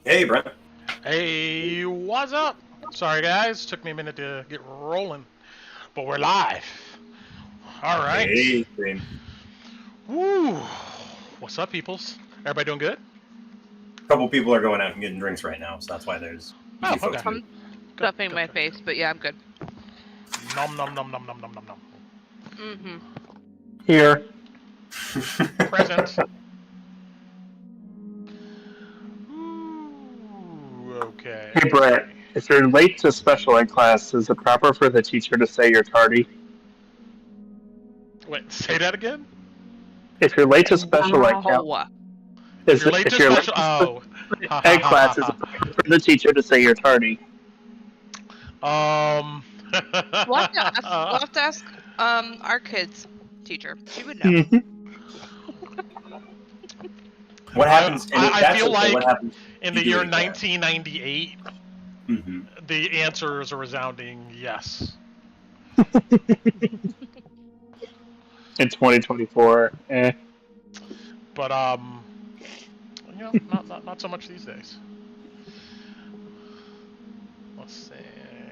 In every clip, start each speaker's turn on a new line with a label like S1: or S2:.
S1: Hey, Brent.
S2: Hey, what's up? Sorry, guys. Took me a minute to get rolling, but we're live. All right.
S1: Hey, Green.
S2: Woo. What's up, peoples? Everybody doing good?
S1: A couple people are going out and getting drinks right now, so that's why there's a
S2: Oh,
S1: few folks.
S2: okay.
S1: Good.
S3: Stuffing my face, but yeah, I'm good.
S2: Nom nom nom nom nom nom nom nom.
S3: Mm-hmm.
S4: Here.
S2: Present. Ooh, okay.
S4: Hey, Brett. If you're late to special ed class, is it proper for the teacher to say you're tardy?
S2: Wait, say that again?
S4: If you're late to special ed class,
S3: Wow.
S2: If you're late to special... Oh.
S4: ed class, is it proper for the teacher to say you're tardy?
S3: We'll have to ask our kids' teacher. She would know.
S1: What happens?
S2: I feel like
S1: what happens
S2: in the year 1998, the answer is a resounding yes.
S4: In 2024,
S2: But you know, not so much these days. Let's see.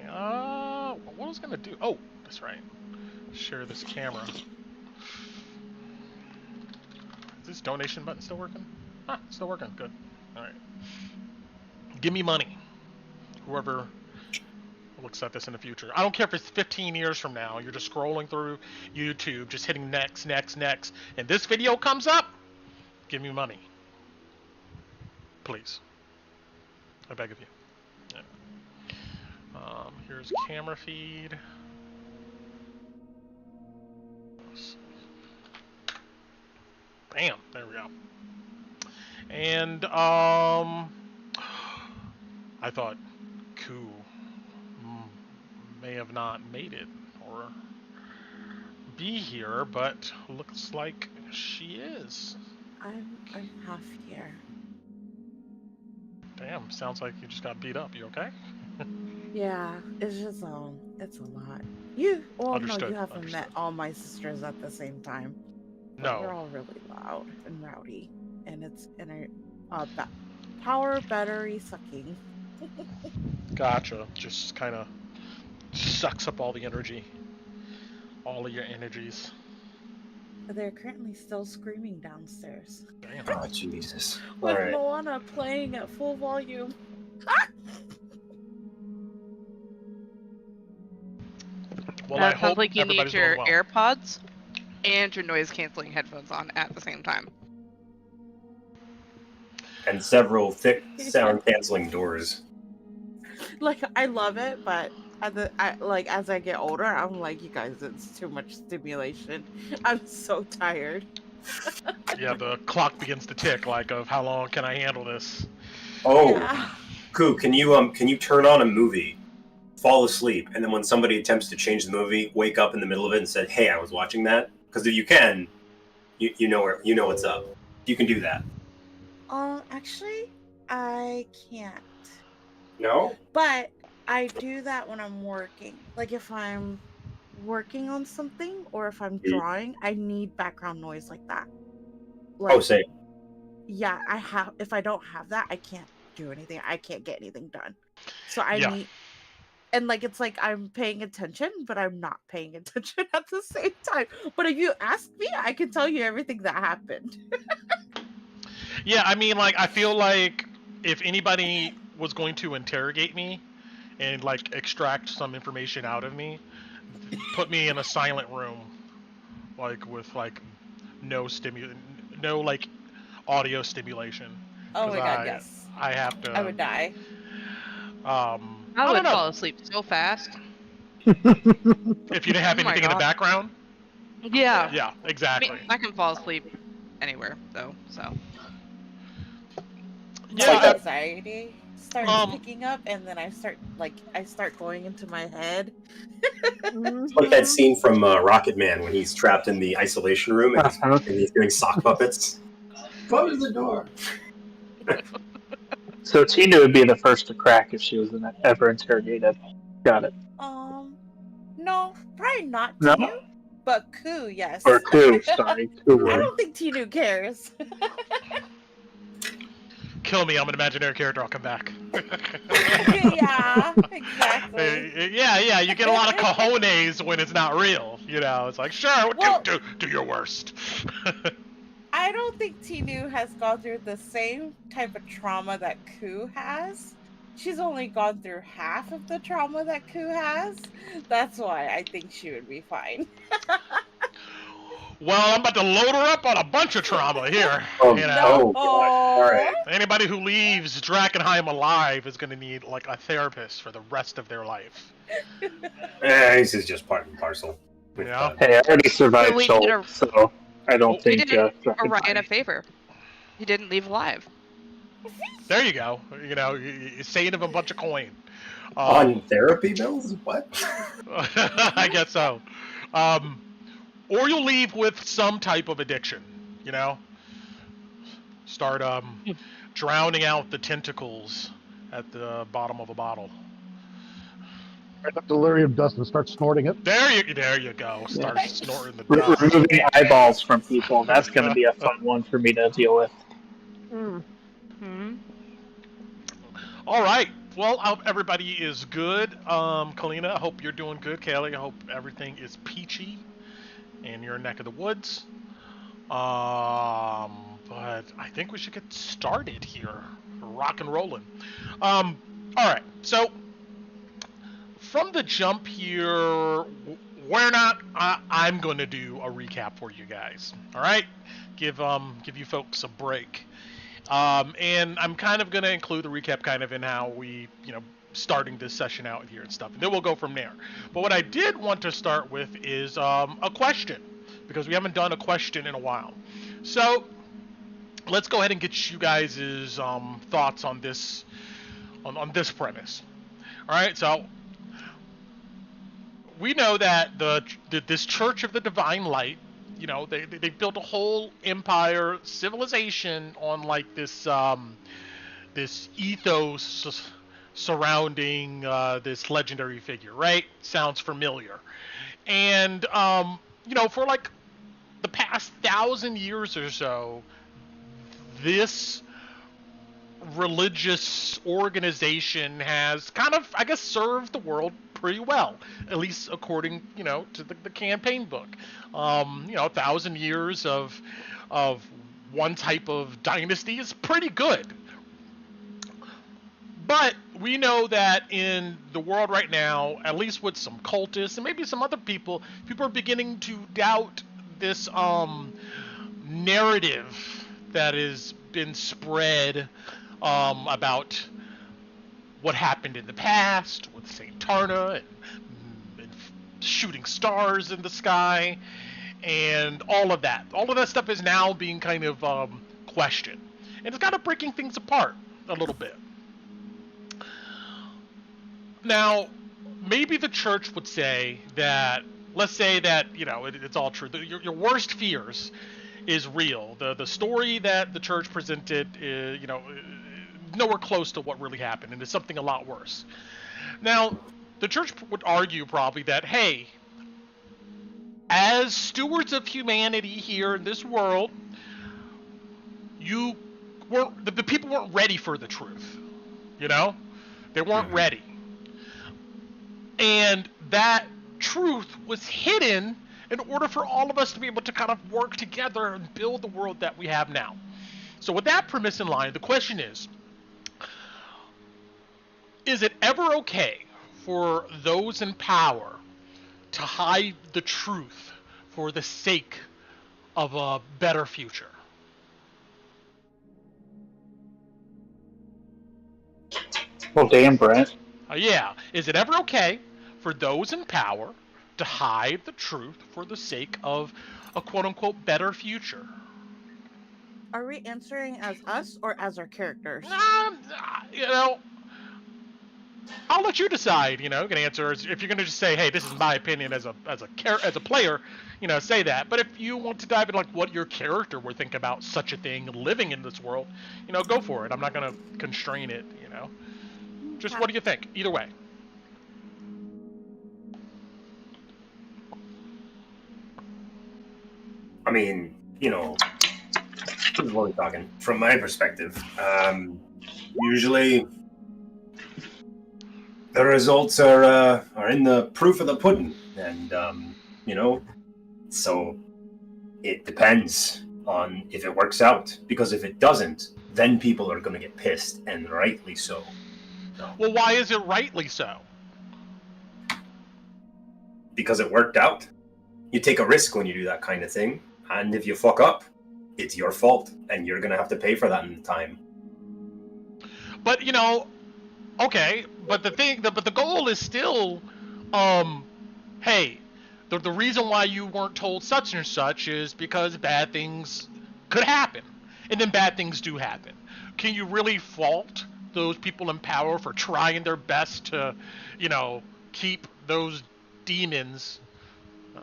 S2: What was I gonna do? Oh, that's right. Share this camera. Is this donation button still working? Ah, still working. Good. All right. Give me money. Whoever looks at this in the future. I don't care if it's 15 years from now. You're just scrolling through YouTube, just hitting next, next, next, and this video comes up. Give me money, please. I beg of you. Yeah. Here's camera feed. Bam, there we go. And I thought Koo may have not made it or be here, but looks like she is.
S5: I'm half here.
S2: Damn, sounds like you just got beat up. You okay?
S5: Yeah, it's just it's a lot.
S2: Understood,
S5: No, you haven't
S2: understood.
S5: met all my sisters at the same time.
S2: No.
S5: We're all really loud and rowdy, and it's power battery sucking.
S2: Gotcha. Just kind of sucks up all the energy. All of your energies.
S5: They're currently still screaming downstairs.
S2: Damn.
S1: Oh, Jesus.
S5: With
S1: All right.
S5: Moana playing at full volume.
S2: Well, I
S3: Sounds
S2: hope
S3: like you need
S2: everybody's
S3: your
S2: doing well.
S3: AirPods and your noise-canceling headphones on at the same time.
S1: And several thick sound-canceling doors.
S5: Like, I love it, but as I get older, I'm like, you guys, it's too much stimulation. I'm so tired.
S2: Yeah, the clock begins to tick, like, of how long can I handle this?
S1: Oh,
S5: Yeah.
S1: Koo, can you turn on a movie, fall asleep, and then when somebody attempts to change the movie, wake up in the middle of it and say, "Hey, I was watching that"? Because if you can, you know what's up. You can do that.
S5: Actually, I can't.
S1: No?
S5: But I do that when I'm working. Like if I'm working on something or if I'm drawing, I need background noise like that. Like,
S1: Same.
S5: yeah, if I don't have that, I can't do anything. I can't get anything done. So I
S2: Yeah.
S5: need, and like it's like I'm paying attention, but I'm not paying attention at the same time. But if you ask me, I can tell you everything that happened.
S2: Yeah, I mean, like, I feel like if anybody was going to interrogate me and, like, extract some information out of me, put me in a silent room, like, with, like, no, like, audio stimulation.
S5: Oh my god,
S2: I,
S5: yes.
S2: I have to...
S5: I would die.
S3: I
S2: don't
S3: would
S2: know.
S3: fall asleep so fast.
S2: If you didn't have
S3: Oh my
S2: anything in the
S3: God.
S2: background?
S3: Yeah.
S2: Yeah, exactly.
S3: I mean, I can fall asleep anywhere, though, so.
S2: Yeah,
S5: My anxiety starts picking up, and then I start going into my head.
S1: It's like that scene from Rocket Man when he's trapped in the isolation room and he's doing sock puppets. Close the door.
S4: So Tina would be the first to crack if she was ever interrogated. Got it.
S5: No, probably not
S4: No?
S5: Tinu, but Koo, yes.
S4: Or Koo, sorry. Koo
S5: I
S4: would.
S5: don't think Tinu cares.
S2: kill me, I'm an imaginary character, I'll come back.
S5: Yeah, exactly.
S2: Yeah, you get a lot of cojones when it's not real, you know, it's like, sure,
S5: Well-
S2: do your worst.
S5: I don't think Tinu has gone through the same type of trauma that Ku has. She's only gone through half of the trauma that Ku has. That's why I think she would be fine.
S2: Well, I'm about to load her up on a bunch of trauma here,
S4: Oh,
S2: you know.
S4: oh God. All right.
S2: Anybody who leaves Drakkenheim alive is going to need, like, a therapist for the rest of their life.
S1: This is just part and parcel. With,
S2: Yeah.
S4: Hey, I already survived
S3: So we did
S4: Schultz, so I don't
S3: We
S4: think.
S3: did
S4: Drakkenheim-
S3: Orion a favor. He didn't leave alive.
S2: There you go. You know, you saved him a bunch of coin.
S1: on therapy bills? What?
S2: I guess so. Or you'll leave with some type of addiction, you know? Start drowning out the tentacles at the bottom of a bottle.
S6: Right up delirium dust and start snorting it.
S2: There you go. Start snorting the
S4: Re-
S2: dust.
S4: removing eyeballs from people. That's going to be a fun one for me to deal with.
S2: All right. Well, I hope everybody is good. Kalina, I hope you're doing good. Kaylee, I hope everything is peachy in your neck of the woods. But I think we should get started here. Rock and rolling. All right. So from the jump here, I'm going to do a recap for you guys. All right. Give you folks a break. And I'm kind of going to include the recap kind of in how we, starting this session out here and stuff. And then we'll go from there. But what I did want to start with is a question, because we haven't done a question in a while. So let's go ahead and get you guys' thoughts on this on this premise. All right, so we know that this Church of the Divine Light, they built a whole empire, civilization on like this this ethos surrounding this legendary figure, right? Sounds familiar. And for like the past 1,000 years or so, this religious organization has kind of, I guess, served the world pretty well, at least according, to the campaign book. 1,000 years of one type of dynasty is pretty good. But we know that in the world right now, at least with some cultists and maybe some other people are beginning to doubt this narrative that has been spread about what happened in the past with Saint Tarna and shooting stars in the sky and all of that. All of that stuff is now being kind of questioned. And it's kind of breaking things apart a little bit. Now, maybe the church would say that, let's say that, it's all true. Your worst fears is real. The story that the church presented is, nowhere close to what really happened, and it's something a lot worse. Now, the church would argue probably that, hey, as stewards of humanity here in this world, the people weren't ready for the truth. They weren't ready. And that truth was hidden in order for all of us to be able to kind of work together and build the world that we have now. So with that premise in line, the question is it ever okay for those in power to hide the truth for the sake of a better future?
S4: Well, damn, Brett.
S2: Yeah. Is it ever okay for those in power to hide the truth for the sake of a quote-unquote better future?
S5: Are we answering as us or as our characters?
S2: I'll let you decide. You can answer if you're going to just say, "Hey, this is my opinion as a player." Say that. But if you want to dive into like what your character would think about such a thing living in this world, go for it. I'm not going to constrain it. Just what do you think? Either way.
S1: I mean, This is what we're talking. From my perspective, usually the results are in the proof of the pudding, and so it depends on if it works out. Because if it doesn't, then people are going to get pissed, and rightly so.
S2: Well, why is it rightly so?
S1: Because it worked out. You take a risk when you do that kind of thing, and if you fuck up, it's your fault, and you're going to have to pay for that in time.
S2: But okay, but the goal is still, hey, the reason why you weren't told such and such is because bad things could happen, and then bad things do happen. Can you really fault those people in power for trying their best to, keep those demons,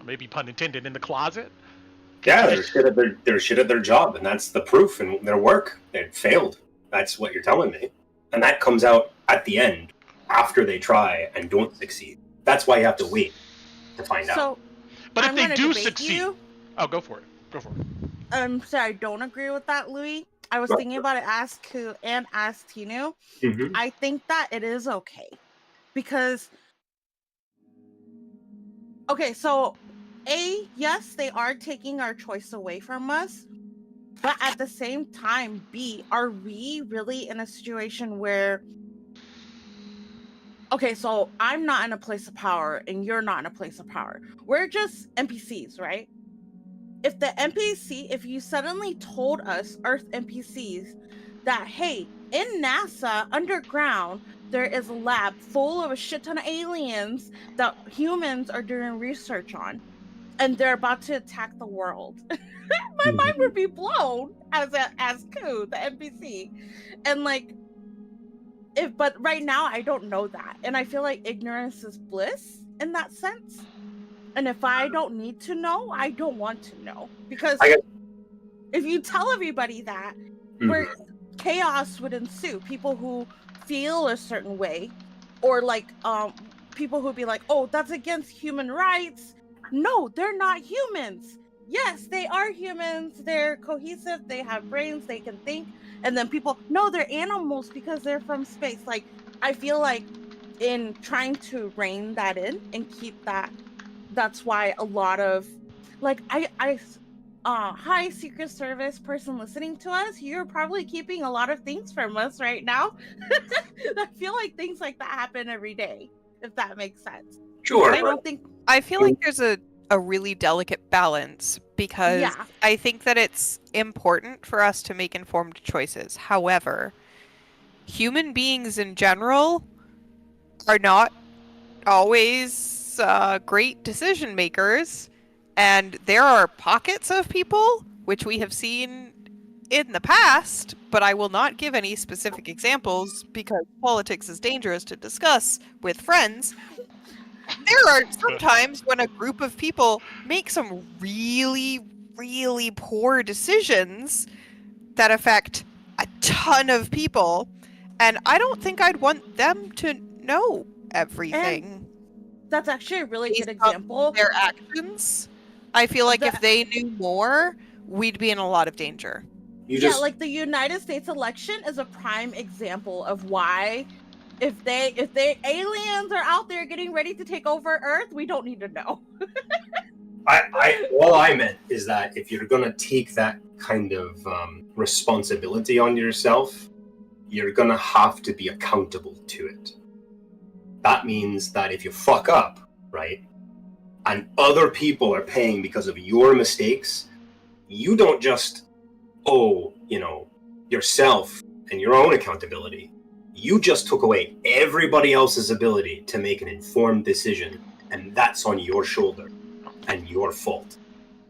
S2: maybe pun intended, in the closet?
S1: Yeah, they're shit at their job, and that's the proof in their work. It failed. That's what you're telling me. And that comes out at the end, after they try and don't succeed. That's why you have to wait to find out.
S2: But if
S5: I'm
S2: they
S5: gonna
S2: do
S5: debate
S2: succeed...
S5: you.
S2: Oh, go for it. Go for it.
S5: So I don't agree with that, Louis. I was thinking about it as Ku and as Tinu.
S1: Mm-hmm.
S5: I think that it is okay. Because so yes, they are taking our choice away from us. But at the same time, B, are we really in a situation where... Okay, so I'm not in a place of power and you're not in a place of power. We're just NPCs, right? If you suddenly told us, Earth NPCs, that, hey, in NASA, underground, there is a lab full of a shit ton of aliens that humans are doing research on, and they're about to attack the world. My mind would be blown as Ku, the NPC. And but right now I don't know that. And I feel like ignorance is bliss in that sense. And if I don't need to know, I don't want to know. Because if you tell everybody that, where chaos would ensue. People who feel a certain way, or people who'd be like, oh, that's against human rights. No, they're not humans. Yes, they are humans. They're cohesive. They have brains. They can think. And then people, no, they're animals because they're from space. I feel like in trying to rein that in and keep that, that's why a lot of, hi, Secret Service person listening to us, you're probably keeping a lot of things from us right now. I feel like things like that happen every day, if that makes sense.
S1: Sure.
S7: I feel like there's a really delicate balance, because I think that it's important for us to make informed choices. However, human beings in general are not always great decision makers, and there are pockets of people, which we have seen in the past, but I will not give any specific examples because politics is dangerous to discuss with friends. There are sometimes when a group of people make some really, really poor decisions that affect a ton of people, and I don't think I'd want them to know everything.
S5: And that's actually a really good example.
S7: Their actions. I feel like if they knew more, we'd be in a lot of danger.
S5: The United States election is a prime example of why, if they aliens are out there getting ready to take over Earth, we don't need to know.
S1: All I meant is that if you're gonna take that kind of responsibility on yourself, you're gonna have to be accountable to it. That means that if you fuck up, right, and other people are paying because of your mistakes, you don't just owe, yourself and your own accountability. You just took away everybody else's ability to make an informed decision, and that's on your shoulder and your fault.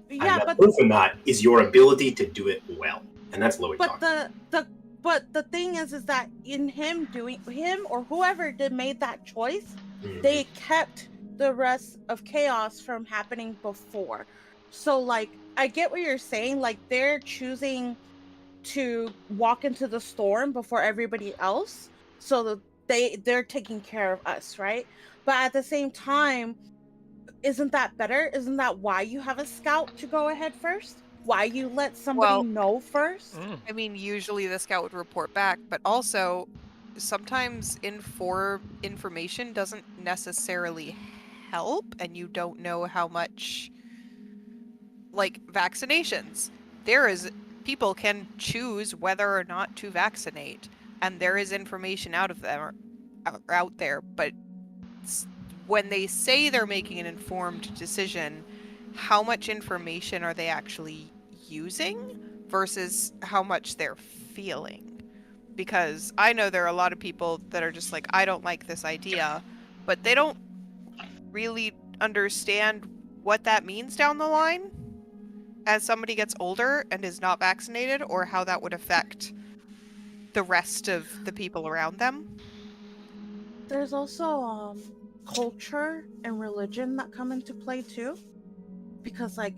S5: Yeah,
S1: and proof in that is your ability to do it well, and that's Louis talking.
S5: But the thing is that in him or whoever made that choice, they kept the rest of chaos from happening before. So I get what you're saying. They're choosing to walk into the storm before everybody else, so that they're taking care of us, right? But at the same time, isn't that better? Isn't that why you have a scout to go ahead first? why you let somebody
S7: Well-
S5: know first.
S7: I mean, usually the scout would report back, but also sometimes information doesn't necessarily help, and you don't know how much. Like vaccinations, people can choose whether or not to vaccinate, and there is information out there, but when they say they're making an informed decision, how much information are they actually using versus how much they're feeling? Because I know there are a lot of people that are just like, I don't like this idea, but they don't really understand what that means down the line as somebody gets older and is not vaccinated, or how that would affect the rest of the people around them.
S5: There's also culture and religion that come into play too, because like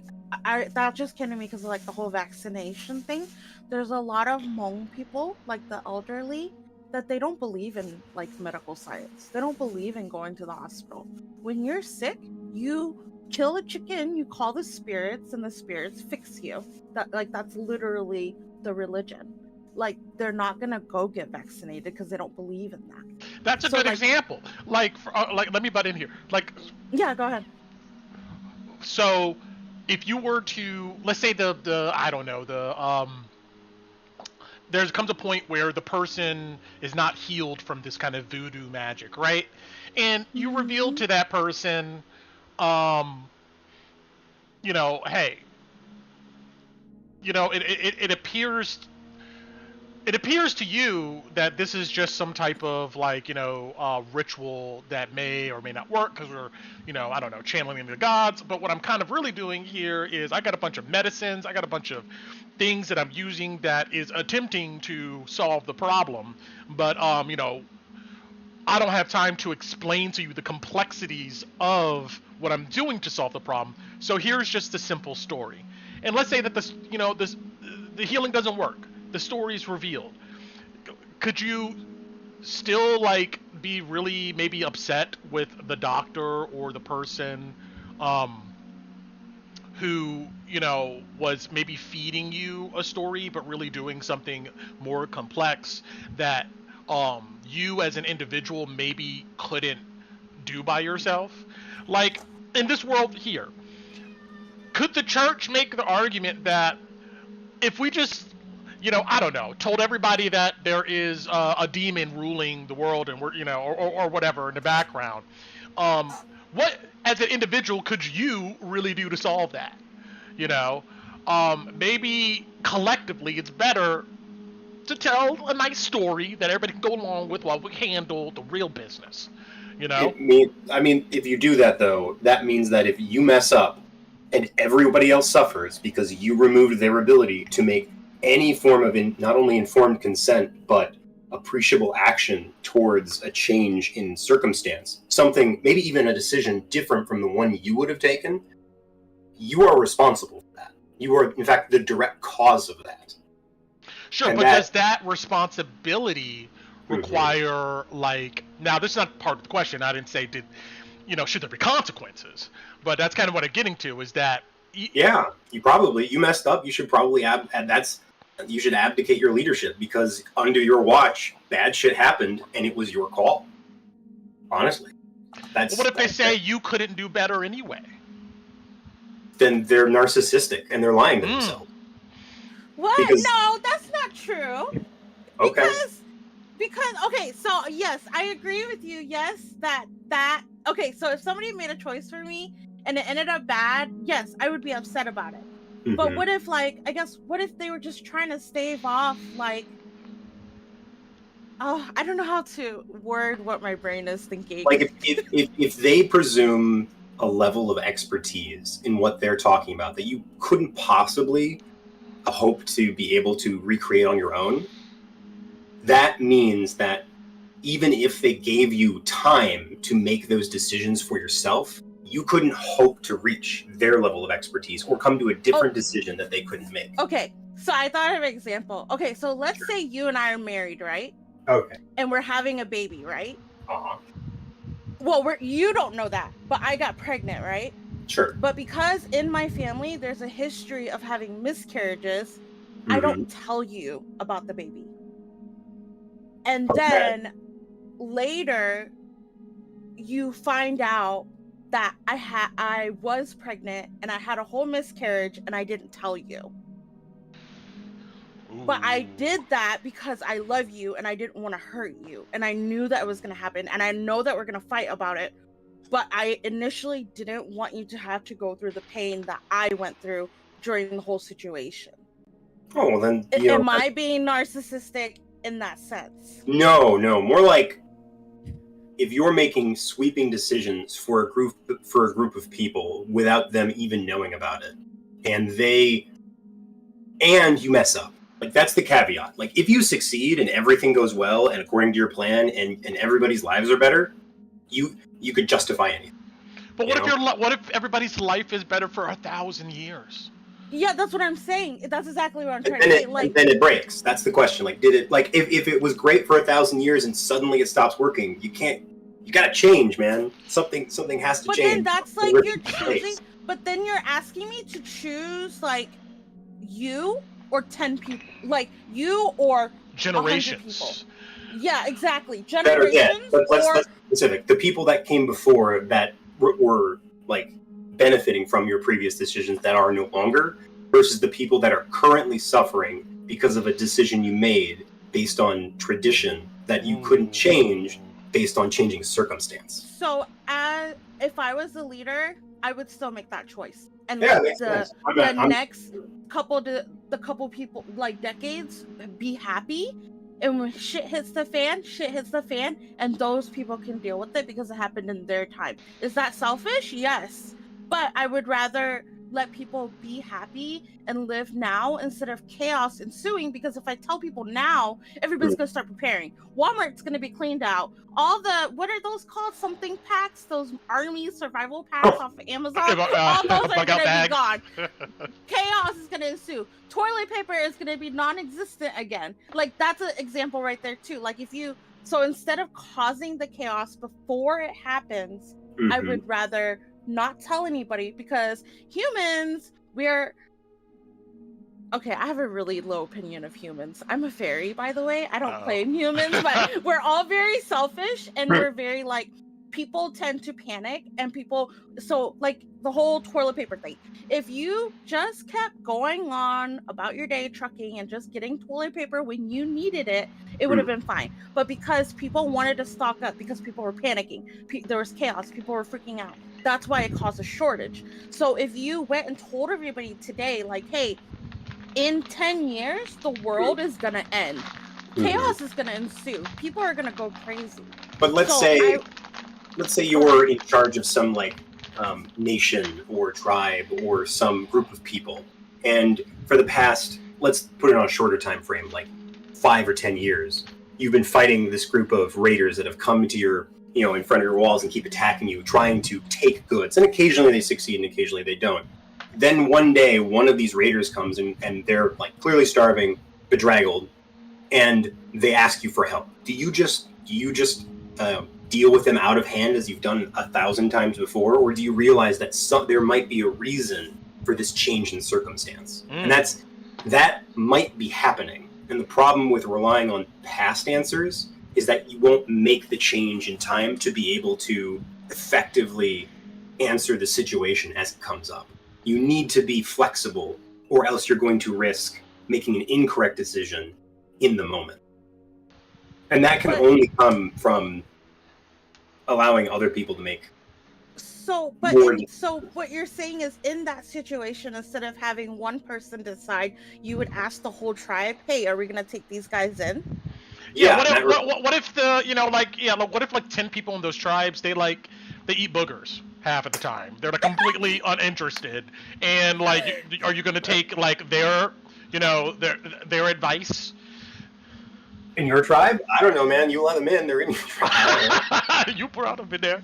S5: that just came to me because of like the whole vaccination thing. There's a lot of Hmong people, like the elderly, that they don't believe in like medical science. They don't believe in going to the hospital. When you're sick, you kill a chicken, you call the spirits, and the spirits fix you. That's literally the religion. Like, they're not gonna go get vaccinated because they don't believe in that.
S2: That's a good example. Like, let me butt in here. Like,
S5: yeah, go ahead.
S2: So, if you were to, let's say I don't know, there comes a point where the person is not healed from this kind of voodoo magic, right? And you reveal to that person, you know, hey, you know, it appears to you that this is just some type of like, you know, ritual that may or may not work because we're, you know, I don't know, channeling the gods. But what I'm kind of really doing here is I got a bunch of medicines, I got a bunch of things that I'm using that is attempting to solve the problem. But, you know, I don't have time to explain to you the complexities of what I'm doing to solve the problem. So here's just a simple story. And let's say that this, you know, the healing doesn't work. The story's revealed. Could you still like be really maybe upset with the doctor or the person who, you know, was maybe feeding you a story but really doing something more complex that you as an individual maybe couldn't do by yourself? Like, in this world here, could the church make the argument that if we just, you know, I don't know, told everybody that there is a demon ruling the world and we're, you know, or whatever in the background, what as an individual could you really do to solve that? You know, maybe collectively it's better to tell a nice story that everybody can go along with while we handle the real business. You know?
S1: I mean, if you do that though, that means that if you mess up and everybody else suffers because you removed their ability to make any form of not only informed consent, but appreciable action towards a change in circumstance, something, maybe even a decision different from the one you would have taken, you are responsible for that. You are, in fact, the direct cause of that.
S2: Sure,
S1: And
S2: but does that responsibility require, like, now this is not part of the question, I didn't say should there be consequences, but that's kind of what I'm getting to, is that
S1: yeah, you messed up, you should probably you should abdicate your leadership, because under your watch bad shit happened and it was your call. Honestly.
S2: Well, what if they say you couldn't do better anyway?
S1: Then they're narcissistic and they're lying to themselves.
S5: What? No, that's not true.
S1: Okay.
S5: Because okay, so yes, I agree with you. Yes, that okay, so if somebody made a choice for me and it ended up bad, yes, I would be upset about it. Mm-hmm. But what if, like, I guess, what if they were just trying to stave off, like, oh, I don't know how to word what my brain is thinking.
S1: Like, if they presume a level of expertise in what they're talking about that you couldn't possibly hope to be able to recreate on your own, that means that even if they gave you time to make those decisions for yourself, you couldn't hope to reach their level of expertise or come to a different decision that they couldn't make.
S5: Okay, so I thought of an example. Okay, so let's say you and I are married, right?
S1: Okay.
S5: And we're having a baby, right?
S1: Uh-huh.
S5: Well, you don't know that, but I got pregnant, right?
S1: Sure.
S5: But because in my family there's a history of having miscarriages, I
S1: Mhm.
S5: don't tell you about the baby. And
S1: Okay.
S5: then later you find out that I was pregnant and I had a whole miscarriage and I didn't tell you. But I did that because I love you and I didn't want to hurt you. And I knew that it was going to happen. And I know that we're going to fight about it. But I initially didn't want you to have to go through the pain that I went through during the whole situation.
S1: Oh, well then,
S5: Am I being narcissistic in that sense?
S1: No. More like if you're making sweeping decisions for a group of people without them even knowing about it, and you mess up. Like, that's the caveat. Like, if you succeed and everything goes well and according to your plan and everybody's lives are better, you could justify anything.
S2: But what if everybody's life is better for 1,000 years?
S5: Yeah, that's what I'm saying. That's exactly what I'm trying to say.
S1: And then it breaks. That's the question. Like, did it, like, if it was great for 1,000 years and suddenly it stops working, you gotta change, man. Something has to change.
S5: But then that's like you're choosing. But then you're asking me to choose like you or 10 people, like you or
S2: generations.
S5: 100 people. Yeah, exactly.
S1: Better yet,
S5: Generations.
S1: but let's be specific. The people that came before that were like benefiting from your previous decisions that are no longer, versus the people that are currently suffering because of a decision you made based on tradition that you couldn't change based on changing circumstance.
S5: So, if I was the leader, I would still make that choice, and
S1: Yeah,
S5: let the next couple people, like decades, be happy. And when shit hits the fan, and those people can deal with it because it happened in their time. Is that selfish? Yes. But I would rather let people be happy and live now instead of chaos ensuing, because if I tell people now, everybody's going to start preparing. Walmart's going to be cleaned out. All the, what are those called? Something packs? Those army survival packs off of Amazon? All those are going to be gone. Chaos is going to ensue. Toilet paper is going to be non-existent again. Like, that's an example right there too. Like, so instead of causing the chaos before it happens, I would rather not tell anybody, because humans, okay, I have a really low opinion of humans. I'm a fairy, by the way. I don't claim humans, but we're all very selfish, and we're very, like, people tend to panic, and so, like, the whole toilet paper thing. If you just kept going on about your day trucking and just getting toilet paper when you needed it, it would have been fine. But because people wanted to stock up, because people were panicking, there was chaos, people were freaking out. That's why it caused a shortage. So if you went and told everybody today, like, hey, in 10 years, the world is going to end. Chaos is going to ensue. People are going to go crazy.
S1: But let's say you're in charge of some, like, nation or tribe or some group of people. And for the past, let's put it on a shorter time frame, like 5 or 10 years, you've been fighting this group of raiders that have come into your, in front of your walls and keep attacking you, trying to take goods. And occasionally they succeed and occasionally they don't. Then one day, one of these raiders comes and they're, like, clearly starving, bedraggled, and they ask you for help. Do you just deal with them out of hand as you've done 1,000 times before, or do you realize that there might be a reason for this change in circumstance? And that might be happening. And the problem with relying on past answers is that you won't make the change in time to be able to effectively answer the situation as it comes up. You need to be flexible, or else you're going to risk making an incorrect decision in the moment. And that can only come from allowing other people to make.
S5: So what you're saying is, in that situation, instead of having one person decide, you would ask the whole tribe, hey, are we going to take these guys in?
S2: Yeah. What if what if like 10 people in those tribes, they eat boogers half of the time? They're, like, completely uninterested, and, like, are you going to take, like, their advice?
S1: In your tribe? I don't know, man. You let them in. They're in your tribe.
S2: You brought them in there.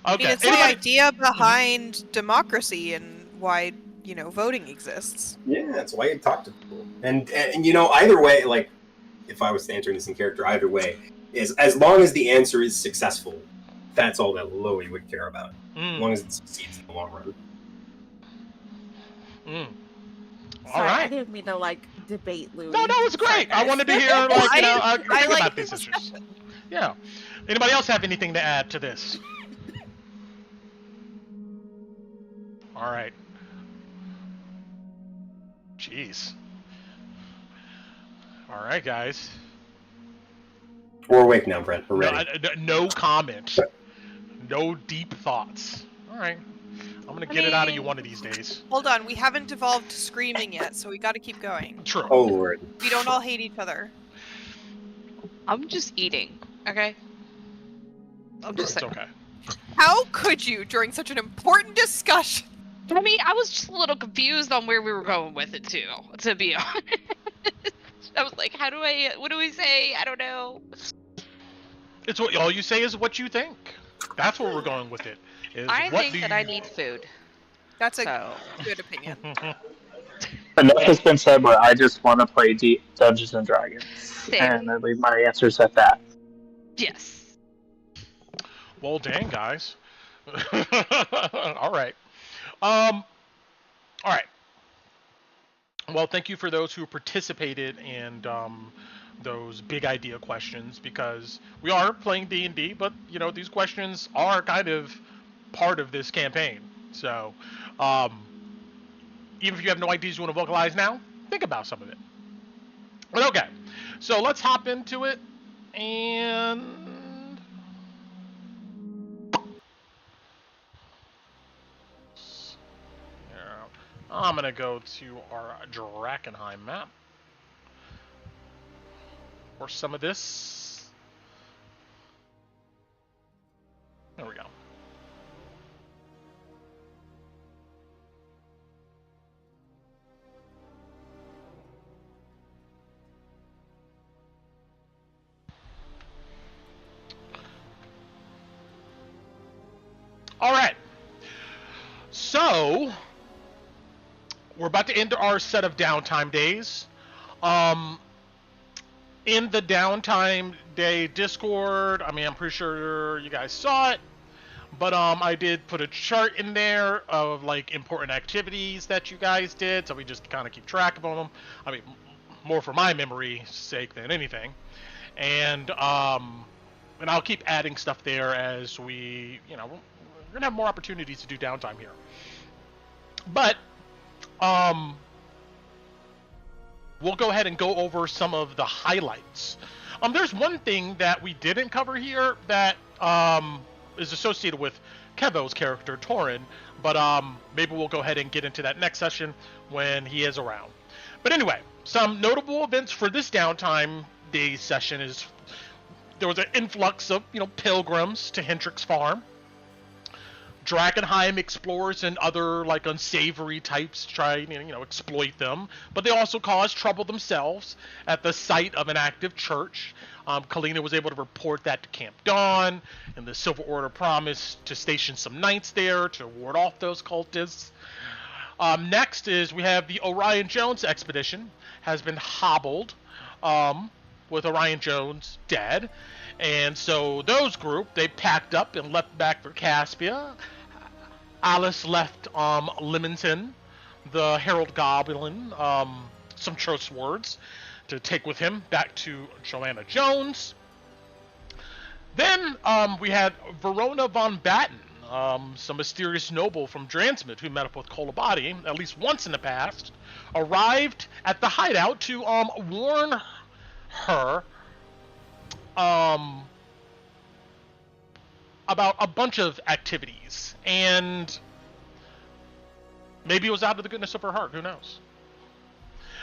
S2: Okay.
S7: I mean, it's the idea behind democracy and why, voting exists.
S1: Yeah, that's why you talk to people. And either way, like, if I was answering this in character, either way, is as long as the answer is successful, that's all that Loey would care about. As long as it succeeds in the long run.
S2: All
S5: Sorry, I
S2: right.
S5: didn't mean to like debate Louis.
S2: No, it's great. I
S5: Sorry,
S2: wanted to
S5: guys.
S2: hear like
S7: I
S2: think
S7: like
S2: about
S7: the
S2: these issues. Yeah. Anybody else have anything to add to this? All right. Jeez. All right, guys.
S1: We're awake now, Brent. We're
S2: No,
S1: ready.
S2: no comment. No deep thoughts. All right. I'm gonna get it out of you one of these days.
S7: Hold on, we haven't evolved to screaming yet, so we got to keep going.
S2: True.
S1: Oh Lord.
S7: We don't all hate each other.
S3: I'm just eating. Okay. I'm just
S2: It's
S3: saying.
S2: okay.
S7: How could you during such an important discussion?
S3: I mean, I was just a little confused on where we were going with it too. To be honest, I was like, what do we say? I don't know.
S2: It's what all you say is what you think. That's where we're going with it. Is
S3: I
S2: what
S3: think
S2: do
S3: that
S2: you...
S3: I need food.
S7: That's a
S3: So
S7: good opinion.
S4: Enough has been said where I just want to play Dungeons and Dragons.
S3: Same.
S4: And I leave my answers at that.
S3: yes.
S2: Well, dang, guys. All right. All right. Well, thank you for those who participated in those big idea questions, because we are playing D&D, but you know these questions are kind of part of this campaign. So, even if you have no ideas you want to vocalize now, think about some of it. But okay, so let's hop into it, and I'm gonna go to our Drakkenheim map for some of this. There we go. All right. So we're about to enter our set of downtime days. In the downtime day Discord, I mean, I'm pretty sure you guys saw it, but I did put a chart in there of like important activities that you guys did, so we just kind of keep track of them. I mean, more for my memory's sake than anything. And I'll keep adding stuff there as we, you know, we're gonna have more opportunities to do downtime here. But we'll go ahead and go over some of the highlights. There's one thing that we didn't cover here that is associated with Kevo's character, Torin, but maybe we'll go ahead and get into that next session when he is around. But anyway, some notable events for this downtime day session is there was an influx of, you know, pilgrims to Hendrick's farm. Drakkenheim explorers and other like unsavory types try, you know, exploit them, but they also cause trouble themselves at the site of an active church. Kalina was able to report that to Camp Dawn, and the Silver Order promised to station some knights there to ward off those cultists. Next is we have the Orion Jones expedition has been hobbled, with Orion Jones dead. And so those group, they packed up and left back for Caspia. Alice left Leamington, the Herald Goblin, some choice words to take with him back to Joanna Jones. Then we had Verona von Batten, some mysterious noble from Dransmid who met up with Kolabadi at least once in the past, arrived at the hideout to warn her about a bunch of activities, and maybe it was out of the goodness of her heart, who knows.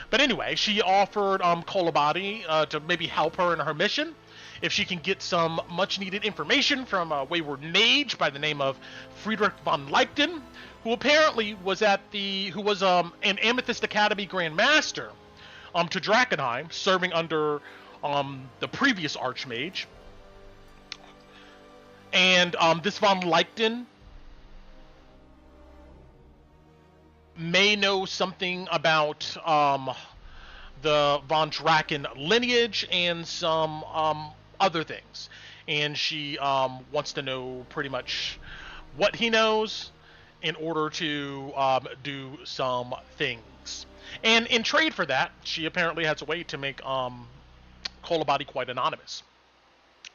S2: But anyway, she offered Kolabadi to maybe help her in her mission if she can get some much needed information from a wayward mage by the name of Friedrich von Leichten, who apparently was an Amethyst Academy Grand Master to Drakkenheim, serving under the previous Archmage. And this von Leichten may know something about the von Draken lineage and some other things. And she wants to know pretty much what he knows in order to do some things. And in trade for that, she apparently has a way to make Colabody quite anonymous.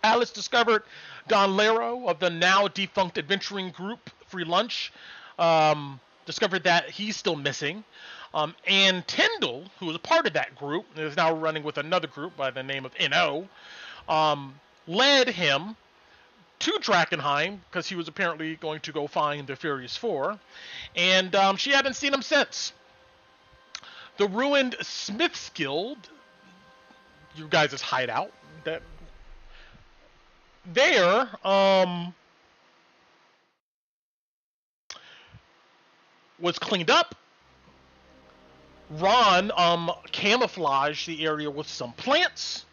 S2: Alice discovered Don Lero of the now defunct adventuring group Free Lunch, discovered that he's still missing. And Tyndall, who was a part of that group, is now running with another group by the name of NO, led him to Drakkenheim because he was apparently going to go find the Furious Four, and she hadn't seen him since. The ruined Smith's Guild, you guys' hideout, that there, was cleaned up. Ron camouflaged the area with some plants,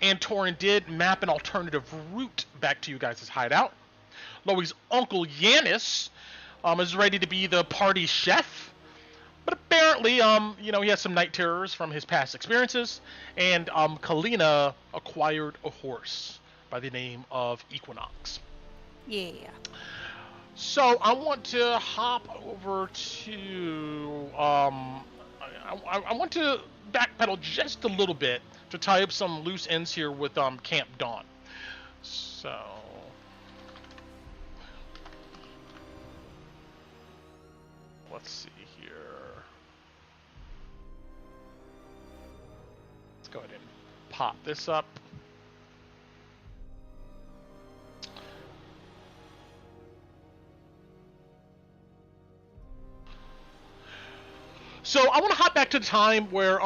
S2: and Torin did map an alternative route back to you guys' hideout. Loe's uncle Yanis is ready to be the party chef, but apparently, he has some night terrors from his past experiences, and Kalina acquired a horse by the name of Equinox.
S7: Yeah.
S2: So I want to hop over to I want to backpedal just a little bit to tie up some loose ends here with Camp Dawn. So let's see here. Let's go ahead and pop this up. So I want to hop back to the time where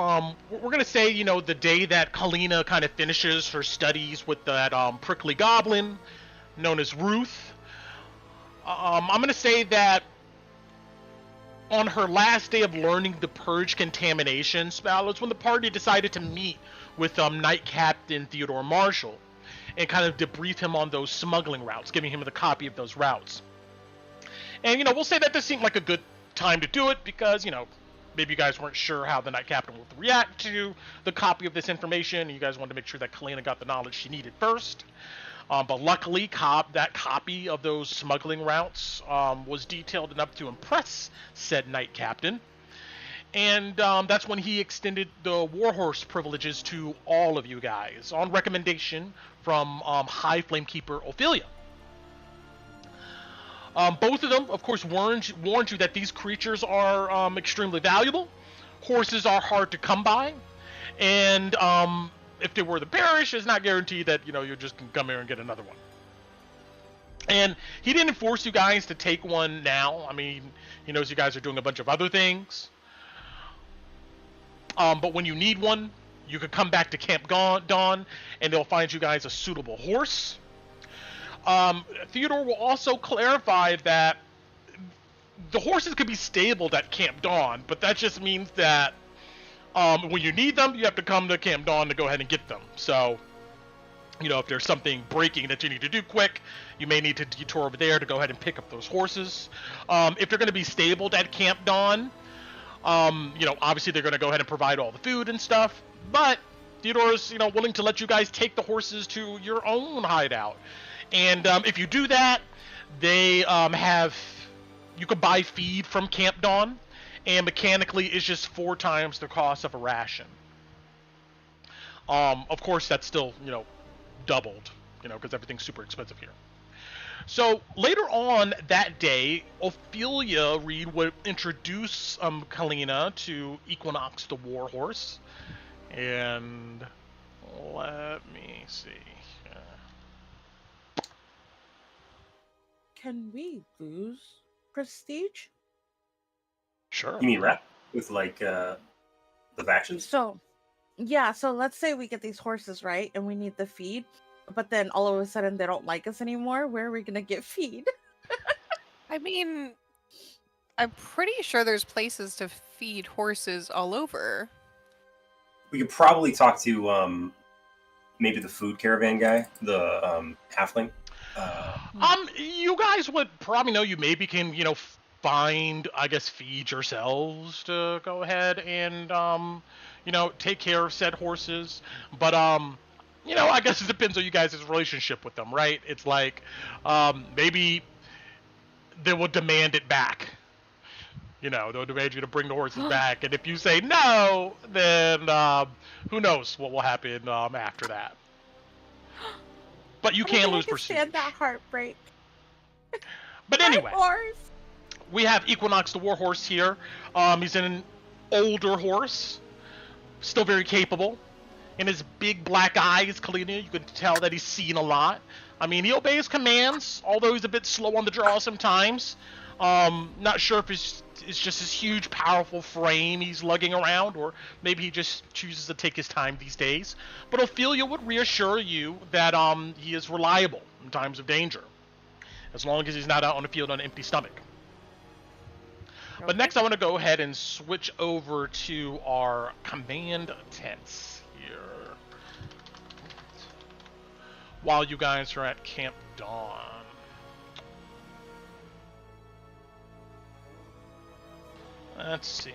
S2: we're going to say, the day that Kalina kind of finishes her studies with that prickly goblin known as Ruth. I'm going to say that on her last day of learning the Purge contamination spell is when the party decided to meet with Knight Captain Theodore Marshall and kind of debrief him on those smuggling routes, giving him the copy of those routes. And, we'll say that this seemed like a good time to do it because, maybe you guys weren't sure how the Knight Captain would react to the copy of this information, and you guys wanted to make sure that Kalina got the knowledge she needed first. But luckily, that copy of those smuggling routes was detailed enough to impress said Knight Captain. And that's when he extended the Warhorse privileges to all of you guys, on recommendation from High Flamekeeper Ophelia. Both of them, of course, warned you that these creatures are extremely valuable. Horses are hard to come by, and if they were the parish, it's not guaranteed that you just can come here and get another one. And he didn't force you guys to take one now. I mean, he knows you guys are doing a bunch of other things. But when you need one, you could come back to Camp Dawn, and they'll find you guys a suitable horse. Theodore will also clarify that the horses could be stabled at Camp Dawn, but that just means that when you need them, you have to come to Camp Dawn to go ahead and get them. So, if there's something breaking that you need to do quick, you may need to detour over there to go ahead and pick up those horses. If they're going to be stabled at Camp Dawn, obviously they're going to go ahead and provide all the food and stuff, but Theodore's, willing to let you guys take the horses to your own hideout. And if you do that, they you can buy feed from Camp Dawn, and mechanically it's just 4 times the cost of a ration. Of course, that's still, doubled, because everything's super expensive here. So later on that day, Ophelia Reed would introduce Kalina to Equinox the Warhorse. And let me see.
S5: Can we lose prestige?
S2: Sure.
S1: You mean rep with the factions?
S5: So let's say we get these horses, right? And we need the feed, but then all of a sudden they don't like us anymore. Where are we going to get feed?
S7: I mean, I'm pretty sure there's places to feed horses all over.
S1: We could probably talk to maybe the food caravan guy, the halfling.
S2: You guys would probably know you maybe can, find, I guess, feed yourselves to go ahead and, take care of said horses. But, I guess it depends on you guys' relationship with them, right? It's like, maybe they will demand it back. They'll demand you to bring the horses back, and if you say no, then who knows what will happen after that. But you can lose prestige.
S5: Stand that heartbreak.
S2: But anyway,
S5: Horse.
S2: we have Equinox the Warhorse here. He's an older horse, still very capable. In his big black eyes, Kalina, you can tell that he's seen a lot. I mean, he obeys commands, although he's a bit slow on the draw sometimes. Not sure if it's just his huge, powerful frame he's lugging around, or maybe he just chooses to take his time these days. But Ophelia would reassure you that he is reliable in times of danger, as long as he's not out on the field on an empty stomach. Okay. But next I want to go ahead and switch over to our command tents here. While you guys are at Camp Dawn. Let's see.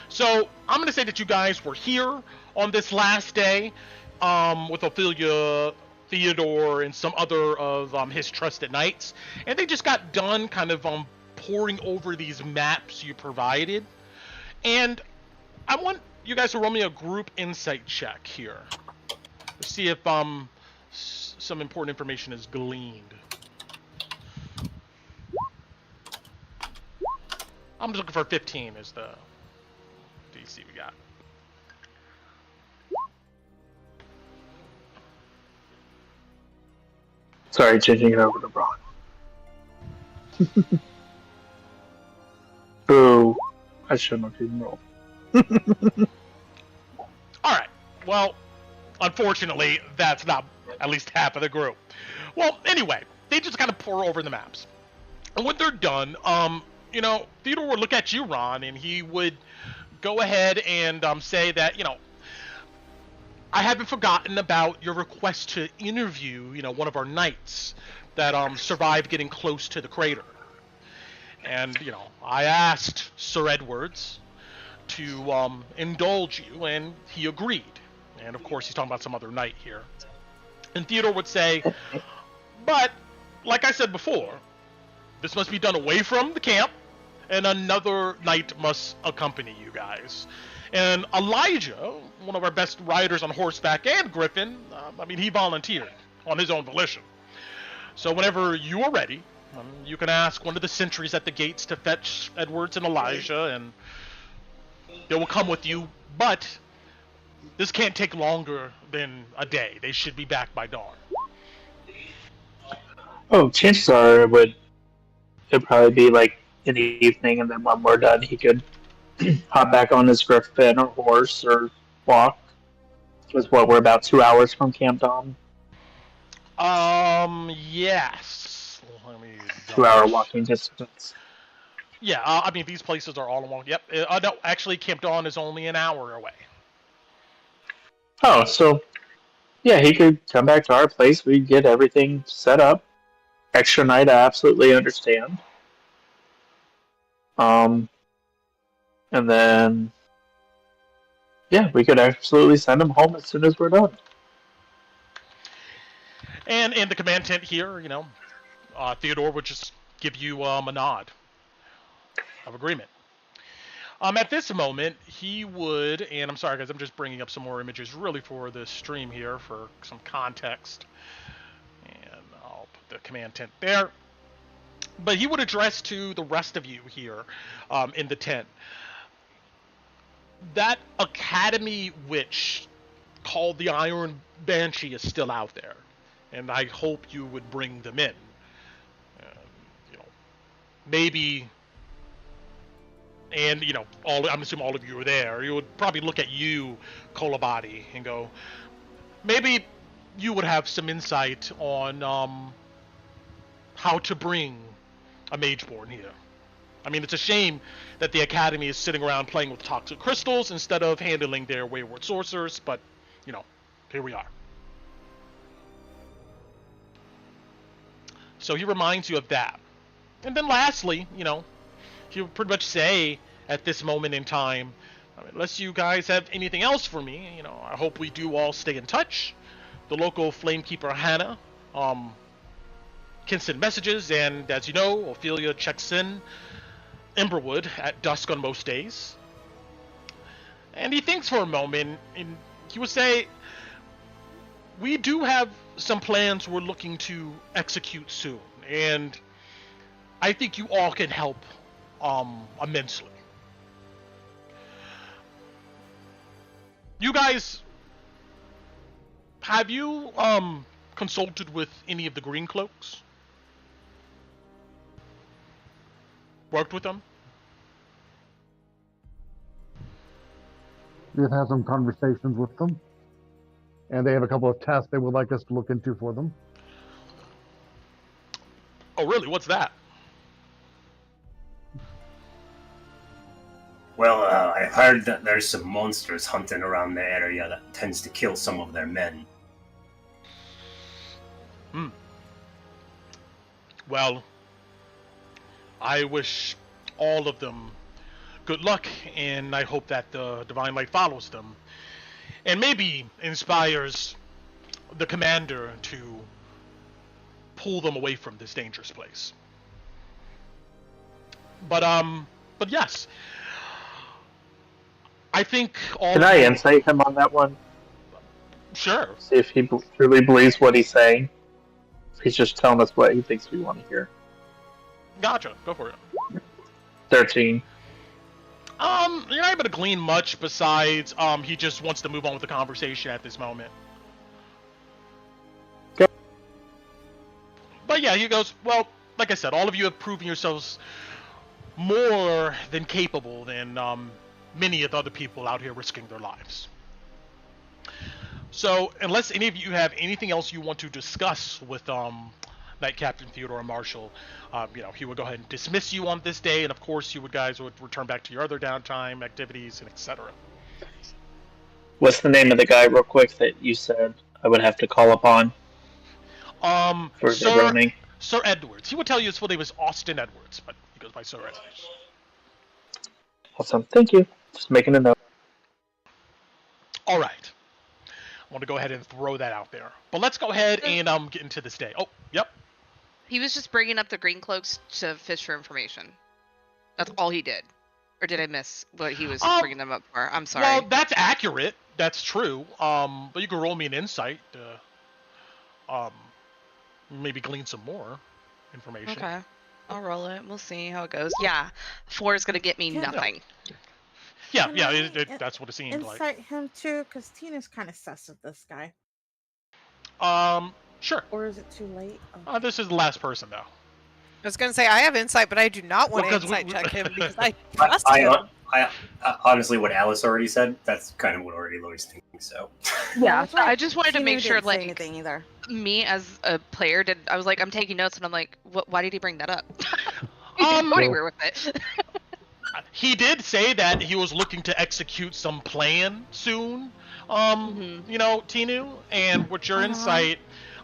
S2: So, I'm going to say that you guys were here on this last day with Ophelia, Theodore, and some other of his trusted knights. And they just got done kind of poring over these maps you provided. And I want you guys to roll me a group insight check here. Let's see if some important information is gleaned. I'm just looking for 15 is the DC we got.
S4: Sorry, changing it over to Braun. Boo. I shouldn't have even rolled.
S2: Alright, well, unfortunately, that's not at least half of the group. Well, anyway, they just kind of pour over the maps. And when they're done, Theodore would look at you, Ron, and he would go ahead and say that, I haven't forgotten about your request to interview, one of our knights that survived getting close to the crater. And, I asked Sir Edwards to indulge you, and he agreed. And, of course, he's talking about some other knight here. And Theodore would say, but, like I said before, this must be done away from the camp, and another knight must accompany you guys. And Elijah, one of our best riders on horseback and Griffin, he volunteered on his own volition. So whenever you are ready, you can ask one of the sentries at the gates to fetch Edwards and Elijah, and they will come with you. But this can't take longer than a day. They should be back by dawn.
S4: Oh, chances are it'd probably be like in the evening, and then when we're done, he could hop back on his Griffin or horse or walk. Because we're about 2 hours from Camp Dawn.
S2: Yes.
S4: 2-hour walking distance.
S2: Yeah, these places are all along. Yep. No, actually, Camp Dawn is only an hour away.
S4: Oh, so yeah, he could come back to our place. We'd get everything set up. Extra night, I absolutely understand. And then, yeah, we could absolutely send him home as soon as we're done.
S2: And in the command tent here, Theodore would just give you a nod of agreement. At this moment, he would, and I'm sorry guys, I'm just bringing up some more images really for this stream here for some context. And I'll put the command tent there. But he would address to the rest of you here in the tent. That academy witch called the Iron Banshee is still out there. And I hope you would bring them in. Maybe, and I'm assuming all of you are there. You would probably look at you, Kolabadi, and go, maybe you would have some insight on how to bring a Mageborn here. It's a shame that the Academy is sitting around playing with toxic crystals instead of handling their wayward sorcerers, but, here we are. So he reminds you of that. And then lastly, he would pretty much say at this moment in time, unless you guys have anything else for me, I hope we do all stay in touch. The local Flamekeeper Hannah can send messages, and as you know, Ophelia checks in Emberwood at dusk on most days. And he thinks for a moment, and he would say, we do have some plans we're looking to execute soon, and I think you all can help immensely. You guys, have you consulted with any of the Green Cloaks? Worked with them?
S6: We've had some conversations with them, and they have a couple of tasks they would like us to look into for them.
S2: Oh, really? What's that?
S1: Well, I heard that there's some monsters hunting around the area that tends to kill some of their men.
S2: Well, I wish all of them good luck, and I hope that the Divine Light follows them, and maybe inspires the commander to pull them away from this dangerous place. But yes, I think all.
S4: Can I insight him on that one?
S2: Sure.
S4: See if he truly believes what he's saying. If he's just telling us what he thinks we want to hear.
S2: Gotcha. Go for it.
S4: 13.
S2: You're not able to glean much besides he just wants to move on with the conversation at this moment.
S4: Okay.
S2: But yeah, he goes, well, like I said, all of you have proven yourselves more than capable than many of the other people out here risking their lives. So, unless any of you have anything else you want to discuss with Knight Captain Theodore Marshall, he would go ahead and dismiss you on this day, and of course you guys would return back to your other downtime activities and etc.
S4: What's the name of the guy, real quick, that you said I would have to call upon? For the running?
S2: Sir Edwards. He would tell you his full name is Austin Edwards, but he goes by Sir Edwards.
S4: Awesome. Thank you. Just making a note.
S2: All right. I want to go ahead and throw that out there. But let's go ahead and get into this day. Oh, yep.
S3: He was just bringing up the Green Cloaks to fish for information. That's all he did. Or did I miss what he was bringing them up for? I'm sorry.
S2: Well, that's accurate. That's true. But you can roll me an insight to maybe glean some more information.
S3: Okay. I'll roll it. We'll see how it goes. Yeah. 4 is going to get me nothing.
S2: Yeah,
S5: Can
S2: that's what it seemed like.
S5: Insight him too, because Tina's kind of sus of this guy.
S2: Sure.
S5: Or is it too late?
S2: This is the last person, though.
S7: I was going to say, I have insight, but I do not want to insight check him because I trust him.
S1: I honestly, what Alice already said, that's kind of what already Lori's thinking, so.
S3: Yeah, I just wanted to
S5: Tina
S3: make sure,
S5: didn't say
S3: like,
S5: anything either.
S3: me as a player, I was like, I'm taking notes, and I'm like, why did he bring that up? He didn't go anywhere with it.
S2: He did say that he was looking to execute some plan soon, Tinu, and with your insight,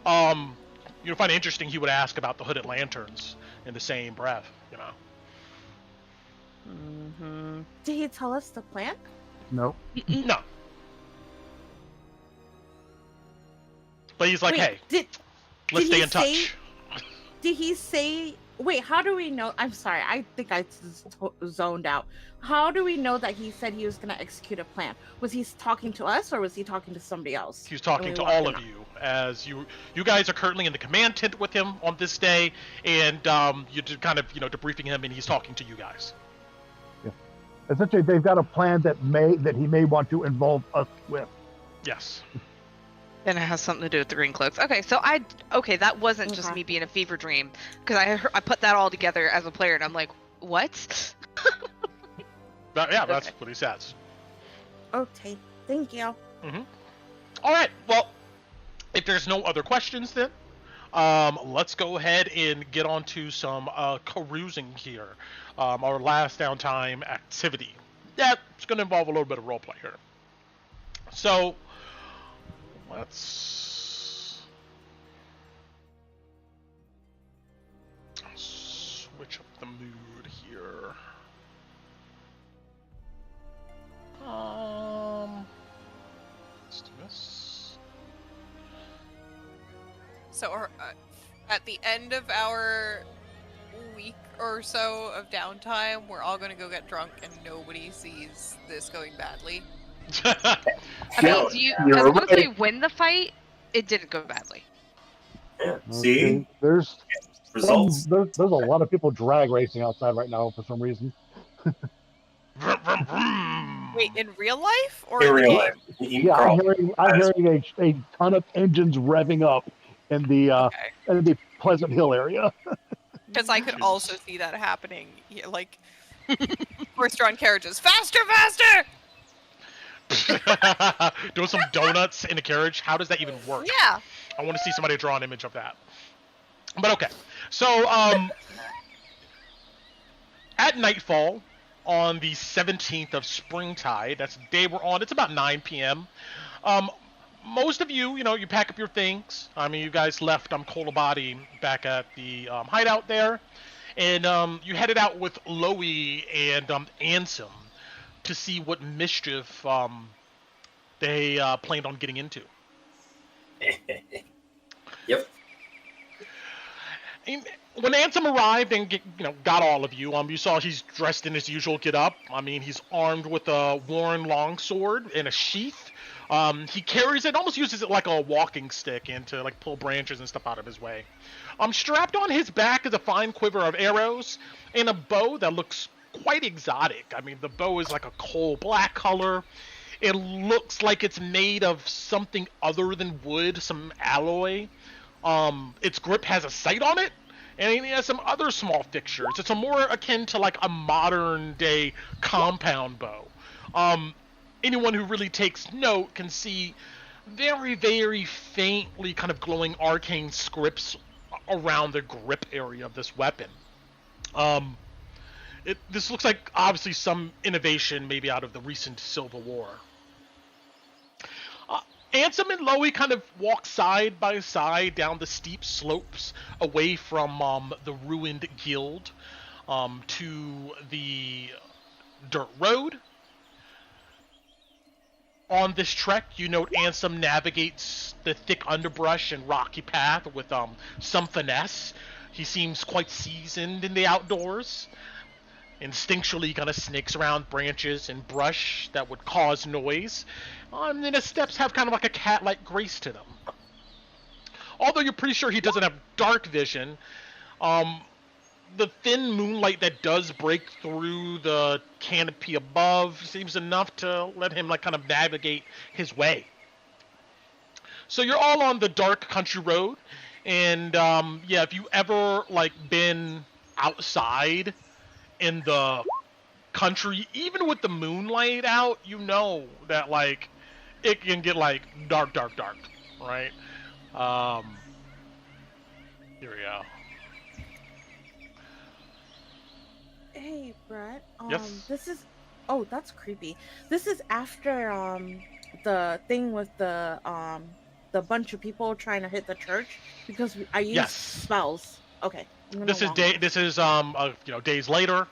S2: you'll find it interesting he would ask about the hooded lanterns in the same breath,
S5: Did he tell us the plan?
S6: No.
S2: No. But he's like,
S5: Wait,
S2: hey, let's stay in touch.
S5: Did he say... Wait, how do we know? I'm sorry, I think I zoned out. How do we know that he said he was going to execute a plan? Was he talking to us, or was he talking to somebody else?
S2: He's talking to all of you, as you guys are currently in the command tent with him on this day, and you're kind of, debriefing him, and he's talking to you guys.
S6: Yeah. Essentially, they've got a plan that he may want to involve us with.
S2: Yes.
S3: Then it has something to do with the Green Cloaks. Okay, so that wasn't just me being a fever dream, because I put that all together as a player, and I'm like, what?
S2: That's what he says.
S5: Okay, thank you.
S2: All right, well, if there's no other questions then, let's go ahead and get on to some carousing here, our last downtime activity. That's going to involve a little bit of roleplay here. So... Let's switch up the mood here. Let's do this.
S7: So, At the end of our week or so of downtime, we're all gonna go get drunk and nobody sees this going badly.
S3: I
S1: No,
S3: mean, I
S4: you're
S3: was gonna say
S4: right.
S3: win the fight. It didn't go badly.
S1: Yeah. See?
S6: Okay, there's
S1: Results.
S6: there's a lot of people drag racing outside right now for some reason.
S2: Vroom, vroom, vroom.
S7: Wait, in real life or
S1: In
S7: in the
S1: real
S7: game?
S1: life.
S6: Yeah,
S1: Carl,
S6: I'm hearing a ton of engines revving up in
S7: Okay.
S6: the Pleasant Hill area.
S7: Because I could
S2: Jesus.
S7: also see that happening. Yeah, like, horse-drawn carriages. Faster, faster!
S2: Doing some donuts in a carriage. How does that even work?
S7: Yeah.
S2: I want to see somebody draw an image of that. But okay. So, at nightfall on the 17th of Springtide, that's the day we're on, it's about 9 p.m. Most of you, you pack up your things. I mean, you guys left Kolabadi back at the hideout there. And you headed out with Loey and Ansem to see what mischief they planned on getting into.
S1: Yep.
S2: And when Ansem arrived and got all of you, you saw he's dressed in his usual get-up. I mean, he's armed with a worn longsword and a sheath. He carries it, almost uses it like a walking stick and to like pull branches and stuff out of his way. Strapped on his back is a fine quiver of arrows and a bow that looks quite exotic. I mean, the bow is like a coal black color. It looks like it's made of something other than wood, some alloy. Its grip has a sight on it, and it has some other small fixtures. It's a more akin to like a modern day compound bow. Anyone who really takes note can see very, very faintly kind of glowing arcane scripts around the grip area of this weapon. This looks like obviously some innovation maybe out of the recent Civil War. Ansem and Loey kind of walk side by side down the steep slopes away from the ruined guild to the dirt road. On this trek, you note Ansem navigates the thick underbrush and rocky path with some finesse. He seems quite seasoned in the outdoors. Instinctually, he kind of snakes around branches and brush that would cause noise. And then his steps have kind of like a cat-like grace to them. Although you're pretty sure he doesn't have dark vision, the thin moonlight that does break through the canopy above seems enough to let him like kind of navigate his way. So you're all on the dark country road, and yeah, if you ever like been outside in the country, even with the moonlight out, you know that like it can get like dark, right? Here we go.
S5: Hey, Brett.
S2: Yes?
S5: This is. Oh, that's creepy. This is after the thing with the bunch of people trying to hit the church because I used
S2: Yes.
S5: spells. Okay.
S2: This is days later.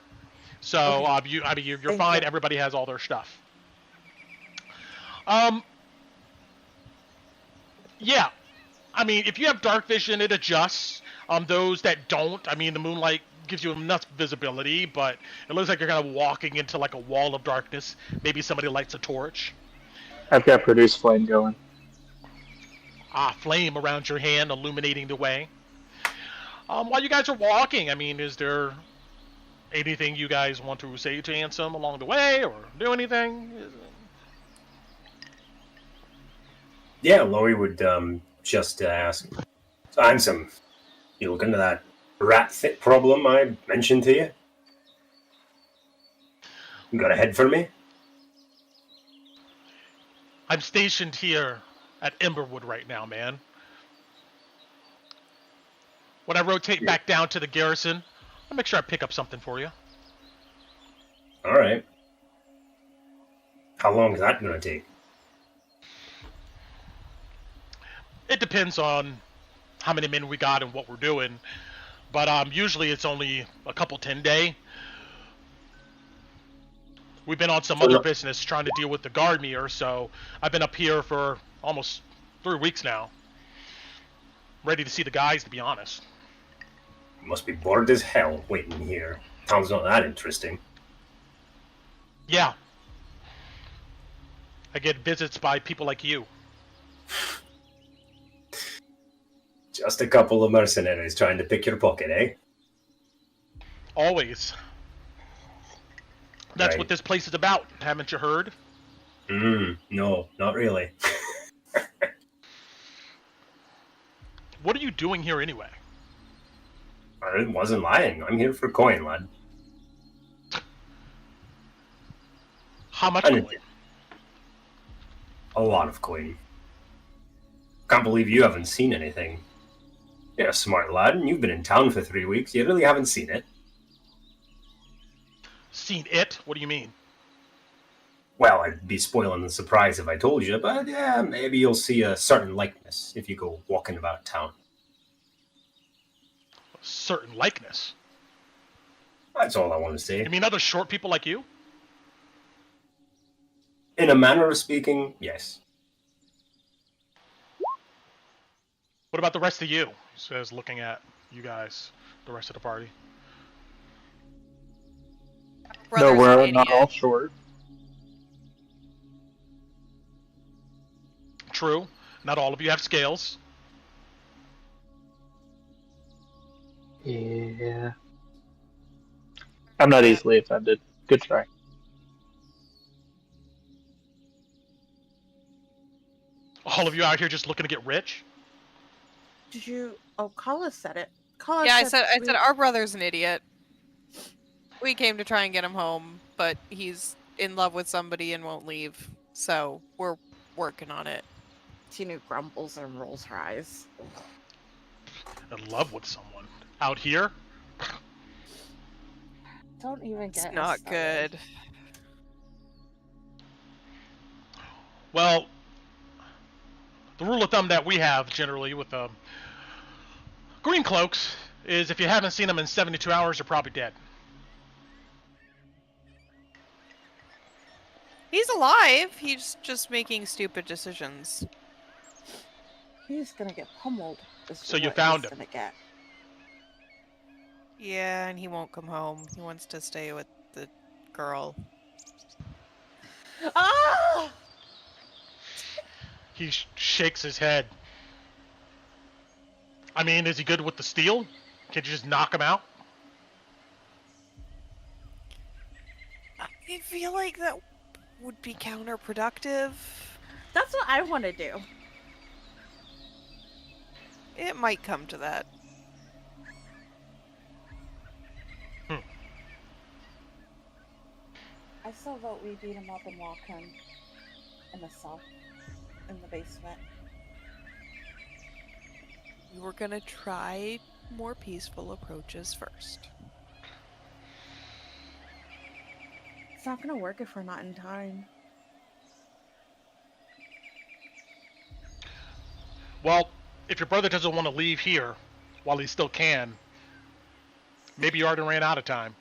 S2: So
S5: Okay.
S2: you're
S5: Thank
S2: fine.
S5: you.
S2: Everybody has all their stuff. Yeah. I mean, if you have dark vision, it adjusts. Those that don't, I mean, the moonlight gives you enough visibility, but it looks like you're kind of walking into like a wall of darkness. Maybe somebody lights a torch.
S4: I've got produce flame going.
S2: Flame around your hand, illuminating the way. While you guys are walking, I mean, is there anything you guys want to say to Ansem along the way, or do anything?
S1: Yeah, Loey would just ask, so Ansem, you look into that rat fit problem I mentioned to you? You got a head for me?
S2: I'm stationed here at Emberwood right now, man. When I rotate back down to the garrison, I'll make sure I pick up something for you.
S1: All right. How long is that going to take?
S2: It depends on how many men we got and what we're doing, but usually it's only a couple 10-day. We've been on some other business trying to deal with the Guardmere, so I've been up here for almost 3 weeks now. ready to see the guys, to be honest.
S1: You must be bored as hell waiting here. Town's not that interesting.
S2: Yeah. I get visits by people like you.
S1: Just a couple of mercenaries trying to pick your pocket, eh?
S2: Always. That's
S1: Right.
S2: what this place is about, haven't you heard?
S1: No, not really.
S2: What are you doing here anyway?
S1: I wasn't lying. I'm here for coin, lad.
S2: How much
S1: And
S2: coin?
S1: a lot of coin. Can't believe you haven't seen anything. You're a smart lad, and you've been in town for 3 weeks. You really haven't seen it.
S2: Seen it? What do you mean?
S1: Well, I'd be spoiling the surprise if I told you, but yeah, maybe you'll see a certain likeness if you go walking about town.
S2: A certain likeness.
S1: That's all I want to say.
S2: You mean other short people like you?
S1: In a manner of speaking, yes.
S2: What about the rest of you? He says, looking at you guys, the rest of the party.
S4: No,
S7: Brother's
S4: we're
S7: an
S4: not
S7: idiot.
S4: all short.
S2: True. Not all of you have scales.
S4: Yeah. I'm not easily offended. Good try.
S2: All of you out here just looking to get rich?
S5: Did you? Oh, Kala said it. Kala
S7: Yeah, I
S5: said
S7: said our brother's an idiot. We came to try and get him home, but he's in love with somebody and won't leave. So we're working on it.
S5: Tinu grumbles and rolls her eyes.
S2: In love with someone. Out here?
S5: Don't even
S7: It's
S5: get.
S7: not
S5: started.
S7: good.
S2: Well, the rule of thumb that we have generally with green cloaks is if you haven't seen them in 72 hours, you're probably dead.
S7: He's alive. He's just making stupid decisions.
S5: He's gonna get pummeled.
S2: So you found him.
S5: Gonna get.
S7: Yeah, and he won't come home. He wants to stay with the girl.
S5: Ah!
S2: He shakes his head. I mean, is he good with the steel? Can you just knock him out?
S7: I feel like that would be counterproductive.
S5: That's what I want to do.
S7: It might come to that.
S5: I still vote we beat him up and lock him in the cell, in the basement.
S7: We're gonna try more peaceful approaches first.
S5: It's not gonna work if we're not in time.
S2: Well, if your brother doesn't want to leave here while he still can, maybe you already ran out of time.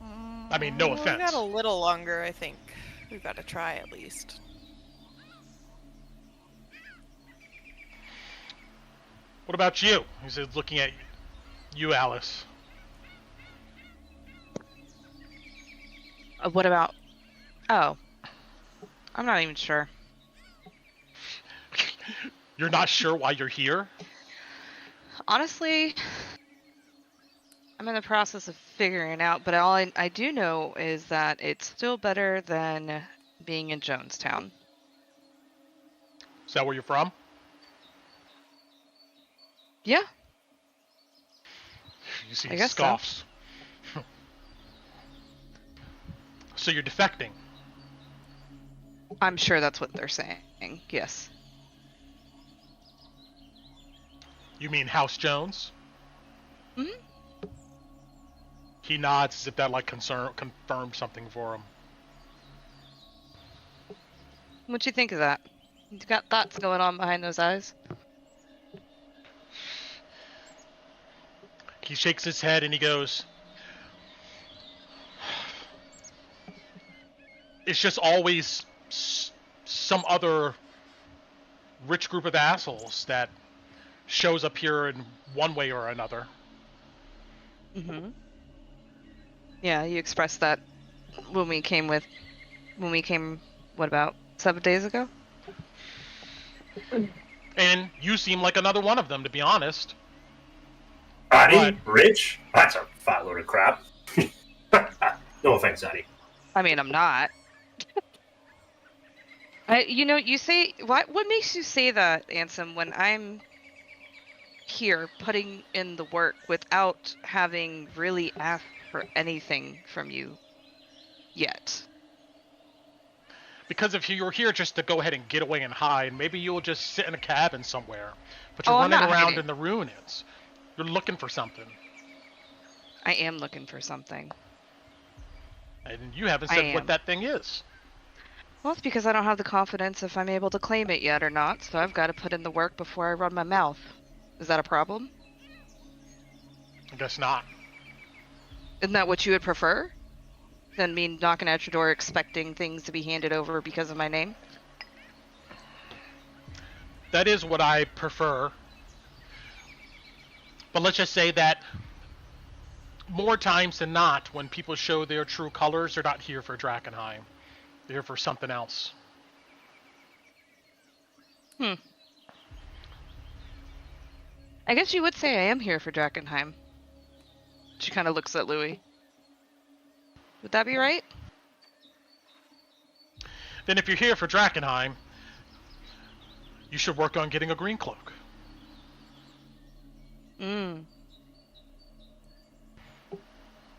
S2: I mean, no
S7: We've
S2: offense.
S7: got a little longer, I think. We've got to try at least.
S2: What about you? He says, looking at you, Alice.
S3: What about? Oh, I'm not even sure.
S2: You're not sure why you're here?
S3: Honestly, I'm in the process of figuring it out, but all I do know is that it's still better than being in Jonestown.
S2: Is that where you're from?
S3: Yeah,
S2: You see
S3: I guess so.
S2: scoffs. So you're defecting.
S3: I'm sure that's what they're saying. Yes.
S2: You mean House Jones?
S3: Mhm.
S2: He nods as if that confirmed something for him.
S3: What'd you think of that? You got thoughts going on behind those eyes?
S2: He shakes his head and he goes, it's just always some other rich group of assholes that shows up here in one way or another.
S3: Mm-hmm. Yeah, you expressed that when we came, what, about 7 days ago?
S1: And
S2: you seem like another one of them, to be honest.
S1: Addy? Rich? That's a fat load of crap. No offense, Addy.
S3: I mean, I'm not. You say, what makes you say that, Ansem, when I'm here putting in the work without having really asked for anything from you yet?
S2: Because if you're here just to go ahead and get away and hide, maybe you'll just sit in a cabin somewhere. But you're running around in the ruins. You're looking for something.
S3: I am looking for something.
S2: And you haven't said what that thing is.
S3: Well, it's because I don't have the confidence if I'm able to claim it yet or not, so I've got to put in the work before I run my mouth. Is that a problem?
S2: I guess not.
S3: Isn't that what you would prefer? Than me knocking at your door expecting things to be handed over because of my name?
S2: That is what I prefer. But let's just say that more times than not, when people show their true colors, they're not here for Drakkenheim. They're here for something else.
S3: I guess you would say I am here for Drakkenheim. She kind of looks at Louis. Would that be right?
S2: Then if you're here for Drakkenheim, you should work on getting a green cloak.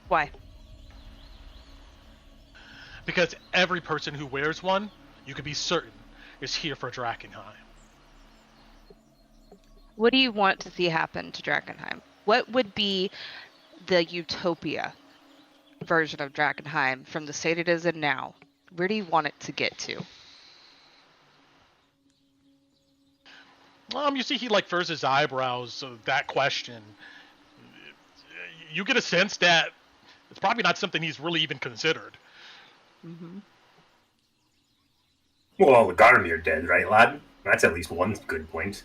S3: Why?
S2: Because every person who wears one, you can be certain, is here for Drakkenheim.
S3: What do you want to see happen to Drakkenheim? What would be the utopia version of Drakkenheim from the state it is in now? Where do you want it to get to?
S2: You see he furs his eyebrows, so that question. You get a sense that it's probably not something he's really even considered.
S1: Well, all the Garmir dead, right, lad? That's at least one good point.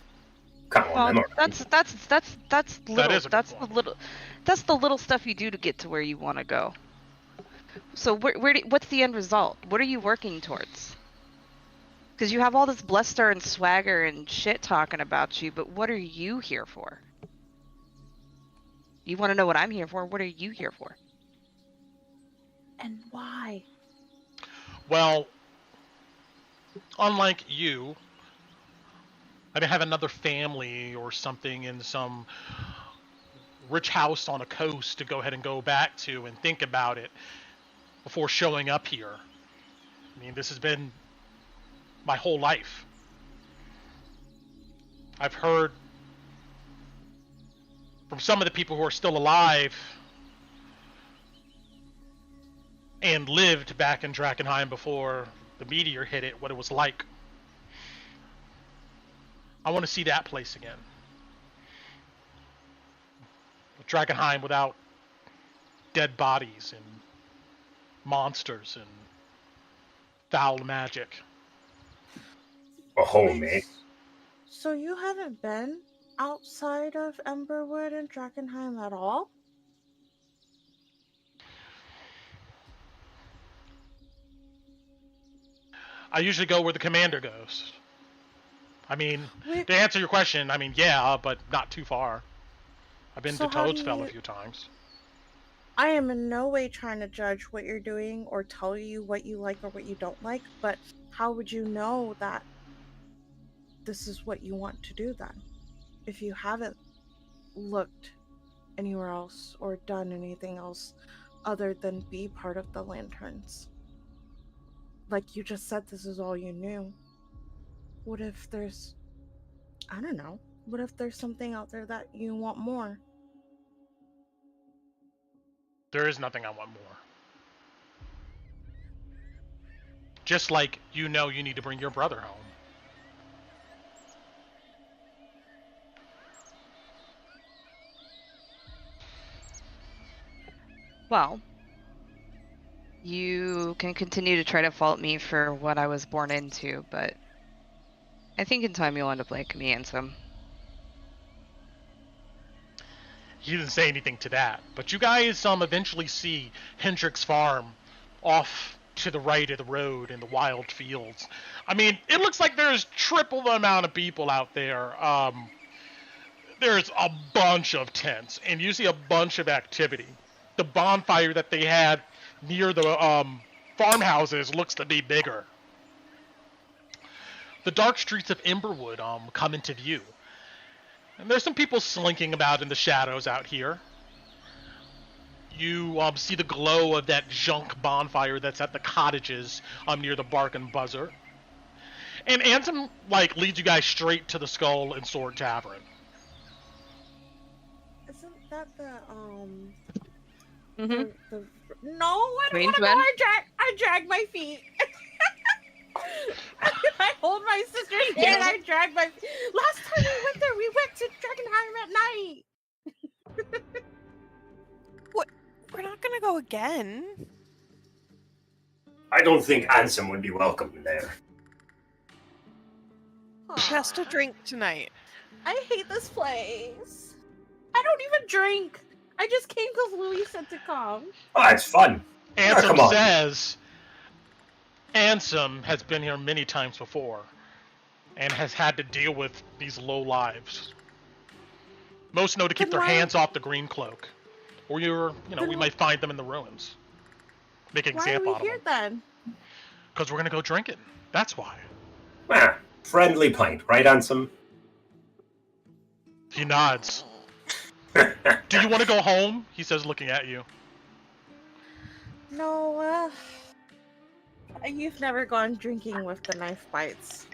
S1: Come on, them
S3: that's little. That's the little stuff you do to get to where you want to go. So what's the end result? What are you working towards? Because you have all this bluster and swagger and shit talking about you, but what are you here for? You want to know what I'm here for? What are you here for?
S5: And why?
S2: Well, unlike you, I didn't have another family or something in some rich house on a coast to go ahead and go back to and think about it before showing up here. I mean, this has been my whole life. I've heard from some of the people who are still alive and lived back in Drakkenheim before the meteor hit it, what it was like. I want to see that place again. Drakkenheim without dead bodies and monsters and foul magic.
S1: Oh, mate.
S5: So you haven't been outside of Emberwood and Drakkenheim at all?
S2: I usually go where the commander goes. I mean, to answer your question, I mean, yeah, but not too far. I've been to Toadsfell a few times.
S5: I am in no way trying to judge what you're doing or tell you what you like or what you don't like, but how would you know that this is what you want to do then? If you haven't looked anywhere else or done anything else other than be part of the Lanterns. Like you just said, this is all you knew. What if there's, I don't know, what if there's something out there that you want more?
S2: There is nothing I want more. Just like you know you need to bring your brother home.
S3: Well, you can continue to try to fault me for what I was born into, but I think in time you'll end up liking me and some.
S2: He didn't say anything to that, but you guys eventually see Hendrick's farm off to the right of the road in the wild fields. I mean, it looks like there's triple the amount of people out there. There's a bunch of tents, and you see a bunch of activity. The bonfire that they had near the farmhouses looks to be bigger. The dark streets of Emberwood come into view. And there's some people slinking about in the shadows out here. You see the glow of that junk bonfire that's at the cottages near the Bark and Buzzer. And Ansem leads you guys straight to the Skull and Sword Tavern.
S5: Isn't that the
S3: Mm-hmm.
S5: No, I don't want to go. I drag my feet. I hold my sister's hand and I drag my feet. Last time we went there, we went to Drakkenheim at night.
S7: What? We're not gonna go again.
S1: I don't think Ansem would be welcome there.
S7: Just a drink tonight.
S5: I hate this place. I don't even drink. I just came because Louis said to come.
S1: Oh, it's fun.
S2: Ansem says Ansem has been here many times before and has had to deal with these low lives. Most know to keep their hands off the green cloak. Or we might find them in the ruins. Make an example out of them.
S5: Why are we here then?
S2: Because we're gonna go drinking. That's why.
S1: Friendly pint, right, Ansem?
S2: He nods. Do you want to go home? He says, looking at you.
S5: No, you've never gone drinking with the knife bites.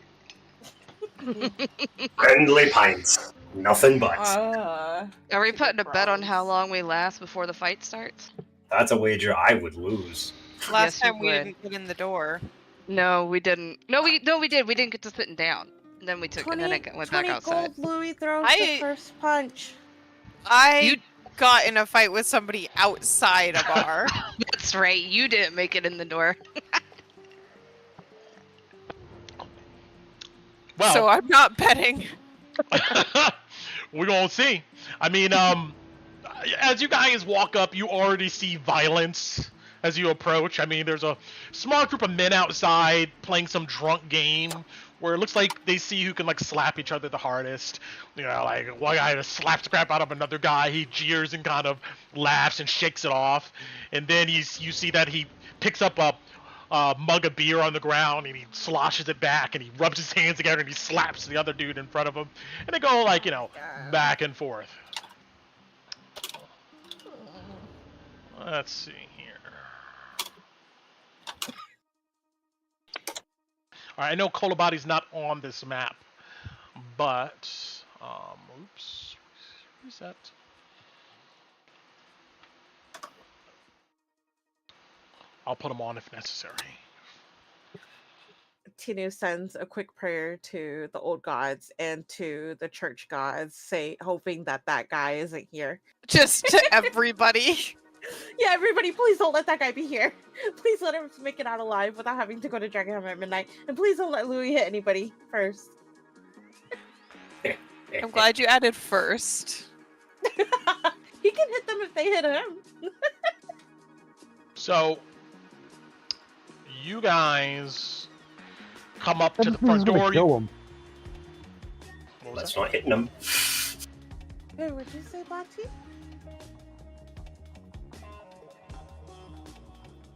S1: Friendly pints. Nothing but.
S3: Are we putting a bet on how long we last before the fight starts?
S1: That's a wager I would lose.
S7: Last time we didn't get in the door.
S3: No, we didn't. No, we did. We didn't get to sitting down. And then we took and then I went back outside.
S5: Gold Louis throws the first punch.
S7: I got in a fight with somebody outside a bar.
S3: That's right. You didn't make it in the door.
S2: Well,
S7: so I'm not betting.
S2: We're gonna see. I mean, as you guys walk up, you already see violence as you approach. I mean, there's a small group of men outside playing some drunk game where it looks like they see who can slap each other the hardest. One guy just slaps the crap out of another guy. He jeers and kind of laughs and shakes it off. And then you see that he picks up a mug of beer on the ground and he sloshes it back and he rubs his hands together and he slaps the other dude in front of him. And they go back and forth. Let's see here. Alright, I know Kolobadi's not on this map, but oops. Reset. I'll put him on if necessary.
S5: Tinu sends a quick prayer to the old gods and to the church gods, hoping that guy isn't here.
S7: Just to everybody.
S5: Yeah, everybody, please don't let that guy be here. Please let him make it out alive without having to go to Drakkenheim at midnight. And please don't let Louis hit anybody first.
S7: I'm glad you added first.
S5: He can hit them if they hit him.
S2: So, you guys come up to the front door.
S6: Kill him.
S1: That's not hitting him.
S5: Hey, what'd you say, Bati?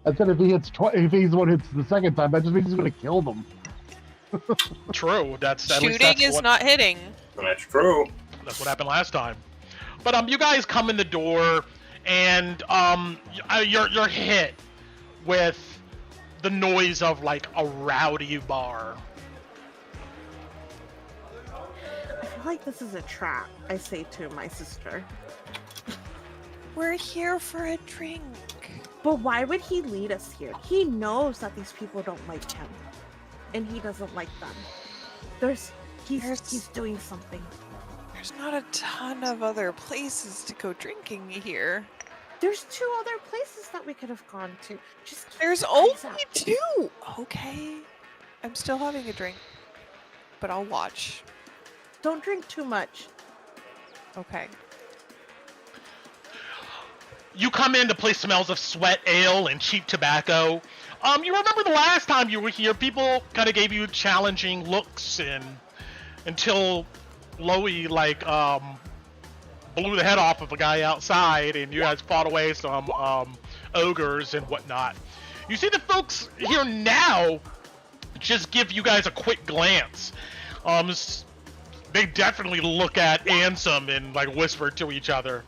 S6: I said if he's the one who hits the second time, that just means he's going to kill them.
S2: True.
S7: Shooting is not hitting.
S1: That's true.
S2: That's what happened last time. But you guys come in the door, and you're hit with the noise of a rowdy bar.
S5: I feel like this is a trap, I say to my sister.
S7: We're here for a drink.
S5: But why would he lead us here? He knows that these people don't like him. And he doesn't like them. He's doing something.
S7: There's not a ton of other places to go drinking here.
S5: There's 2 other places that we could have gone to.
S7: There's only 2! Okay. I'm still having a drink. but I'll watch.
S5: Don't drink too much.
S7: Okay.
S2: You come in, the place smells of sweat, ale, and cheap tobacco. You remember the last time you were here, people kind of gave you challenging looks, and until Loey, like, blew the head off of a guy outside, and you guys fought away some, ogres and whatnot. You see the folks here now just give you guys a quick glance. They definitely look at Ansem and, like, whisper to each other.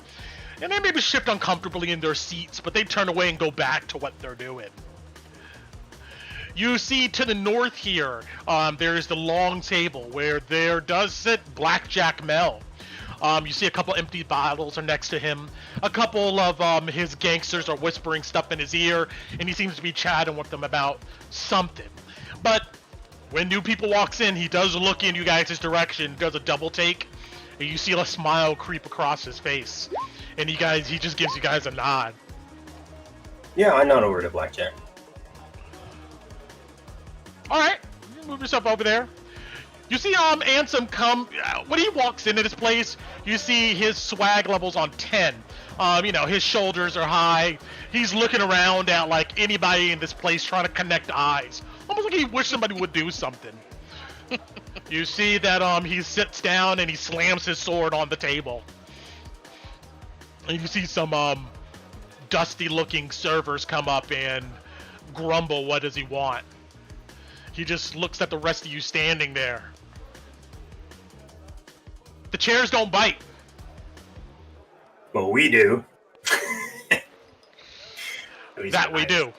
S2: And they maybe shift uncomfortably in their seats, but they turn away and go back to what they're doing. You see to the north here, there's the long table where there does sit Blackjack Mel. You see a couple empty bottles are next to him. A couple of his gangsters are whispering stuff in his ear, and he seems to be chatting with them about something. But when new people walks in, he does look in you guys' direction, does a double take, and you see a smile creep across his face. And he just gives you guys a nod.
S1: Yeah, I nod over to Blackjack.
S2: Alright, you move yourself over there. You see Ansem come, when he walks into this place, you see his swag levels on 10. You know, his shoulders are high. He's looking around at, like, anybody in this place trying to connect eyes. Almost like he wished somebody would do something. You see that he sits down and he slams his sword on the table. And you see some dusty-looking servers come up and grumble, what does he want? He just looks at the rest of you standing there. The chairs don't bite.
S1: Well, we do.
S2: That we do.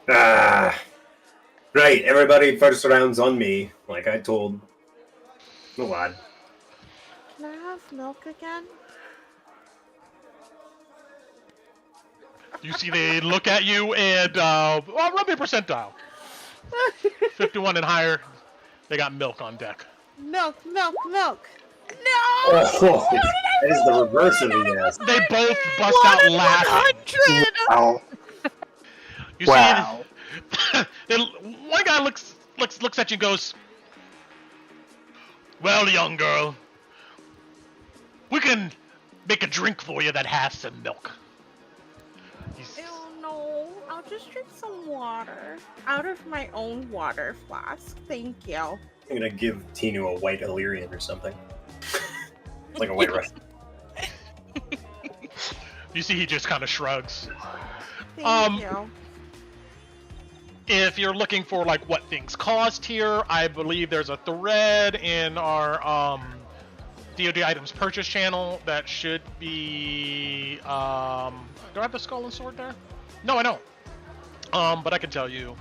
S1: Right, everybody, first round's on me, like I told the lad.
S5: Can I have milk again?
S2: You see they look at you and, run me a percentile. 51 and higher, they got milk on deck.
S5: Milk. No!
S1: Oh, that is the reverse of the yes.
S2: They both bust out laughing.
S4: Wow.
S2: You
S4: Wow.
S2: see, one guy looks at you and goes, well, young girl, we can make a drink for you that has some milk.
S5: Ew, no. I'll just drink some water. Out of my own water flask. Thank you.
S1: I'm gonna give Tinu a white Illyrian or something. Like a white Russian.
S2: You see he just kind of shrugs.
S5: Thank you.
S2: If you're looking for, like, what things cost here, I believe there's a thread in our DoD items purchase channel that should be do I have the skull and sword there? No, I don't. But I can tell you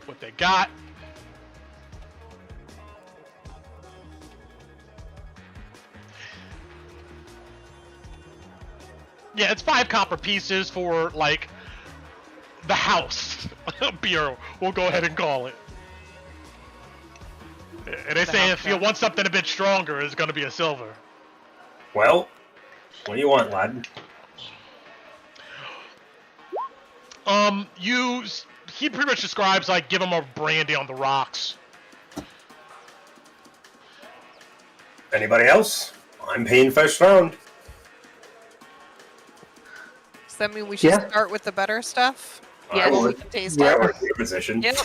S2: what they got. Yeah, it's 5 copper pieces for, like, the house beer. We'll go ahead and call it. And they say if you want something a bit stronger, it's going to be a silver.
S1: Well, what do you want, lad?
S2: He pretty much describes, like, give him a brandy on the rocks.
S1: Anybody else? I'm paying first round.
S7: Does that mean we should start with the better stuff?
S3: Yes.
S7: We can taste
S1: Yeah,
S7: it.
S1: we're in your position.
S3: Yep.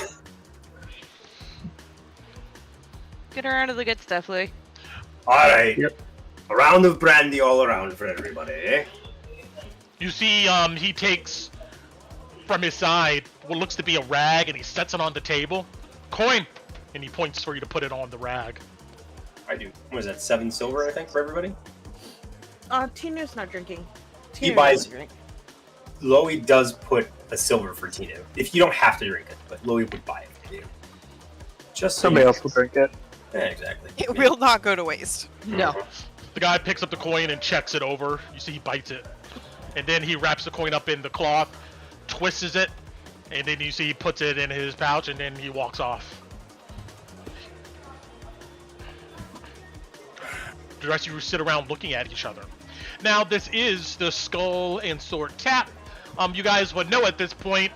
S3: Get around to the good stuff, Louie.
S1: Alright.
S4: Yep.
S1: A round of brandy all around for everybody, eh?
S2: You see, he takes from his side what looks to be a rag and he sets it on the table. Coin! And he points for you to put it on the rag.
S1: I do. What is that, 7 silver, I think, for everybody?
S5: Tinu's not drinking.
S1: He
S5: Tinu
S1: buys-
S5: doesn't drink.
S1: Loey does put a silver for Tinu. If you don't have to drink it, but Loey would buy it for you. Just so
S4: Somebody
S1: you-
S4: else will drink it.
S1: Yeah, exactly.
S7: It will not go to waste.
S3: No.
S2: The guy picks up the coin and checks it over. You see he bites it. And then he wraps the coin up in the cloth, twists it, and then you see he puts it in his pouch and then he walks off. The rest of you sit around looking at each other. Now, this is the Skull and Sword Tap. You guys would know at this point,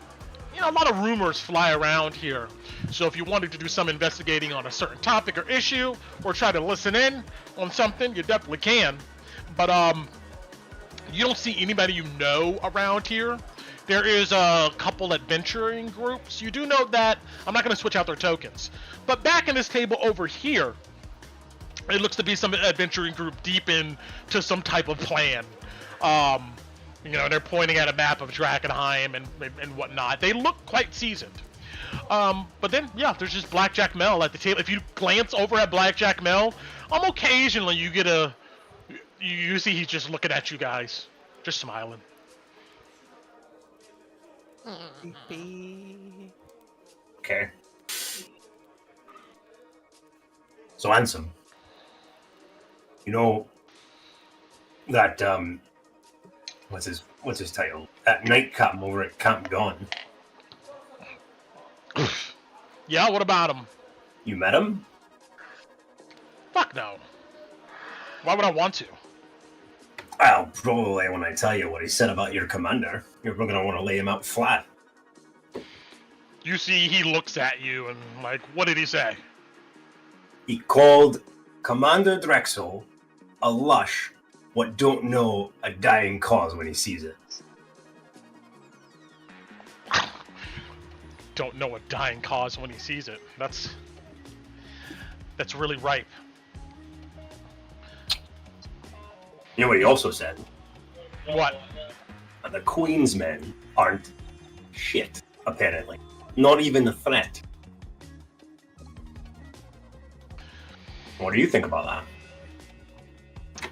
S2: you know, a lot of rumors fly around here. So if you wanted to do some investigating on a certain topic or issue, or try to listen in on something, you definitely can. But you don't see anybody you know around here. There is a couple adventuring groups. You do know that, I'm not going to switch out their tokens, but back in this table over here, it looks to be some adventuring group deep into some type of plan. You know, they're pointing at a map of Drakkenheim and whatnot. They look quite seasoned. But then, yeah, there's just Blackjack Mel at the table. If you glance over at Blackjack Mel, occasionally you get you see he's just looking at you guys, just smiling.
S1: Okay. So, Ansem, you know that what's his title? That night captain over at Camp Dawn.
S2: Yeah, what about him?
S1: You met him?
S2: Fuck no. Why would I want to?
S1: Well, probably when I tell you what he said about your commander, you're going to want to lay him out flat.
S2: You see, he looks at you and, like, what did he say?
S1: He called Commander Drexel a lush what don't know a dying cause when he sees it.
S2: Don't know a dying cause when he sees it. That's really ripe.
S1: You know what he also said?
S2: What?
S1: The Queen's men aren't shit, apparently. Not even a threat. What do you think about that?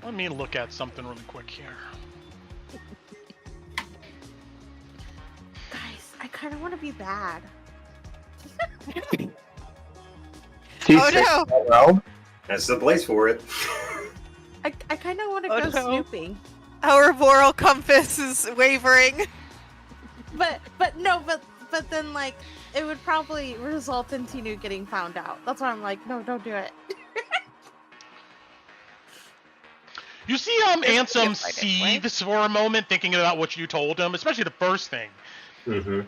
S2: Let me look at something really quick here.
S5: Guys, I kind of want to be bad.
S7: Oh no!
S4: Well,
S1: That's the place for it.
S5: I kind of want to
S7: Oh,
S5: go
S7: no.
S5: snooping.
S7: Our moral compass is wavering.
S5: But then like it would probably result in Tinu getting found out. That's why I'm like, no, don't do it.
S2: You see Ansem seethes for a moment thinking about what you told him, especially the first thing.
S1: Mm-hmm.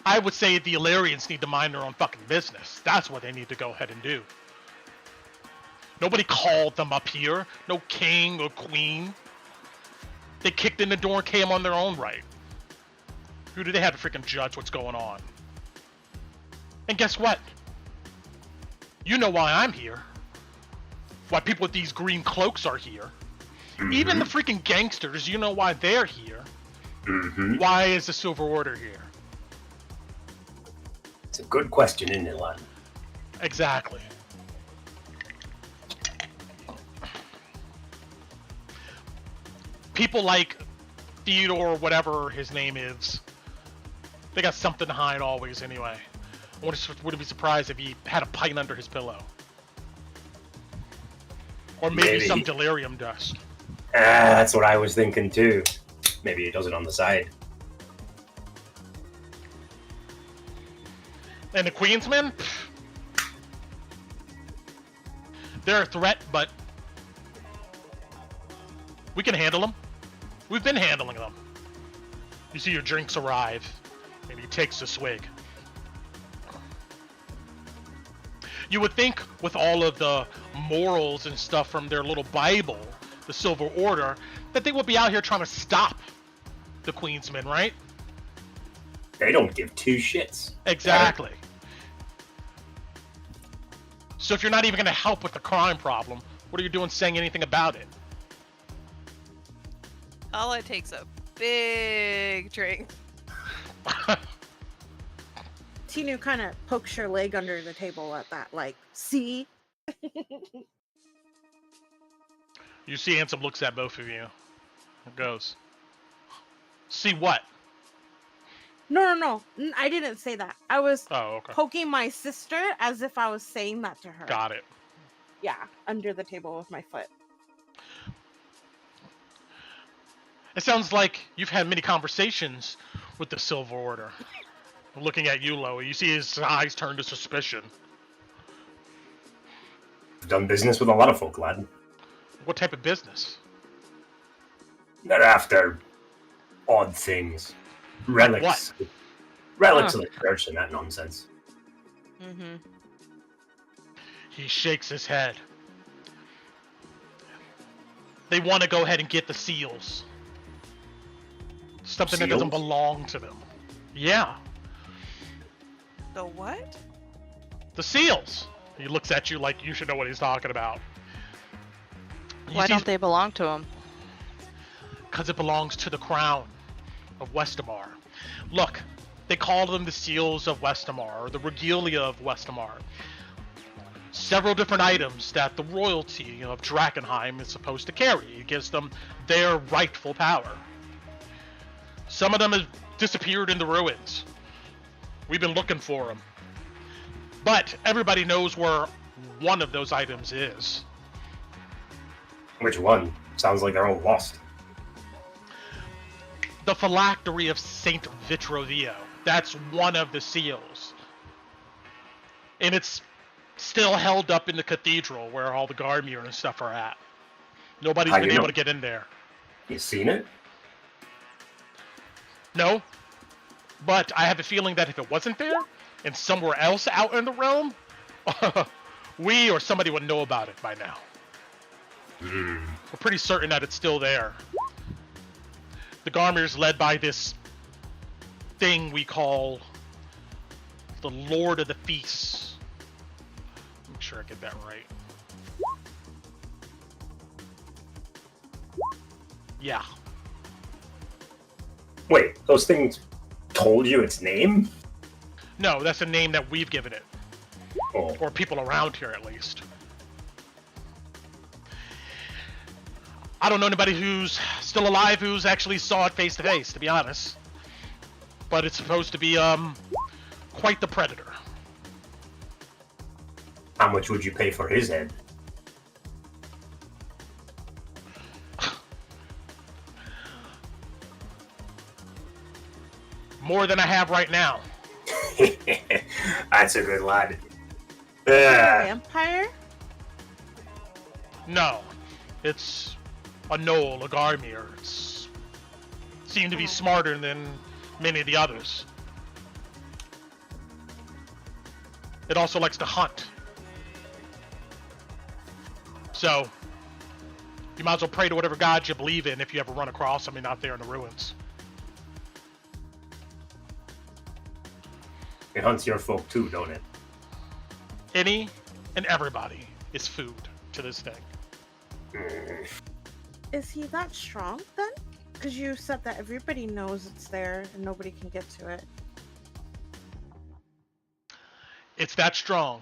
S2: I would say the Illyrians need to mind their own fucking business. That's what they need to go ahead and do. Nobody called them up here. No king or queen. They kicked in the door and came on their own right. Who do they have to freaking judge what's going on? And guess what? You know why I'm here. Why people with these green cloaks are here.
S1: Mm-hmm.
S2: Even the freaking gangsters, you know why they're here.
S1: Mm-hmm.
S2: Why is the Silver Order here?
S1: It's a good question, isn't it, lad?
S2: Exactly. People like Theodore, whatever his name is, they got something to hide always anyway. I wouldn't be surprised if he had a pint under his pillow. Or maybe some delirium dust.
S1: That's what I was thinking too. Maybe he does it on the side.
S2: And the Queensmen? They're a threat, but we can handle them. We've been handling them. You see your drinks arrive, and he takes a swig. You would think with all of the morals and stuff from their little Bible, the Silver Order, that they would be out here trying to stop the Queensmen, right?
S1: They don't give two shits.
S2: Exactly. So if you're not even going to help with the crime problem, what are you doing saying anything about it?
S7: All it takes a big drink.
S5: Tinu kind of pokes your leg under the table at that, like, see?
S2: You see Ansem looks at both of you. It goes, see what?
S5: No. I didn't say that. I was
S2: okay.
S5: poking my sister as if I was saying that to her.
S2: Got it.
S5: Yeah, under the table with my foot.
S2: It sounds like you've had many conversations with the Silver Order. Looking at you, Loey, you see his eyes turn to suspicion.
S1: I've done business with a lot of folk, lad.
S2: What type of business?
S1: They're after odd things. Relics.
S2: What?
S1: Relics of the church and that nonsense.
S3: Mm-hmm.
S2: He shakes his head. They want to go ahead and get the seals. Something that doesn't
S1: Seals?
S2: belong to them. Yeah,
S7: The what?
S2: the seals. He looks at you like you should know what he's talking about.
S3: Why don't they belong to him?
S2: Because it belongs to the crown of Westamar. Look, they call them the seals of Westamar, or the regalia of Westamar. Several different items that the royalty of Drakkenheim is supposed to carry. It gives them their rightful power. Some of them have disappeared in the ruins. We've been looking for them. But everybody knows where one of those items is.
S1: Which one? Sounds like they're all lost.
S2: The phylactery of Saint Vitrovio. That's one of the seals. And it's still held up in the cathedral where all the Garmir and stuff are at. Nobody's been able to get in there.
S1: You seen it?
S2: No. But I have a feeling that if it wasn't there, and somewhere else out in the realm, we or somebody would know about it by now. We're pretty certain that it's still there. The Garmir's led by this thing we call the Lord of the Feasts. Make sure I get that right. Yeah.
S1: Wait, those things told you its name?
S2: No, that's a name that we've given it.
S1: Oh.
S2: Or people around here, at least. I don't know anybody who's still alive who's actually saw it face to face, to be honest. But it's supposed to be, quite the predator.
S1: How much would you pay for his head?
S2: More than I have right now.
S1: That's a good lad.
S5: Vampire?
S2: No. It's a Knoll, a Garmir. It's seemed to be smarter than many of the others. It also likes to hunt. So, you might as well pray to whatever god you believe in if you ever run across something out there in the ruins.
S1: It hunts your folk too, don't it?
S2: Any and everybody is food to this thing.
S5: Is he that strong then? Because you said that everybody knows it's there and nobody can get to it.
S2: It's that strong.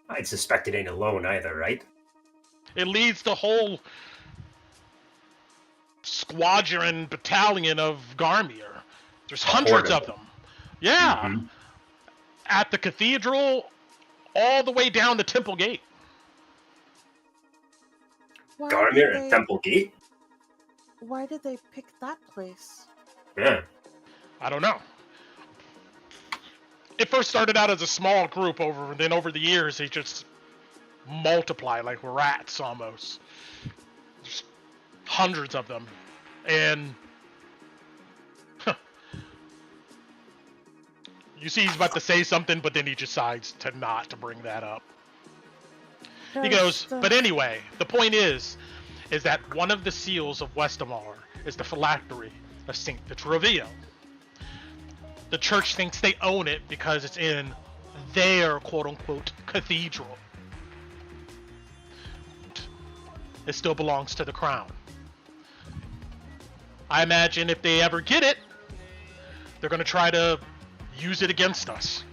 S1: I'd suspect it ain't alone either, right?
S2: It leads the whole squadron, battalion of Garmir. There's hundreds of them. Yeah. Mm-hmm. At the cathedral, all the way down the Temple Gate.
S1: Garmir at Temple Gate?
S5: Why did they pick that place?
S1: Yeah.
S2: I don't know. It first started out as a small group, then over the years they just multiply like rats almost. There's hundreds of them. And you see he's about to say something, but then he decides to not to bring that up. He goes, but anyway, the point is that one of the seals of Westamar is the phylactery of Saint Vitrovio. The church thinks they own it because it's in their quote-unquote cathedral. It still belongs to the crown. I imagine if they ever get it, they're going to try to use it against us.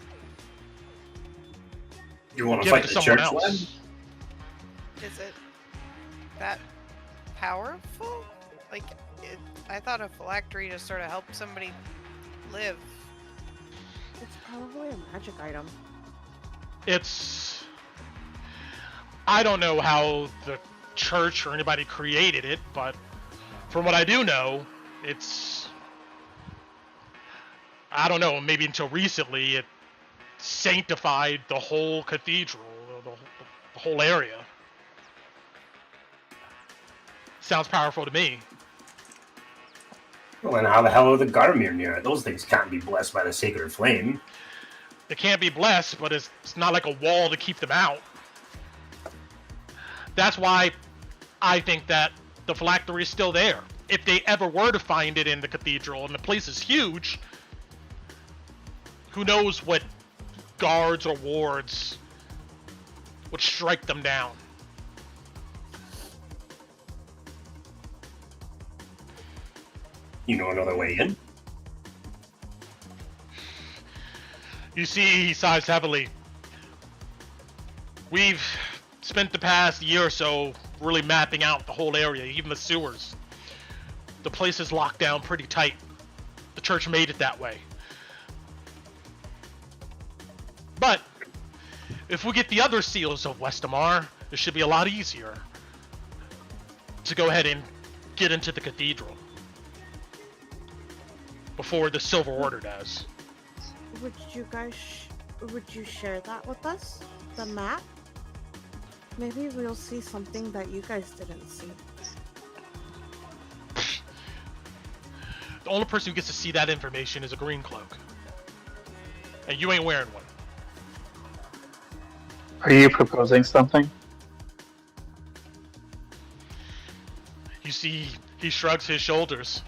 S1: You want to fight the church then?
S7: Is it that powerful? Like, I thought a phylactery just sort of helped somebody live.
S5: It's probably a magic item.
S2: I don't know how the church or anybody created it, but from what I do know, I don't know, maybe until recently, it sanctified the whole cathedral, the whole area. Sounds powerful to me.
S1: Well, then how the hell are the Garmir near it? Those things can't be blessed by the sacred flame.
S2: They can't be blessed, but it's not like a wall to keep them out. That's why I think that the phylactery is still there. If they ever were to find it in the cathedral, and the place is huge, who knows what guards or wards would strike them down.
S1: You know another way in?
S2: You see, he sighs heavily. We've spent the past year or so really mapping out the whole area, even the sewers. The place is locked down pretty tight. The church made it that way. But if we get the other seals of Westamar, it should be a lot easier to go ahead and get into the cathedral before the Silver Order does.
S5: Would you share that with us? The map? Maybe we'll see something that you guys didn't see.
S2: The only person who gets to see that information is a green cloak. And you ain't wearing one.
S4: Are you proposing something?
S2: You see, he shrugs his shoulders.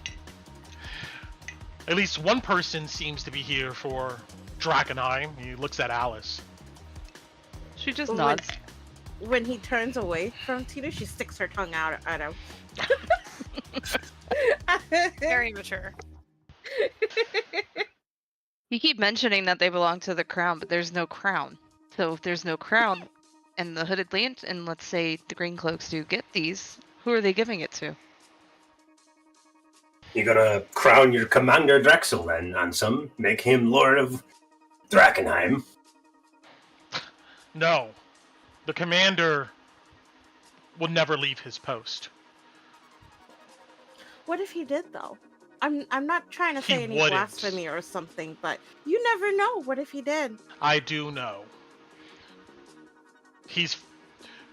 S2: At least one person seems to be here for Drakkenheim. He looks at Alice.
S3: She just nods.
S5: When he turns away from Tina, she sticks her tongue out at him.
S7: Very mature.
S3: You keep mentioning that they belong to the crown, but there's no crown. So if there's no crown, and the Hooded Lantern, and let's say the Green Cloaks do get these, who are they giving it to?
S1: You're gonna crown your Commander Drexel then, Ansem. Make him Lord of Drakkenheim.
S2: No. The commander will never leave his post.
S5: What if he did, though? I'm not trying to say
S2: He
S5: any
S2: wouldn't.
S5: blasphemy or something, but you never know. What if he did?
S2: I do know.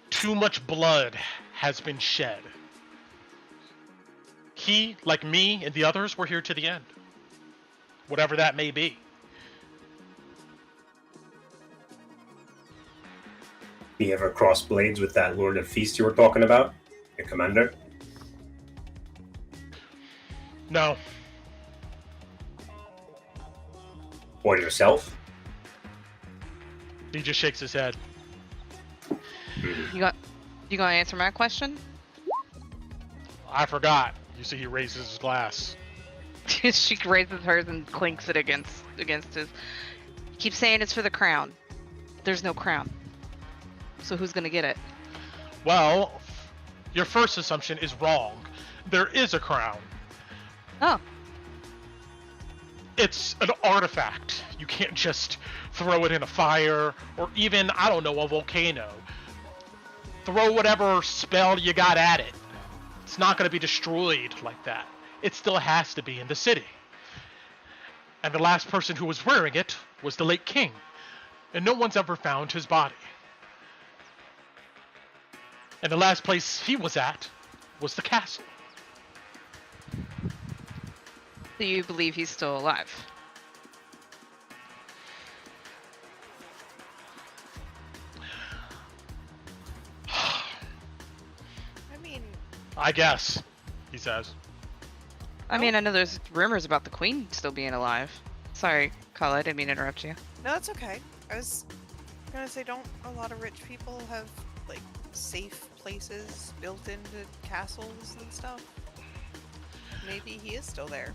S2: Too much blood has been shed. He, like me and the others, were here to the end. Whatever that may be.
S1: You ever cross blades with that Lord of Feast you were talking about? Your commander?
S2: No.
S1: Or yourself?
S2: He just shakes his head.
S3: You gonna answer my question?
S2: I forgot. You see he raises his glass.
S3: She raises hers and clinks it against his. Keep saying it's for the crown. There's no crown. So who's gonna get it?
S2: Well, your first assumption is wrong. There is a crown.
S3: Oh.
S2: It's an artifact. You can't just throw it in a fire or even, I don't know, a volcano. Throw whatever spell you got at it. It's not going to be destroyed like that. It still has to be in the city. And the last person who was wearing it was the late king. And no one's ever found his body. And the last place he was at was the castle.
S3: Do you believe he's still alive?
S2: I guess, he says.
S3: I mean, I know there's rumors about the queen still being alive. Sorry, Kala, I didn't mean to interrupt you.
S7: No, that's okay. I was gonna say, don't a lot of rich people have, like, safe places built into castles and stuff? Maybe he is still there.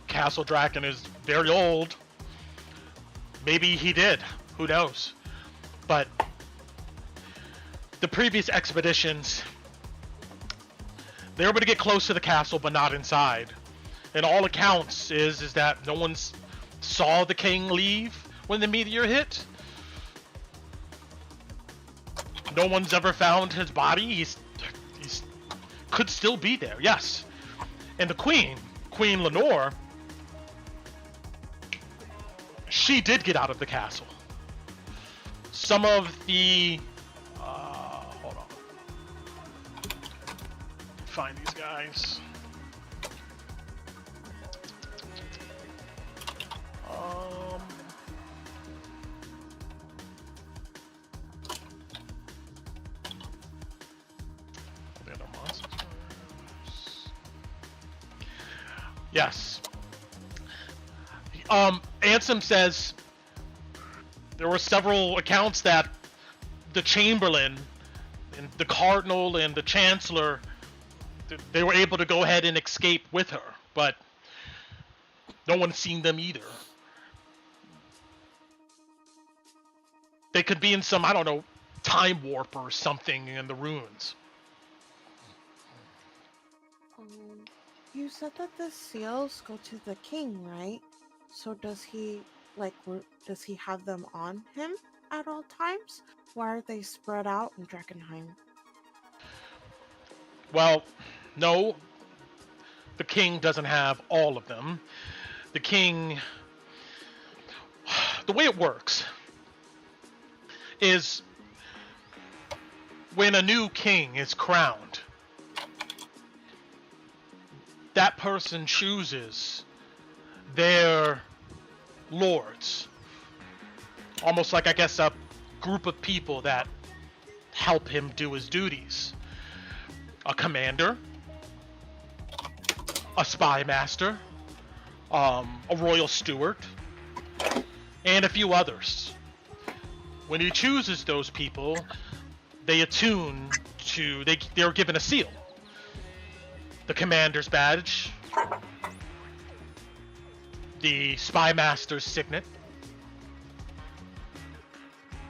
S2: Castle Draken is very old. Maybe he did. Who knows? But the previous expeditions, they were able to get close to the castle, but not inside. And all accounts is that no one saw the king leave when the meteor hit. No one's ever found his body. He's could still be there, yes. And the Queen Lenore, she did get out of the castle. Some of the hold on. Find these guys. Yes. Ansem says there were several accounts that the Chamberlain and the Cardinal and the Chancellor, they were able to go ahead and escape with her, but no one's seen them either. They could be in some, I don't know, time warp or something in the ruins.
S5: You said that the seals go to the king, right? So does he have them on him at all times? Why are they spread out in Drakkenheim?
S2: Well, no. The king doesn't have all of them. The king... The way it works is when a new king is crowned, that person chooses their lords. Almost like, I guess, a group of people that help him do his duties. A commander, a spy master, a royal steward, and a few others. When he chooses those people, they attune to, they're given a seal. The commander's badge, the spy master's signet,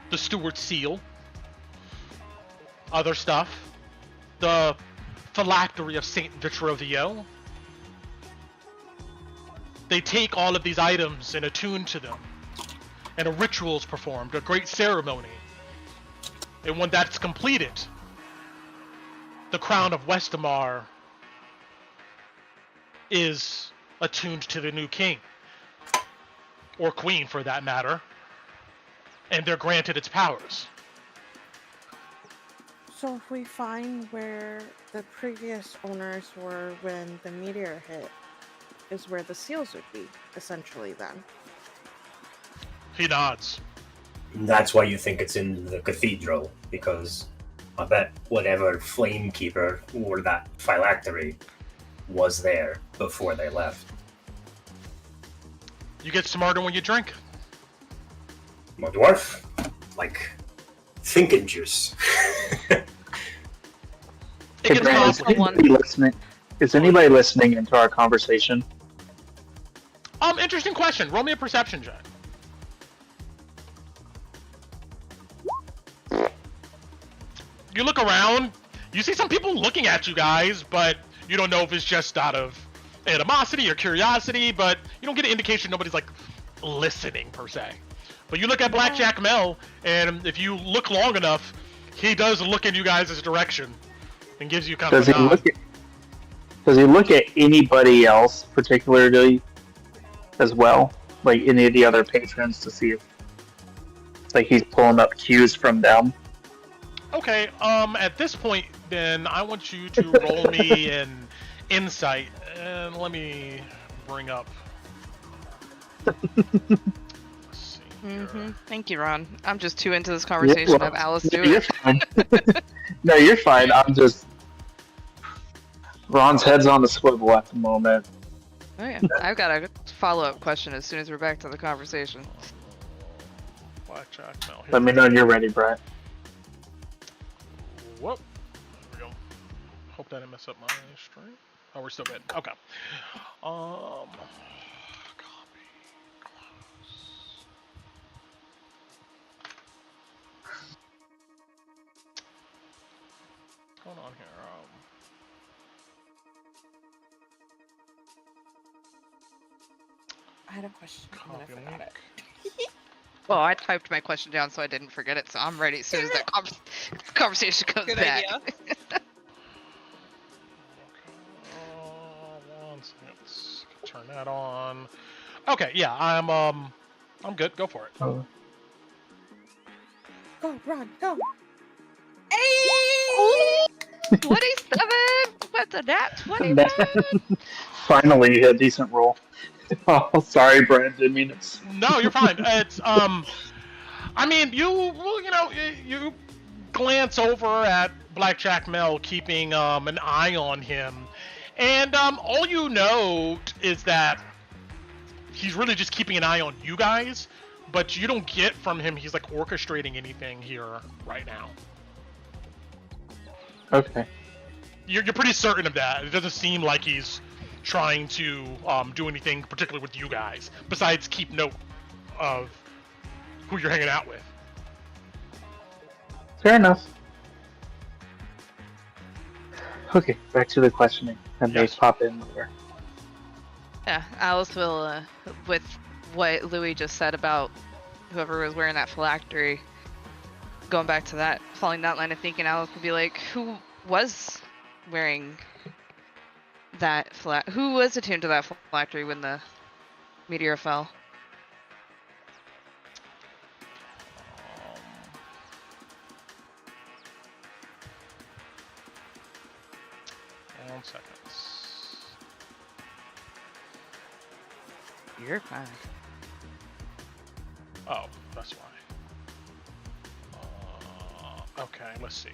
S2: the steward's seal, other stuff, the phylactery of Saint Vitrovio. They take all of these items and attune to them, and a ritual is performed, a great ceremony. And when that's completed, the crown of Westamar is attuned to the new king, or queen for that matter, and they're granted its powers.
S5: So if we find where the previous owners were when the meteor hit, is where the seals would be, essentially, then.
S2: He nods.
S1: That's why you think it's in the cathedral, because I bet whatever flamekeeper or that phylactery was there before they left.
S2: You get smarter when you drink.
S1: My dwarf? Like, thinking juice.
S4: Hey, Brandon, is anybody listening into our conversation?
S2: Interesting question. Roll me a perception check. You look around, you see some people looking at you guys, but you don't know if it's just out of animosity or curiosity, but you don't get an indication nobody's like listening per se. But you look at Blackjack Mel, and if you look long enough, he does look in you guys' direction and gives you kind of a nod.
S4: Does he look at anybody else particularly as well? Like any of the other patrons to see if like he's pulling up cues from them?
S2: Okay, at this point then I want you to roll me an insight, and let me bring up.
S3: Thank you, Ron. I'm just too into this conversation of Alice Stewart.
S4: You're fine. No, you're fine. I'm just... Ron's head's on the swivel at the moment.
S3: Oh yeah, I've got a follow-up question as soon as we're back to the conversation.
S2: Blackjack, no,
S4: Let me know when you're ready, Brett.
S2: Whoop. There we go. Hope that didn't mess up my stream. Oh, we're still good. Okay. Copy. Close. What's going on here?
S5: I had a question.
S2: Copy
S5: and I forgot it.
S3: Well, I typed my question down so I didn't forget it, so I'm ready as soon as that conversation comes
S7: Good
S3: back.
S7: idea.
S2: One second. Let's turn that on. Okay, yeah, I'm good. Go for it.
S4: Oh.
S5: Go, Ron, go.
S3: 27! What's a nat 27?
S4: Finally, you had a decent roll. Oh, sorry, Brett. Didn't mean it.
S2: No, you're fine. It's I mean, you glance over at Blackjack Mel, keeping an eye on him, And all you note is that he's really just keeping an eye on you guys, but you don't get from him he's like orchestrating anything here right now.
S4: Okay.
S2: You're pretty certain of that. It doesn't seem like he's trying to do anything particularly with you guys, besides keep note of who you're hanging out with.
S4: Fair enough. Okay, back to the questioning. And
S2: Yes.
S4: they pop in later.
S3: Yeah, Alice will, with what Louis just said about whoever was wearing that phylactery, going back to that, following that line of thinking, Alice would be like, who was wearing that who was attuned to that phylactery when the meteor fell?
S2: One second.
S3: You're fine.
S2: Oh, that's why. Okay, let's see.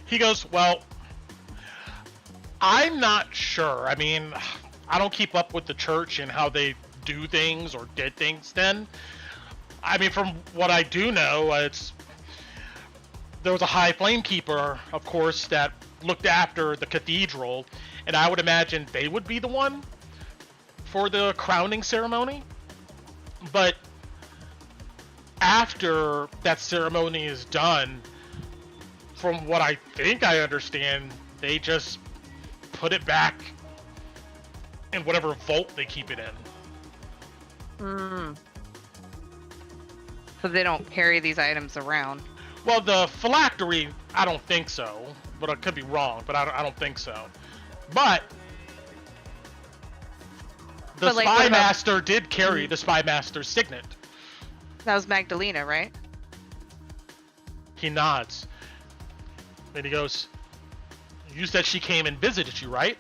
S2: He goes, well, I'm not sure. I mean, I don't keep up with the church and how they do things or did things then. I mean, from what I do know, there was a high flame keeper, of course, that looked after the cathedral, and I would imagine they would be the one for the crowning ceremony. But after that ceremony is done, from what I think I understand, they just put it back in whatever vault they keep it in.
S3: So they don't carry these items around?
S2: Well, the phylactery, I don't think so. But I could be wrong, but I don't think so. But the Spy Master did carry the Spy Master's signet.
S3: That was Magdalena, right?
S2: He nods. Then he goes, you said she came and visited you, right?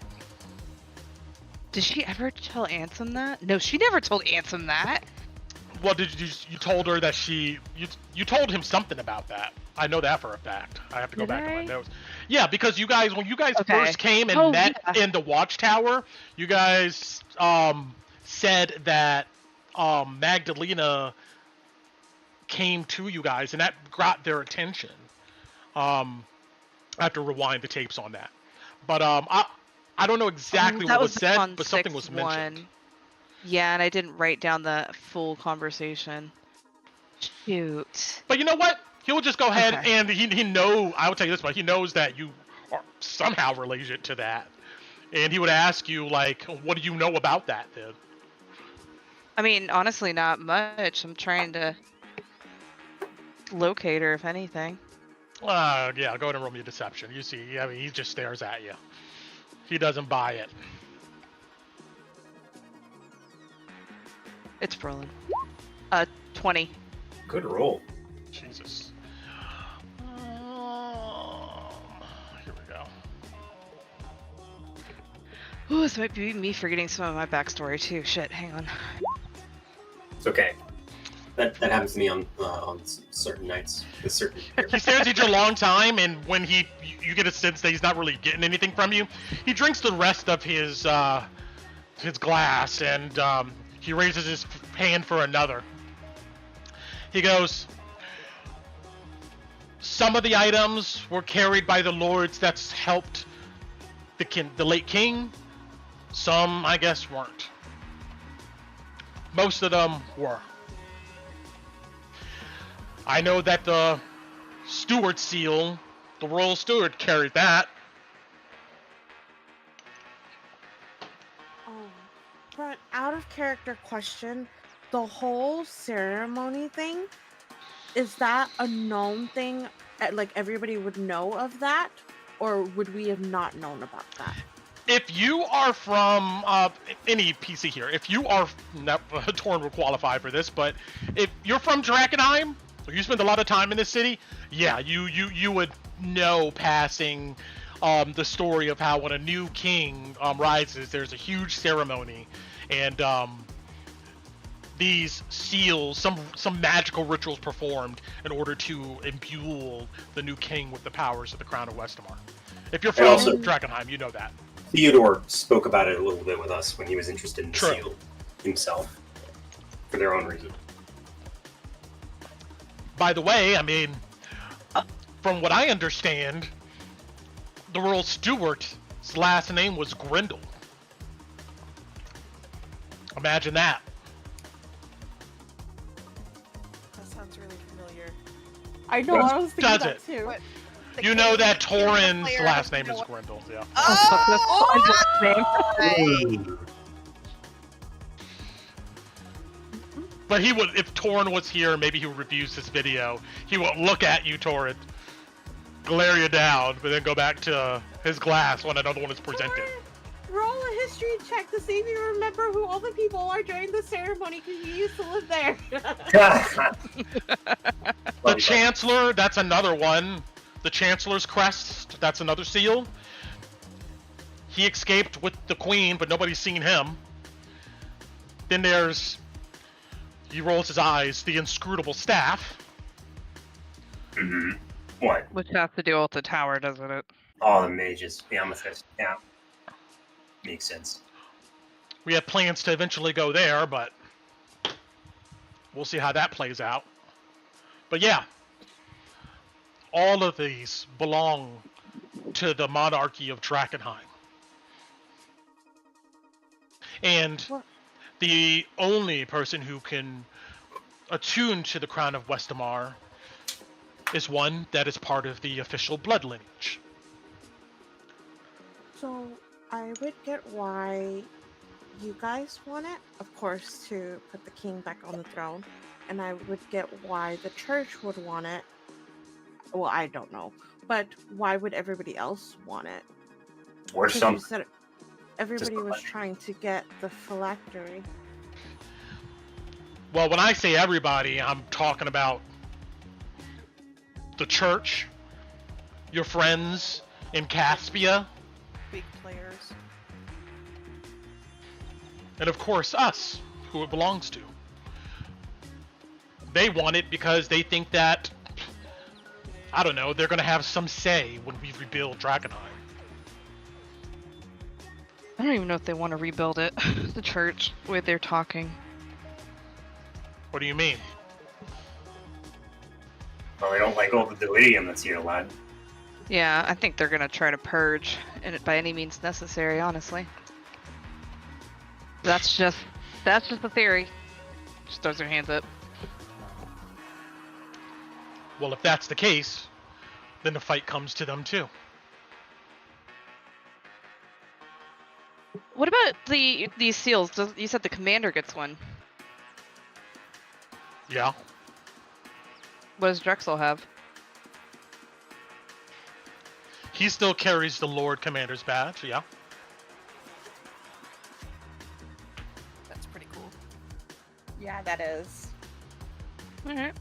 S3: Did she ever tell Ansem that? No, she never told Ansem that.
S2: Well, you told her that you told him something about that. I know that for a fact. I have to go back to my notes. Yeah, because when you guys first came and met in the Watchtower, you guys said that Magdalena came to you guys, and that got their attention. I have to rewind the tapes on that. But I don't know exactly what was said, but something was mentioned.
S3: Yeah, and I didn't write down the full conversation. Shoot.
S2: But you know what? He'll just go ahead and he know. I will tell you this much: he knows that you are somehow related to that, and he would ask you like, "What do you know about that?" Then.
S3: I mean, honestly, not much. I'm trying to locate her, if anything.
S2: Yeah, go ahead and roll me a deception. You see, I mean, he just stares at you. He doesn't buy it.
S3: It's rolling. 20.
S1: Good roll.
S2: Jesus. Here we go.
S3: Ooh, this might be me forgetting some of my backstory too. Shit, hang on.
S1: It's okay. That happens to me on certain nights with certain.
S2: He stares at you a long time, and when you get a sense that he's not really getting anything from you, he drinks the rest of his glass, and he raises his hand for another. He goes, some of the items were carried by the lords that's helped the late king. Some, I guess, weren't. Most of them were. I know that the steward seal, the royal steward, carried that.
S5: For an out-of-character question, the whole ceremony thing, is that a known thing? Like, everybody would know of that? Or would we have not known about that?
S2: If you are from any PC here, if you are, Torn will qualify for this, but if you're from Drakkenheim, or you spend a lot of time in this city, yeah, you would know passing the story of how when a new king rises, there's a huge ceremony, and these seals, some magical rituals performed in order to imbue the new king with the powers of the Crown of Westamar. If you're from Drakkenheim, you know that.
S1: Theodore spoke about it a little bit with us when he was interested in the seal himself, for their own reason.
S2: By the way, I mean, from what I understand, the Earl Stewart's last name was Grindel. Imagine that.
S7: That sounds really familiar.
S5: I know, I was thinking that too.
S7: What?
S2: You know that Torin's last name is Grindel, yeah. But he would, if Torin was here, maybe he would reviews this video. He won't look at you, Torin, glare you down, but then go back to his glass when another one is presented.
S5: Roll a history check to see if you remember who all the people are during the ceremony, because you used to live there.
S2: The Chancellor, that's another one. The Chancellor's crest, that's another seal. He escaped with the Queen, but nobody's seen him. Then there's, he rolls his eyes, the inscrutable staff.
S1: Mm-hmm. What?
S3: Which has to do with the tower, doesn't it?
S1: Oh, the mages, the amethyst. Yeah. Makes sense.
S2: We have plans to eventually go there, but we'll see how that plays out. But yeah, all of these belong to the monarchy of Drakkenheim. And the only person who can attune to the Crown of Westamar is one that is part of the official blood lineage.
S5: So, I would get why you guys want it, of course, to put the king back on the throne. And I would get why the church would want it. Well, I don't know. But why would everybody else want it?
S1: Or some.
S5: You said everybody was trying to get the phylactery.
S2: Well, when I say everybody, I'm talking about the church, your friends in Caspia,
S7: big players,
S2: and of course us, who it belongs to. They want it because they think that, I don't know, they're going to have some say when we rebuild Drakkenheim.
S3: I don't even know if they want to rebuild it. The church, the way they're talking.
S2: What do you mean?
S1: Well, they don't like all the delirium that's here, lad.
S3: Yeah, I think they're gonna try to purge, and by any means necessary, honestly. That's just a theory. Just throws their hands up.
S2: Well, if that's the case, then the fight comes to them too.
S3: What about these seals? You said the commander gets one.
S2: Yeah.
S3: What does Drexel have?
S2: He still carries the Lord Commander's badge, yeah.
S7: That's pretty cool.
S5: Yeah, that is.
S3: Alright.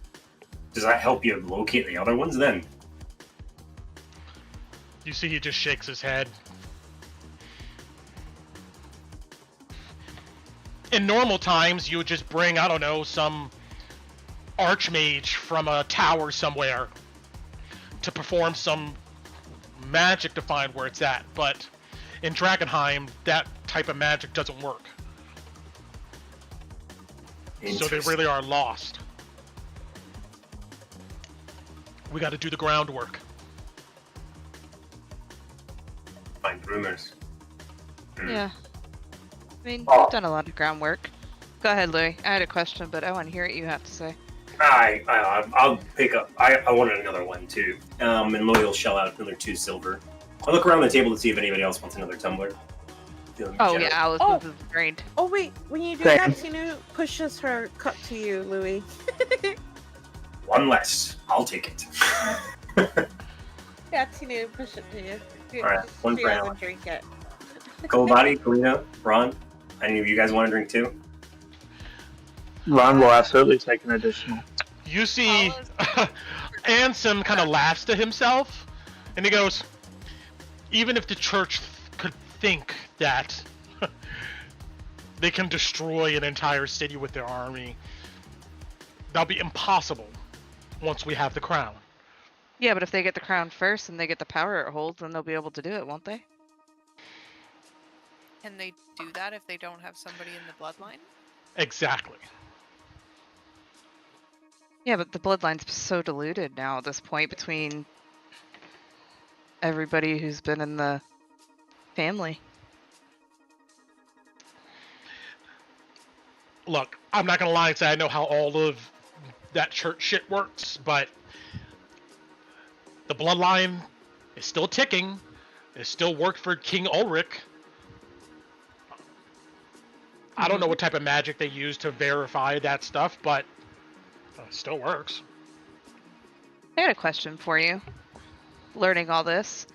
S1: Does that help you locate the other ones then?
S2: You see he just shakes his head. In normal times, you would just bring, I don't know, some archmage from a tower somewhere to perform some magic to find where it's at, but in Drakkenheim, that type of magic doesn't work. So they really are lost. We got to do the groundwork.
S1: Find rumors.
S3: Yeah. I mean, we've done a lot of groundwork. Go ahead, Louis. I had a question, but I want to hear what you have to say.
S1: I'll pick up. I wanted another one too. And Louis will shell out another 2 silver. I'll look around the table to see if anybody else wants another tumbler.
S3: Oh yeah, Alice is drained.
S5: Oh wait, when you do that, Tinu pushes her cup to you, Louis.
S1: One less. I'll take it.
S5: Yeah, Tinu, push it to you.
S1: Alright, one for Alan.
S5: Drink it.
S1: Kolbadi, Kalina, Ron, any of you guys want to drink too?
S4: Ron will absolutely take an additional.
S2: You see Ansem kind of laughs to himself, and he goes, even if the church could think that they can destroy an entire city with their army, that'll be impossible once we have the crown.
S3: Yeah, but if they get the crown first and they get the power it holds, then they'll be able to do it, won't they?
S7: Can they do that if they don't have somebody in the bloodline?
S2: Exactly.
S3: Yeah, but the bloodline's so diluted now at this point between everybody who's been in the family.
S2: Look, I'm not gonna lie and say I know how all of that church shit works, but the bloodline is still ticking. It still worked for King Ulrich. I don't know what type of magic they use to verify that stuff, but it still works.
S3: I got a question for you. Learning all this,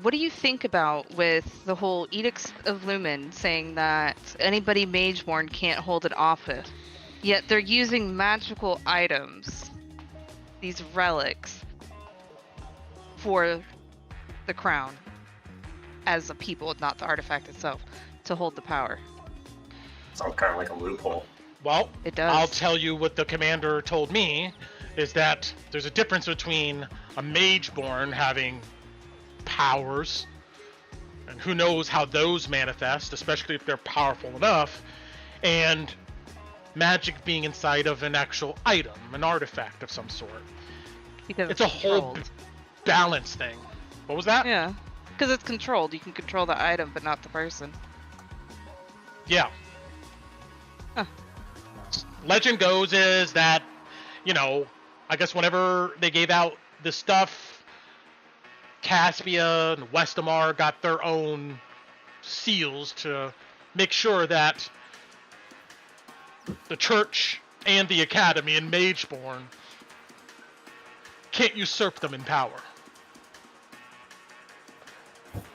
S3: what do you think about with the whole Edicts of Lumen saying that anybody Mageborn can't hold an office, yet they're using magical items, these relics, for the crown as a people, not the artifact itself, to hold the power?
S1: Sounds kind of like a loophole.
S2: Well,
S3: it does.
S2: I'll tell you what the commander told me, is that there's a difference between a Mageborn having powers, and who knows how those manifest, especially if they're powerful enough, and magic being inside of an actual item, an artifact of some sort.
S3: Because
S2: it's a whole balance thing. What was that?
S3: Yeah, because it's controlled. You can control the item, but not the person.
S2: Yeah.
S3: Huh.
S2: Legend goes is that, you know, I guess whenever they gave out the stuff, Caspia and Westamar got their own seals to make sure that the church and the academy and Mageborn can't usurp them in power.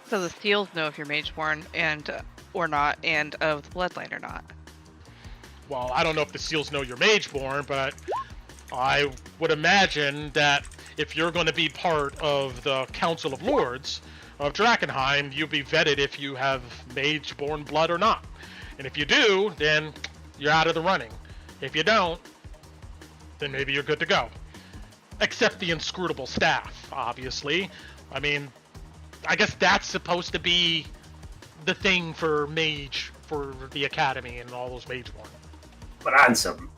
S3: So the seals know if you're Mageborn and or not, and of the bloodline or not.
S2: Well, I don't know if the seals know you're Mageborn, but I would imagine that if you're going to be part of the Council of Lords of Drakkenheim, you'll be vetted if you have Mageborn blood or not. And if you do, then you're out of the running. If you don't, then maybe you're good to go. Except the inscrutable staff, obviously. I mean, I guess that's supposed to be the thing for Mage, for the Academy and all those Mageborn.
S1: But Ansem,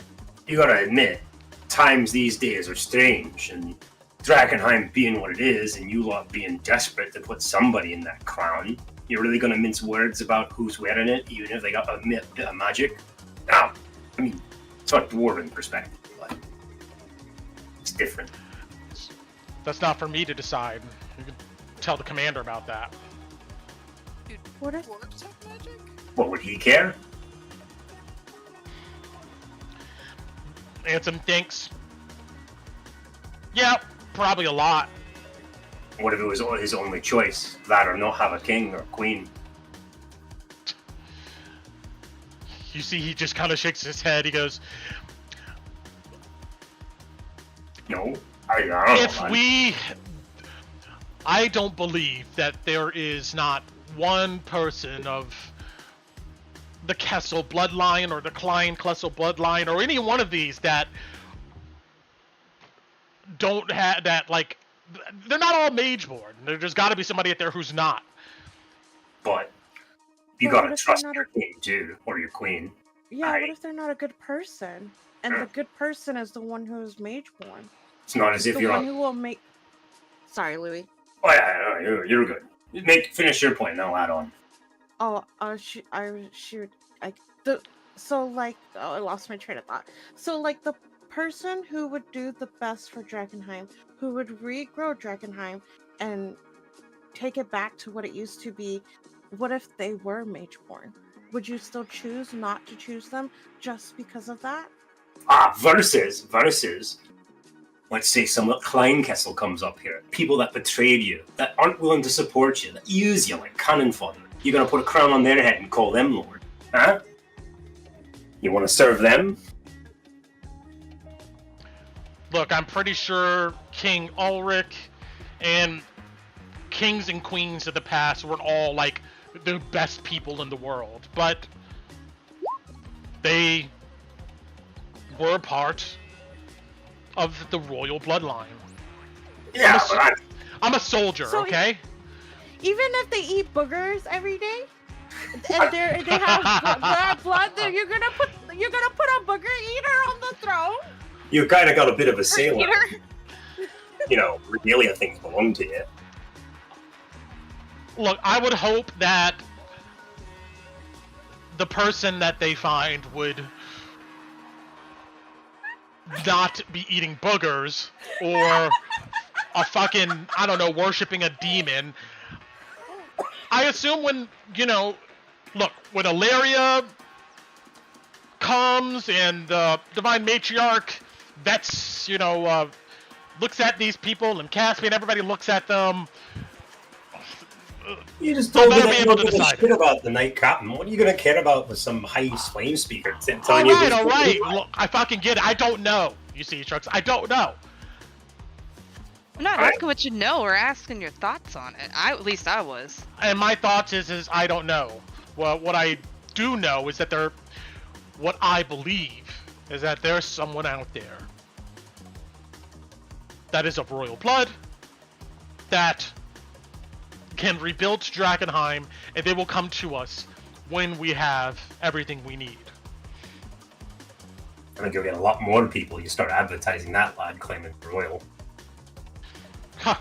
S1: you gotta admit, times these days are strange, and Drakkenheim being what it is, and you lot being desperate to put somebody in that crown, you're really gonna mince words about who's wearing it, even if they got a bit of magic? Now, I mean, it's a dwarven perspective, but it's different.
S2: That's not for me to decide. You can tell the commander about that.
S7: Dude,
S5: what if
S7: dwarves have magic?
S1: What, would he care?
S2: Ansem thinks, yeah, probably a lot.
S1: What if it was his only choice? That or not have a king or queen?
S2: You see, he just kind of shakes his head. He goes,
S1: No, I don't know.
S2: if we... I don't believe that there is not one person of the Kessel bloodline or the Klein Kessel bloodline or any one of these that don't have that, like, they're not all Mageborn. There's got to be somebody out there who's not.
S1: But you gotta trust your king too, or your queen.
S5: Yeah, what if they're not a good person? And the good person is the one who's Mageborn.
S1: It's not as if
S5: the
S1: you're
S5: one who will make. Sorry, Louis.
S1: Oh yeah, you're good. Finish your point, and I'll add on.
S5: Oh, I lost my train of thought. So, like, the person who would do the best for Drakkenheim, who would regrow Drakkenheim and take it back to what it used to be, what if they were Mageborn? Would you still choose not to choose them just because of that?
S1: Versus, let's say some Kleinkessel comes up here. People that betrayed you, that aren't willing to support you, that use you like cannon fodder. You're gonna put a crown on their head and call them lord, huh? You want to serve them?
S2: Look, I'm pretty sure King Ulrich and kings and queens of the past weren't all like the best people in the world, but they were part of the royal bloodline.
S1: Yeah,
S2: I'm a soldier,
S5: So
S2: okay?
S5: Even if they eat boogers every day, and they have blood, you're gonna put a booger eater on the throne.
S1: You kind of got a bit of a sailor. You know, regalia things belong to you.
S2: Look, I would hope that the person that they find would not be eating boogers or a fucking, I don't know, worshipping a demon. I assume when, look, when Ilaria comes and the Divine Matriarch vets, looks at these people and Caspian, everybody looks at them.
S1: You just told me that you don't give a shit about the Night Captain. What are you going to care about with some high flame speaker telling you?
S2: All right. Look, I fucking get it. I don't know. You see, Trucks, I don't know.
S3: I'm not asking what you know. We're asking your thoughts on it. At least I was.
S2: And my thoughts is I don't know. Well, what I do know is that what I believe is that there's someone out there that is of royal blood that can rebuild Drakkenheim, and they will come to us when we have everything we need.
S1: I think you'll get a lot more people. You start advertising that lad claiming royal.
S2: Huh.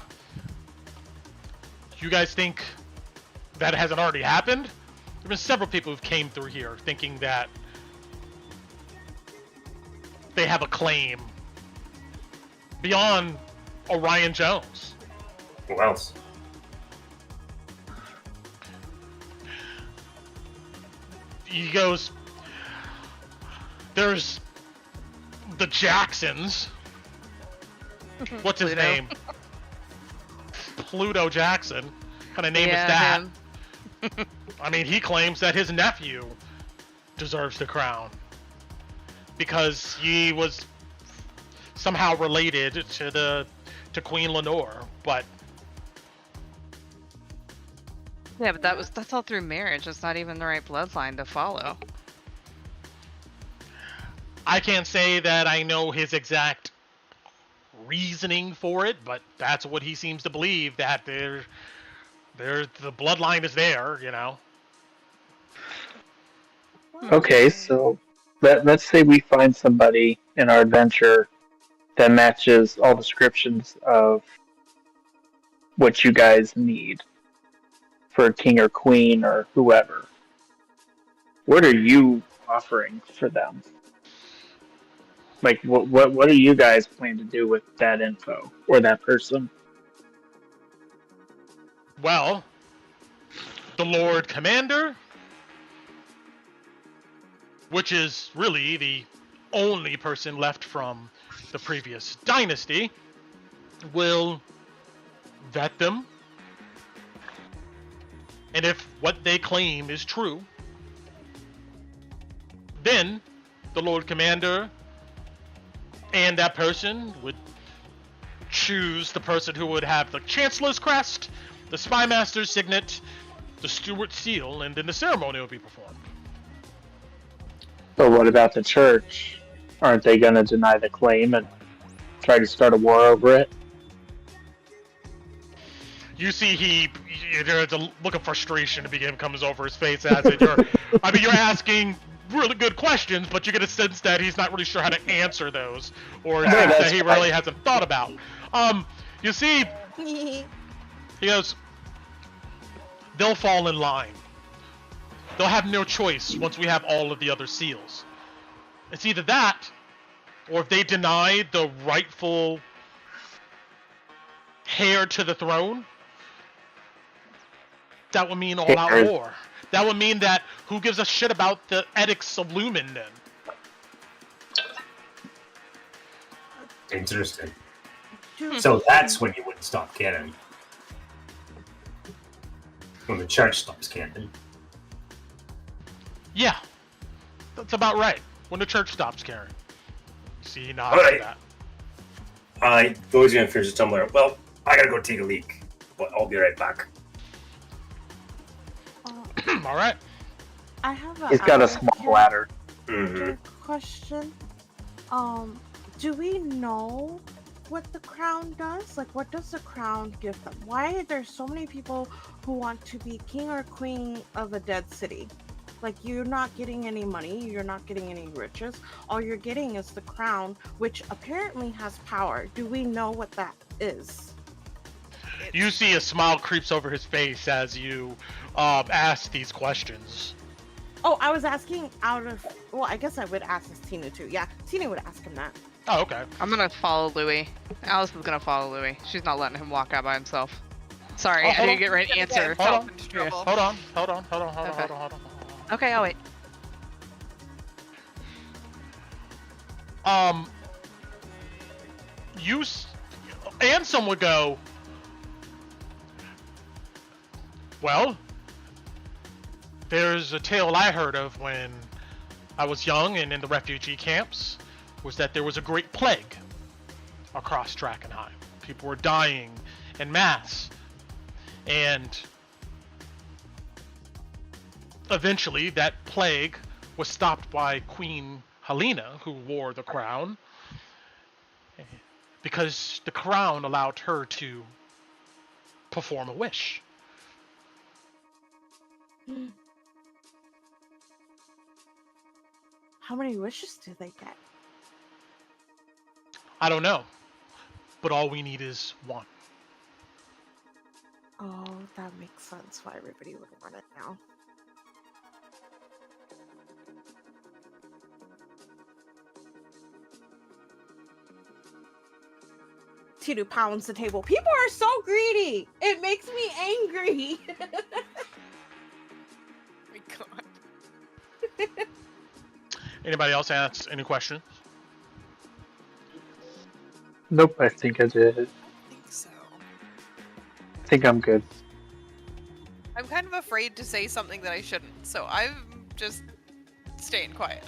S2: You guys think that hasn't already happened? There have been several people who've came through here thinking that they have a claim beyond Orion Jones.
S1: Who else?
S2: He goes, there's the Jacksons. What's his name? Pluto Jackson. What kind of name is that? I mean, he claims that his nephew deserves the crown because he was somehow related to Queen Lenore, but
S3: yeah, but that's all through marriage. It's not even the right bloodline to follow.
S2: I can't say that I know his exact reasoning for it, but that's what he seems to believe, that the bloodline is there,
S4: Okay, so let's say we find somebody in our adventure that matches all descriptions of what you guys need for a king or queen or whoever. What are you offering for them? Like, what do you guys plan to do with that info or that person?
S2: Well, the Lord Commander, which is really the only person left from the previous dynasty, will vet them. And if what they claim is true, then the Lord Commander and that person would choose the person who would have the Chancellor's crest, the Spymaster's signet, the Steward's seal, and then the ceremony will be performed.
S4: But what about the church? Aren't they going to deny the claim and try to start a war over it?
S2: You see, there's a look of frustration comes over his face as it. You're asking really good questions, but you get a sense that he's not really sure how to answer those, or that he really hasn't thought about. You see, he goes, they'll fall in line. They'll have no choice once we have all of the other seals. It's either that, or if they deny the rightful heir to the throne, that would mean all-out war. That would mean that who gives a shit about the edicts of Lumen then?
S1: Interesting. So that's when you wouldn't stop caring. When the church stops caring.
S2: Yeah, that's about right. When the church stops caring. See, now
S1: All right.
S2: that.
S1: Those gonna finish the tumbler. Well, I gotta go take a leak. but I'll be right back.
S2: All right.
S5: I have a.
S4: He's got a small ladder.
S5: Question. Do we know what the crown does? Like, what does the crown give them? Why are there so many people who want to be king or queen of a dead city? Like, you're not getting any money, you're not getting any riches. All you're getting is the crown, which apparently has power. Do we know what that is?
S2: You see a smile creeps over his face as you ask these questions.
S5: Oh, I was asking out of... Well, I guess I would ask this Tina too. Yeah, Tina would ask him that.
S2: Oh, okay.
S3: I'm gonna follow Louis. Alice is gonna follow Louis. She's not letting him walk out by himself. Sorry, I didn't get ready to answer.
S2: Hold
S3: Yeah.
S2: on.
S3: Okay, I'll wait.
S2: Ansem would go, well, there's a tale I heard of when I was young and in the refugee camps, was that there was a great plague across Drakkenheim. People were dying en masse. And eventually that plague was stopped by Queen Helena, who wore the crown, because the crown allowed her to perform a wish.
S5: How many wishes do they get?
S2: I don't know, but all we need is one.
S5: Oh, that makes sense why everybody would want it now. Tito pounds the table. People are so greedy. It makes me angry.
S7: My God.
S2: Anybody else ask any questions?
S4: Nope, I think I did.
S7: I think so.
S4: I think I'm good.
S7: I'm kind of afraid to say something that I shouldn't, so I'm just staying quiet.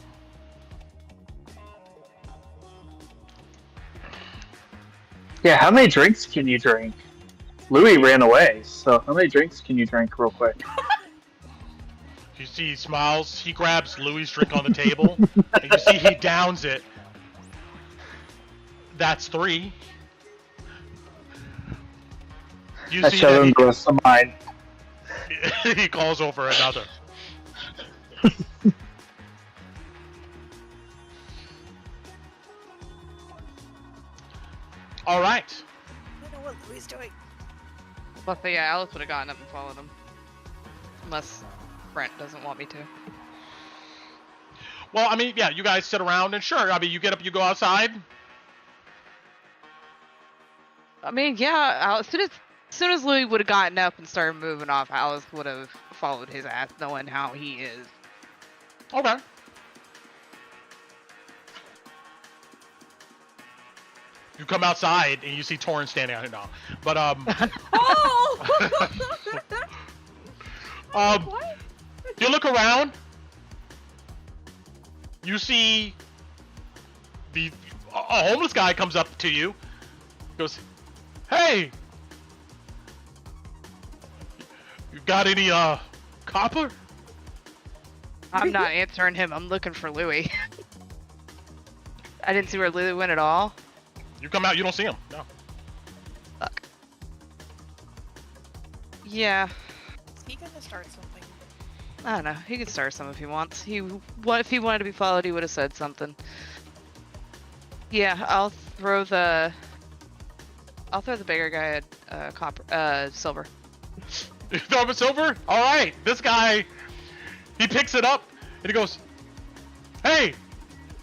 S4: Yeah, how many drinks can you drink? Louis ran away, so how many drinks can you drink real quick?
S2: You see he smiles, he grabs Louis' drink on the table, and you see he downs it. That's 3. You
S4: I
S2: see
S4: showed him the rest of mine.
S2: he calls over another. All right.
S7: I don't know what Louis is doing.
S3: But yeah, Alice would have gotten up and followed him. Unless Brent doesn't want me to.
S2: Well, I mean, yeah, you guys sit around and sure, I mean, you get up, you go outside.
S3: I mean, yeah, as soon as Louis would have gotten up and started moving off, Alice would have followed his ass, knowing how he is.
S2: Okay. You come outside and you see Torrin standing out here now. But
S5: Oh! What?
S2: you look around. You see a homeless guy comes up to you. Goes, "Hey, you got any copper?"
S3: I'm not answering him. I'm looking for Louis. I didn't see where Louis went at all.
S2: You come out, you don't see him. No.
S3: Fuck. Yeah.
S7: Is he gonna start something?
S3: I don't know. He could start some if he wants. If he wanted to be followed, he would have said something. Yeah, I'll throw the bigger guy at silver.
S2: You throw him a silver? All right. This guy, he picks it up and he goes, "Hey,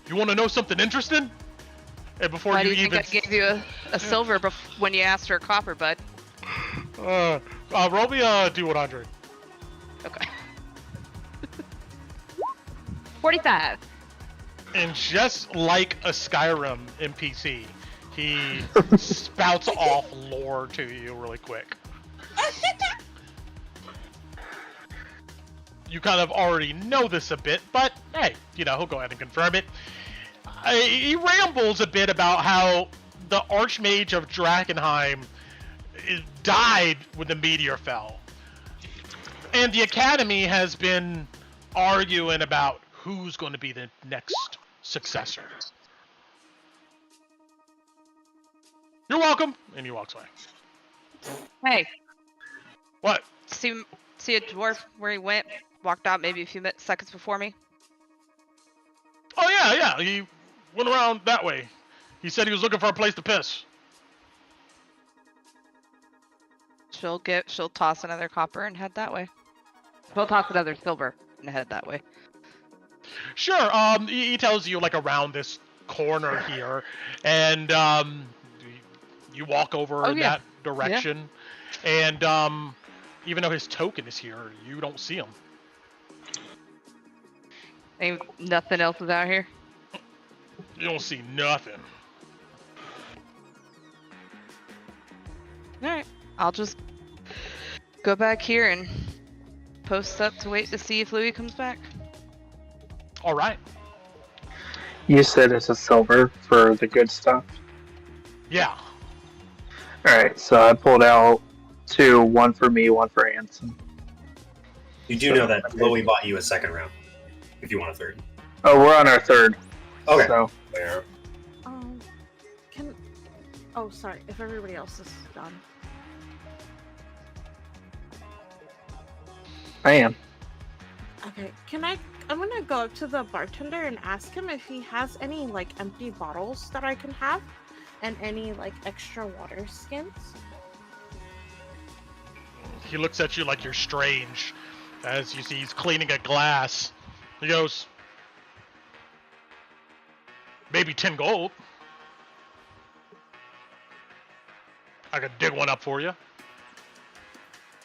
S2: you want to know something interesting?" And before
S3: Why
S2: you
S3: do you
S2: even
S3: think I gave you a silver when you asked for a copper, bud?
S2: roll me a D100.
S3: Okay. 45.
S2: And just like a Skyrim NPC, he spouts off lore to you really quick. You kind of already know this a bit, but hey, you know, he'll go ahead and confirm it. He rambles a bit about how the Archmage of Drakkenheim died when the meteor fell. And the Academy has been arguing about who's going to be the next successor. You're welcome. And he walks away.
S3: Hey.
S2: What?
S3: See a dwarf where he went, walked out maybe a few seconds before me?
S2: Oh, yeah. He went around that way. He said he was looking for a place to piss.
S3: She'll toss another copper and head that way. She'll toss another silver and head that way.
S2: Sure. He tells you like around this corner here, and you walk over in that direction, and even though his token is here, you don't see him.
S3: Ain't nothing else is out here?
S2: You don't see nothing.
S3: Alright. I'll just go back here and post up to wait to see if Louis comes back.
S2: Alright.
S4: You said it's a silver for the good stuff?
S2: Yeah.
S4: Alright, so I pulled out 2, one for me, one for Anson.
S1: You do know that Chloe bought you a second round, if you want a third.
S4: Oh, we're on our third.
S1: Okay.
S4: So.
S5: Oh, sorry, if everybody else is done.
S4: I am.
S5: Okay, I'm gonna go up to the bartender and ask him if he has any, like, empty bottles that I can have, and any, like, extra water skins.
S2: He looks at you like you're strange, as you see he's cleaning a glass. He goes, maybe 10 gold. I could dig one up for you.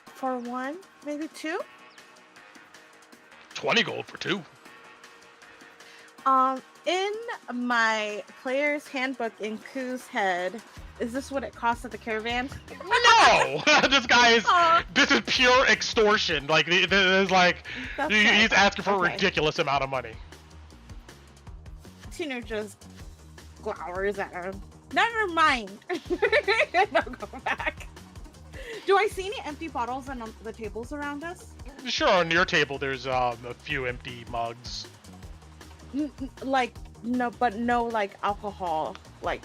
S5: For one, maybe 2?
S2: 20 gold for 2.
S5: In my player's handbook in Koo's head, is this what it costs at the caravan?
S2: No! This is pure extortion. Like, he's asking for a ridiculous amount of money.
S5: Tino just glowers at him. Never mind. I'll go back. Do I see any empty bottles on the tables around us?
S2: Sure, on your table there's a few empty mugs.
S5: Like, no, but no, like, alcohol, like...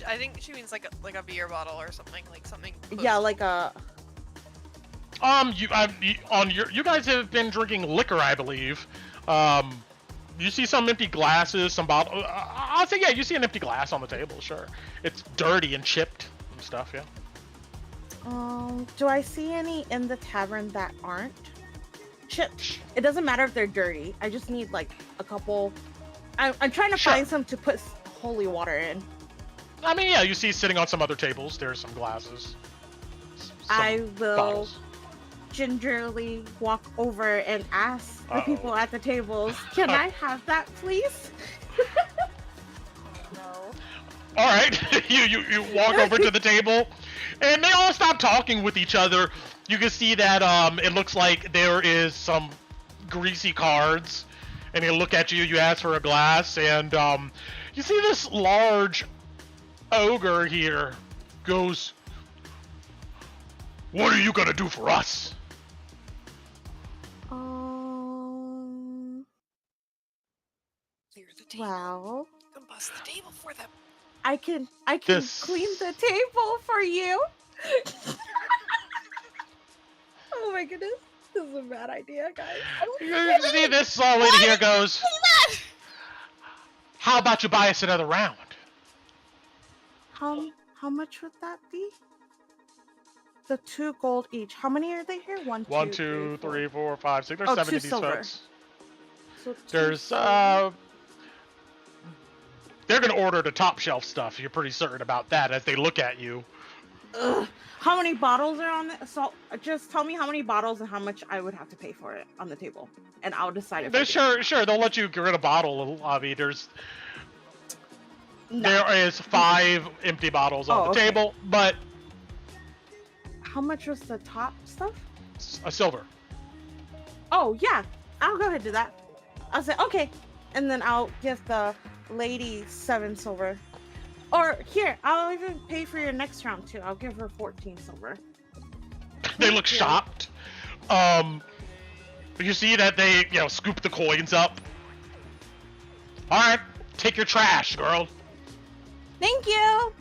S7: I think she means like a beer bottle or something, like something.
S5: Yeah, like a...
S2: You guys have been drinking liquor, I believe. You see some empty glasses, some bottle. I'll say, yeah, you see an empty glass on the table, sure. It's dirty and chipped and stuff, yeah.
S5: Do I see any in the tavern that aren't chipped? It doesn't matter if they're dirty. I just need, like, a couple... I'm trying to find some to put holy water in.
S2: I mean, yeah, you see sitting on some other tables, there's some glasses.
S5: I will
S2: bottles.
S5: gingerly walk over and ask the people at the tables, can I have that, please?
S7: No.
S2: Alright, you walk over to the table, and they all stop talking with each other. You can see that it looks like there is some greasy cards, and they look at you, you ask for a glass, and you see this large ogre here goes, what are you gonna do for us?
S7: Clear the table.
S5: Well,
S7: You can bust the table for them.
S5: I can clean the table for you. Oh my goodness, this is a bad idea, guys.
S2: You see this lady here goes, how about you buy us another round?
S5: How much would that be? The 2 gold each. How many are they here? 1,
S2: 2, 3, 4, 5, 6. There's 7 of these
S5: silver.
S2: folks.
S5: So
S2: There's they're gonna order the top shelf stuff. You're pretty certain about that as they look at you.
S5: Ugh. How many bottles are on the... So just tell me how many bottles and how much I would have to pay for it on the table, and I'll decide if
S2: Sure. They'll let you get a bottle. I mean, there is 5 empty bottles on the table, but
S5: how much was the top stuff?
S2: A silver.
S5: Oh yeah, I'll go ahead and do that. I'll say okay, and then I'll give the lady 7 silver. Or here, I'll even pay for your next round too. I'll give her 14 silver.
S2: They look shocked. You see that they, scoop the coins up. All right, take your trash, girl.
S5: Thank you.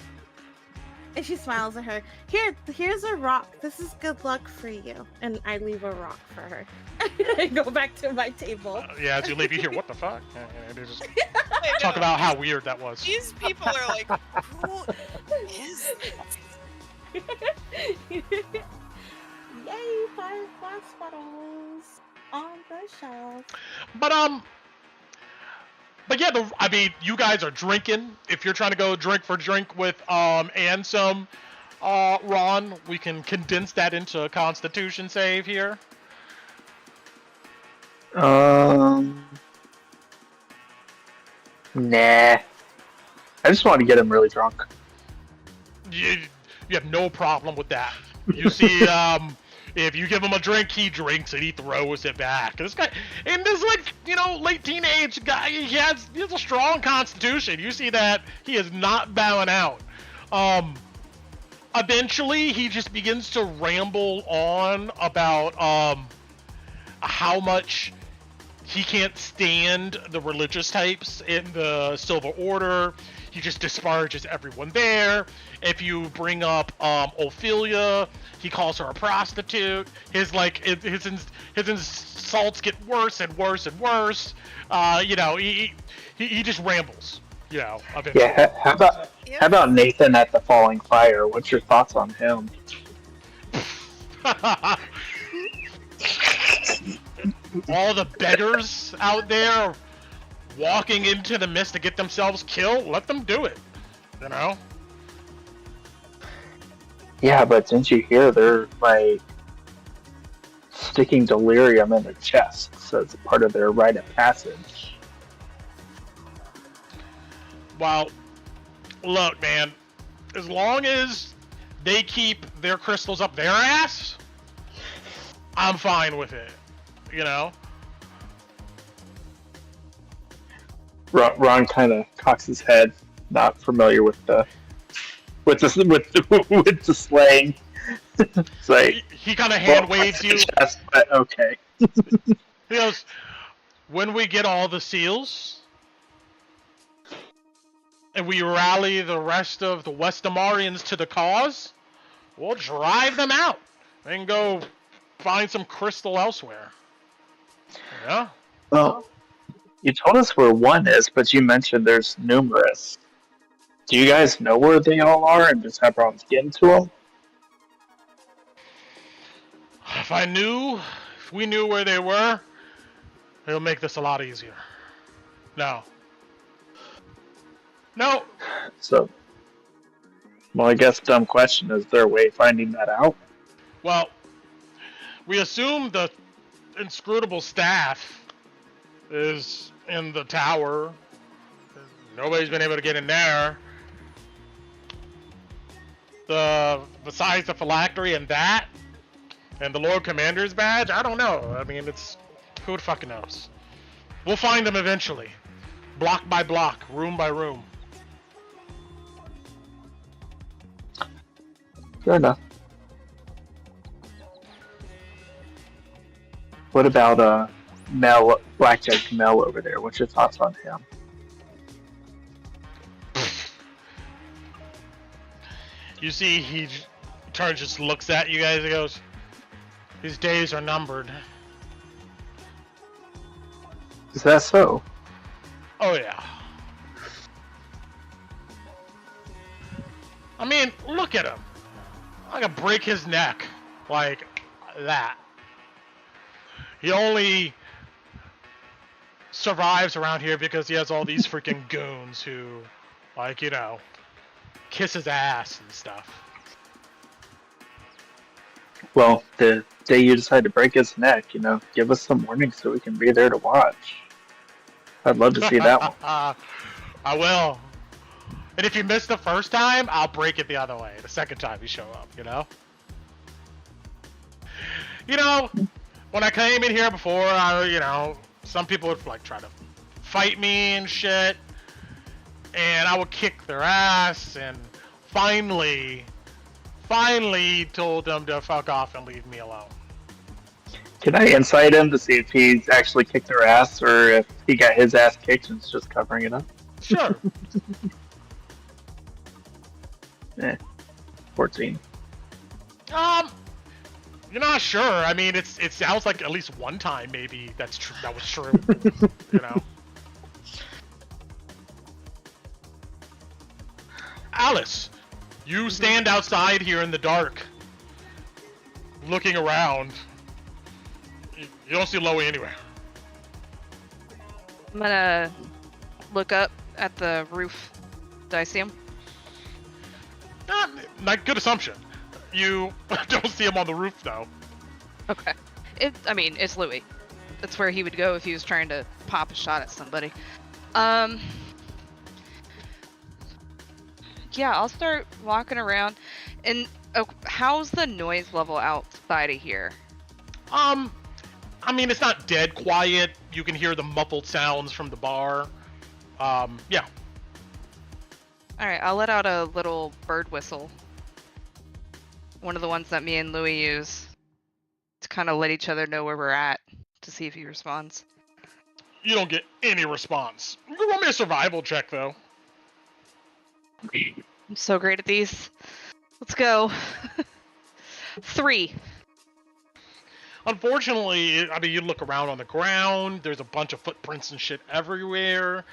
S5: And she smiles at her. Here's a rock. This is good luck for you. And I leave a rock for her. I go back to my table.
S2: Yeah, as you leave, you hear, what the fuck? And they just talk about how weird that was.
S7: These people are like, who is this?
S5: Yay, 5 glass bottles on the shelf.
S2: But yeah, I mean, you guys are drinking. If you're trying to go drink for drink with Ansem, Ron, we can condense that into a Constitution save here.
S4: Nah. I just want to get him really drunk.
S2: You have no problem with that. You see, if you give him a drink, he drinks and he throws it back. This guy, and this late teenage guy, he has a strong constitution. You see that he is not bowing out. Eventually, he just begins to ramble on about how much he can't stand the religious types in the Silver Order. He just disparages everyone there. If you bring up Ophelia, he calls her a prostitute. His insults get worse and worse and worse. He just rambles. Eventually.
S4: Yeah. How about Nathan at the Falling Fire? What's your thoughts on him?
S2: All the beggars out there walking into the mist to get themselves killed, let them do it.
S4: Yeah, but didn't you hear they're like sticking delirium in their chests as part of their rite of passage?
S2: Well, look, man, as long as they keep their crystals up their ass, I'm fine with it.
S4: Ron kind of cocks his head, not familiar with the slang. It's like,
S2: he kind of hand waves you.
S4: Chest, but okay.
S2: He goes, when we get all the seals and we rally the rest of the Westamarians to the cause, we'll drive them out and go find some crystal elsewhere. Yeah.
S4: Well, you told us where one is, but you mentioned there's numerous. Do you guys know where they all are and just have problems getting to them?
S2: If we knew where they were, it'll make this a lot easier. No.
S4: So, well, I guess dumb question, is there a way of finding that out?
S2: Well, we assume the inscrutable staff is in the tower. Nobody's been able to get in there. Besides the phylactery and that, and the Lord Commander's badge, I don't know. I mean, who fucking knows? We'll find them eventually. Block by block, room by room.
S4: Fair enough. What about Blackjack Mel over there? What's your thoughts on him?
S2: You see, he turns, just looks at you guys and goes, his days are numbered.
S4: Is that so?
S2: Oh, yeah. I mean, look at him. I could break his neck like that. He only survives around here because he has all these freaking goons who, kiss his ass and stuff.
S4: Well, the day you decide to break his neck, give us some warning so we can be there to watch. I'd love to see that one.
S2: I will. And if you miss the first time, I'll break it the other way. The second time you show up, when I came in here before, some people would try to fight me and shit. and I would kick their ass, and finally told them to fuck off and leave me alone.
S4: Can I insight him to see if he's actually kicked their ass or if he got his ass kicked and is just covering it up?
S2: Sure.
S4: 14.
S2: You're not sure. I mean, it sounds like at least one time maybe that was true. You know. Alice, you stand outside here in the dark, looking around. You don't see Loey anywhere.
S3: I'm gonna look up at the roof. Do I see him?
S2: Not good assumption. You don't see him on the roof though.
S3: Okay. I mean, it's Louis. That's where he would go if he was trying to pop a shot at somebody. Yeah, I'll start walking around. And how's the noise level outside of here?
S2: I mean, it's not dead quiet. You can hear the muffled sounds from the bar. Yeah.
S3: Alright, I'll let out a little bird whistle. One of the ones that me and Louis use to kind of let each other know where we're at to see if he responds.
S2: You don't get any response. You can roll me a survival check, though.
S3: I'm so great at these. Let's go. 3.
S2: Unfortunately, I mean, you look around on the ground, there's a bunch of footprints and shit everywhere.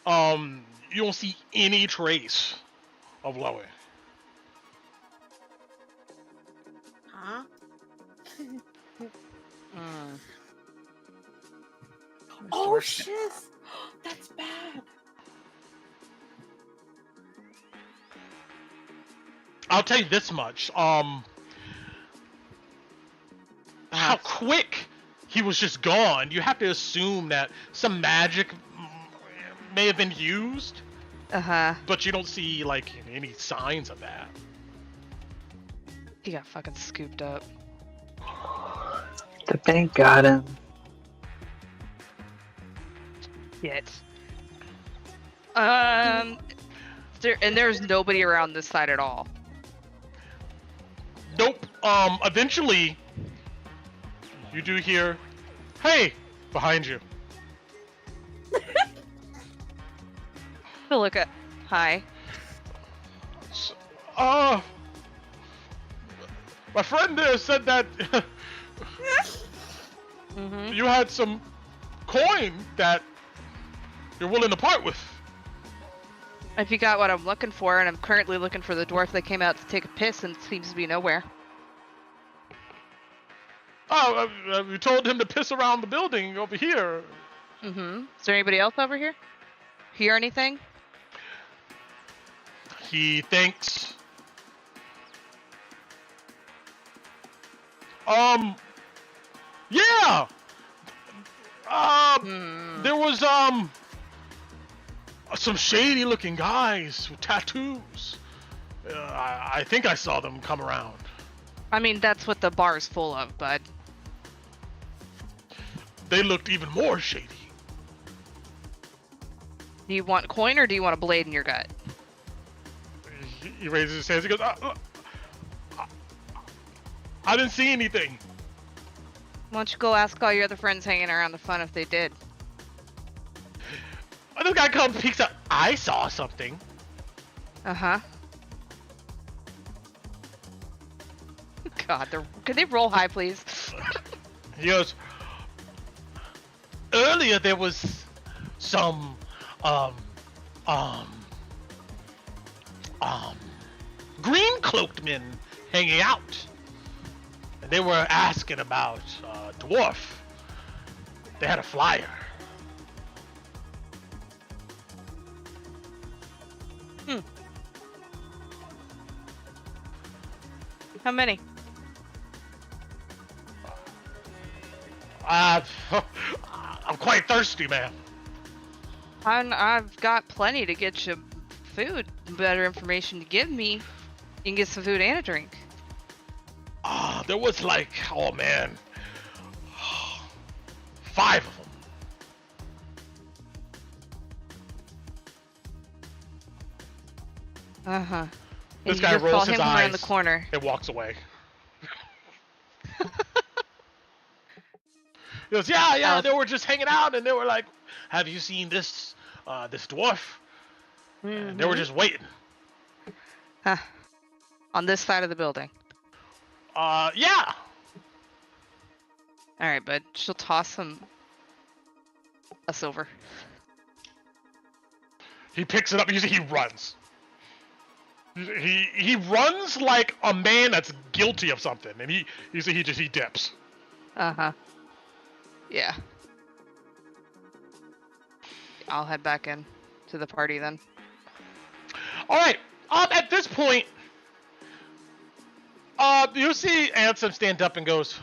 S2: You don't see any trace of Loey.
S5: Huh? Oh shit! That's bad.
S2: I'll tell you this much. How quick he was just gone. You have to assume that some magic may have been used. But you don't see like any signs of that.
S3: He got fucking scooped up.
S4: The bank got him.
S3: Shit. There's nobody around this side at all.
S2: Nope. Eventually, you do hear, "Hey, behind you."
S3: Look at. Hi.
S2: My friend there said that you had some coin that you're willing to part with.
S3: If you got what I'm looking for, and I'm currently looking for the dwarf that came out to take a piss and seems to be nowhere.
S2: Oh, you told him to piss around the building over here.
S3: Is there anybody else over here? Hear anything?
S2: He thinks. Yeah. There was some shady looking guys with tattoos. I think I saw them come around.
S3: I mean, that's what the bar's full of, bud.
S2: They looked even more shady.
S3: Do you want coin or do you want a blade in your gut?
S2: He raises his hands. He goes, I didn't see anything.
S3: Why don't you go ask all your other friends hanging around the front if they did?
S2: This guy comes, peeks up. I saw something.
S3: God, can they roll high, please?
S2: He goes, earlier there was some, green cloaked men hanging out. And they were asking about dwarf. They had a flyer.
S3: How many?
S2: I'm quite thirsty, man.
S3: I've got plenty to get you food. Better information to give me. You can get some food and a drink.
S2: There was like, oh man, 5 of them. This guy rolls his eyes
S3: around the corner
S2: and walks away. He goes, yeah, they were just hanging out, and they were like, have you seen this dwarf? And they were just waiting.
S3: On this side of the building.
S2: Yeah.
S3: All right, bud. She'll toss him a silver.
S2: He picks it up. You see, he runs. He runs like a man that's guilty of something, and he dips.
S3: Yeah. I'll head back in to the party then.
S2: All right. At this point, you see Ansem stand up and goes,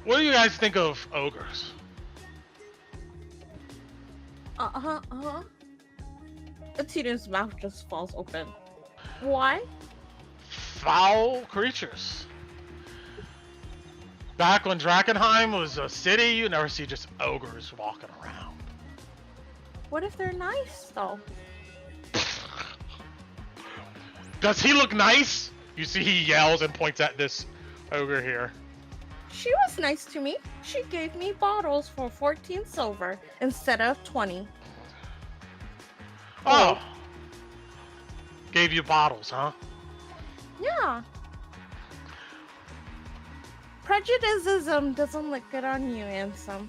S2: "What do you guys think of ogres?"
S5: Tina's mouth just falls open. Why?
S2: Foul creatures. Back when Drakkenheim was a city, you never see just ogres walking around.
S5: What if they're nice, though?
S2: Does he look nice? You see he yells and points at this ogre here.
S5: She was nice to me. She gave me bottles for 14 silver instead of 20.
S2: Oh. Gave you bottles, huh?
S5: Yeah. Prejudicism doesn't look good on you, Ansem.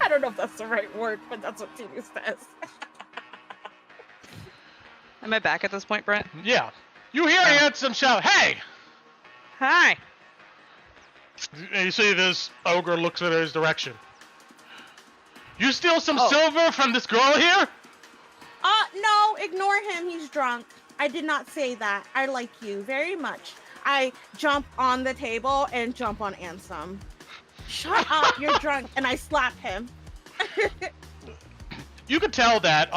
S5: I don't know if that's the right word, but that's what Tina says.
S3: Am I back at this point, Brent?
S2: Yeah. You hear Ansem shout, "Hey!"
S3: Hi!
S2: And you see this ogre looks in his direction. You steal some silver from this girl here?
S5: No, ignore him. He's drunk. I did not say that. I like you very much. I jump on the table and jump on Ansem. Shut up, you're drunk, and I slap him.
S2: You could tell that,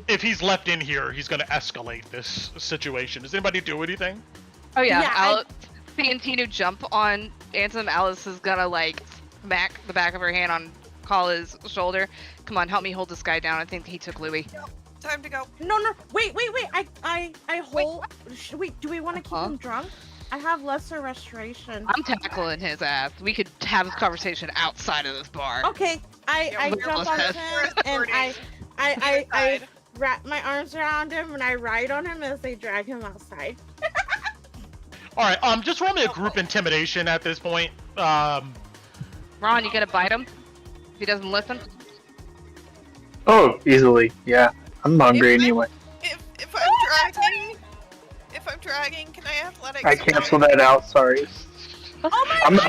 S2: if he's left in here, he's gonna escalate this situation. Does anybody do anything?
S3: Oh yeah, seeing Tinu jump on Ansem, Alice is gonna like smack the back of her hand on Kala's shoulder. Come on, help me hold this guy down. I think he took Louis.
S7: Time to go.
S5: No, wait. I hold. Do we want to keep him drunk? I have lesser restoration.
S3: I'm tackling his ass. We could have this conversation outside of this bar.
S5: Okay, I jump on him and I wrap my arms around him and I ride on him as they drag him outside.
S2: All right, just roll me a group intimidation at this point.
S3: Ron, you gonna bite him if he doesn't listen?
S4: Oh, easily. Yeah, I'm hungry anyway.
S7: If I'm dragging, can I athletics?
S4: I cancel that out. Sorry.
S5: Oh my God!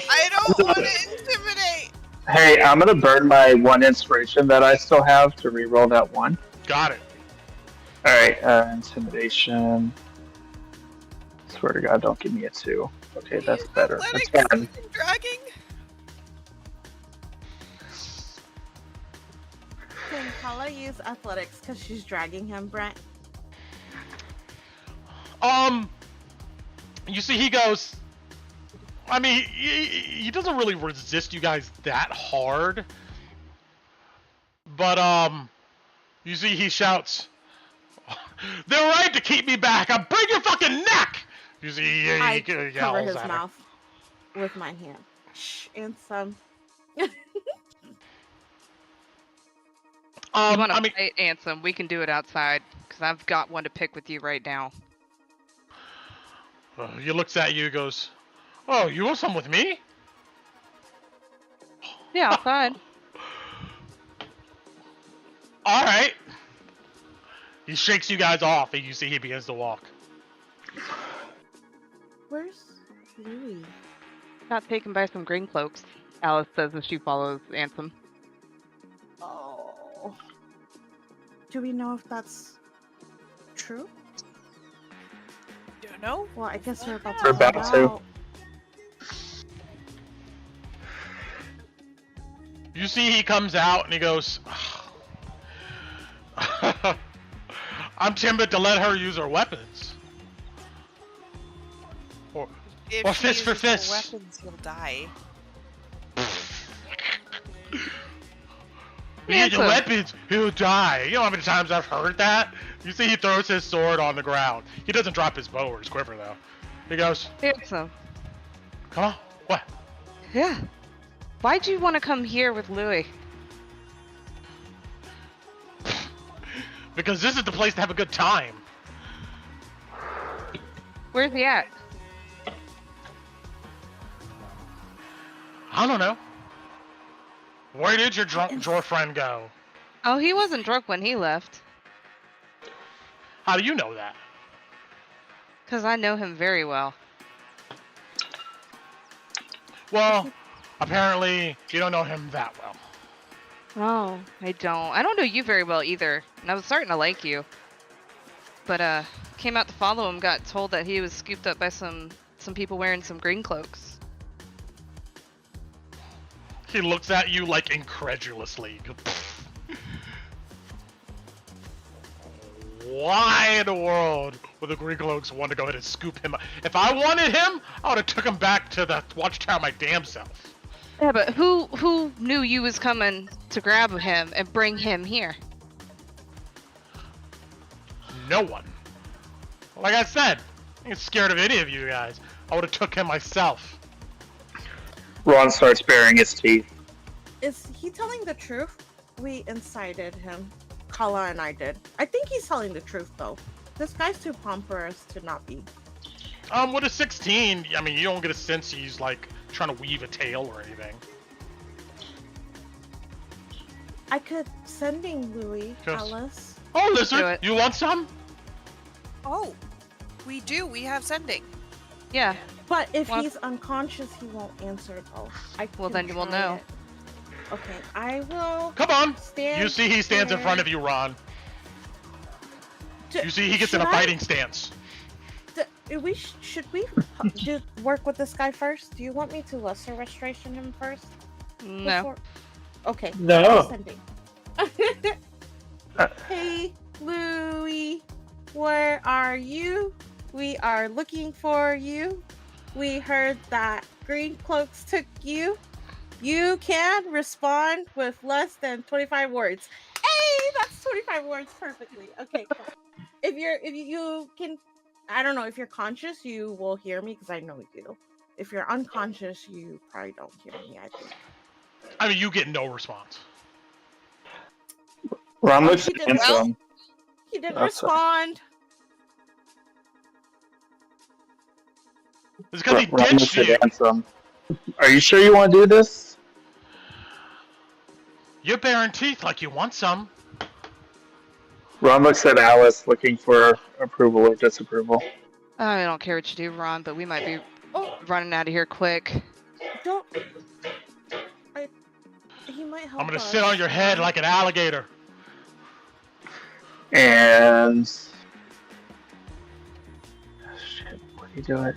S7: I don't want to intimidate.
S4: Hey, I'm gonna burn my one inspiration that I still have to reroll that one.
S2: Got it.
S4: All right, intimidation. Swear to God, don't give me a 2. Okay, that's better. That's bad.
S7: Dragging.
S5: Can Kala use athletics because she's dragging him, Brent?
S2: You see, he goes. I mean, he doesn't really resist you guys that hard. But, you see, he shouts, "They're right to keep me back! I'll break your fucking neck!" You see,
S5: I
S2: he yells
S5: cover his
S2: at
S5: mouth with my hand. Shh, and some.
S3: You want to fight Ansem? We can do it outside, because I've got one to pick with you right now.
S2: He looks at you and goes, "Oh, you want some with me?"
S3: Yeah, outside.
S2: All right. He shakes you guys off, and you see he begins to walk.
S5: Where's Louis?
S3: Got taken by some green cloaks, Alice says as she follows Ansem.
S5: Oh. Do we know if that's true?
S7: Don't know.
S5: Well, I guess we're about to.
S4: We're about to.
S2: You see he comes out and he goes, "I'm timid to let her use her weapons.
S7: If
S2: Or
S7: she
S2: fist for
S7: uses her
S2: fist."
S7: weapons, he'll die.
S2: Use the weapons, he'll die. You know how many times I've heard that? You see he throws his sword on the ground. He doesn't drop his bow or his quiver, though. He goes,
S3: Handsome.
S2: come on, what?
S3: Yeah. Why'd you want to come here with Louis?
S2: Because this is the place to have a good time.
S3: Where's he at?
S2: I don't know. Where did your drawer friend go?
S3: Oh, he wasn't drunk when he left.
S2: How do you know that?
S3: Because I know him very well.
S2: Well, apparently you don't know him that well.
S3: No, I don't. I don't know you very well either. And I was starting to like you. But, came out to follow him, got told that he was scooped up by some people wearing some green cloaks.
S2: He looks at you like incredulously. Why in the world would the Green Cloaks want to go ahead and scoop him up? If I wanted him, I would have took him back to the Watchtower my damn self.
S3: Yeah, but who knew you was coming to grab him and bring him here?
S2: No one. Like I said, I ain't scared of any of you guys. I would have took him myself.
S4: Ron starts baring his teeth.
S5: Is he telling the truth? We incited him. Kala and I did. I think he's telling the truth, though. This guy's too pompous to not be.
S2: With a 16, I mean, you don't get a sense he's, like, trying to weave a tale or anything.
S5: I could sending Louis, Alice.
S2: Oh, Lizard, you want some?
S7: Oh, we do. We have sending.
S3: Yeah.
S5: But if he's unconscious, he won't answer though.
S3: Well, then you will know.
S5: Okay, I will.
S2: Come on.
S5: Stand
S2: you see he stands in front of you, Ron. You see he gets in a fighting stance.
S5: Should we work with this guy first? Do you want me to lesser restoration him first?
S3: No.
S5: Okay.
S4: No.
S5: Hey, Louis, where are you? We are looking for you. We heard that Green Cloaks took you. You can respond with less than 25 words. Hey, that's 25 words perfectly. Okay, cool. If you can, I don't know, if you're conscious, you will hear me because I know you. If you're unconscious, you probably don't hear me, I think.
S2: I mean, you get no response.
S4: Ron looks handsome.
S5: He didn't respond.
S2: It's because he ditched you.
S4: Handsome. Are you sure you want to do this?
S2: You're baring teeth like you want some.
S4: Ron looks at Alice, looking for approval or disapproval.
S3: I don't care what you do, Ron, but we might be running out of here quick.
S5: He might help.
S2: I'm gonna sit on your head like an alligator.
S4: And shit, what are you doing?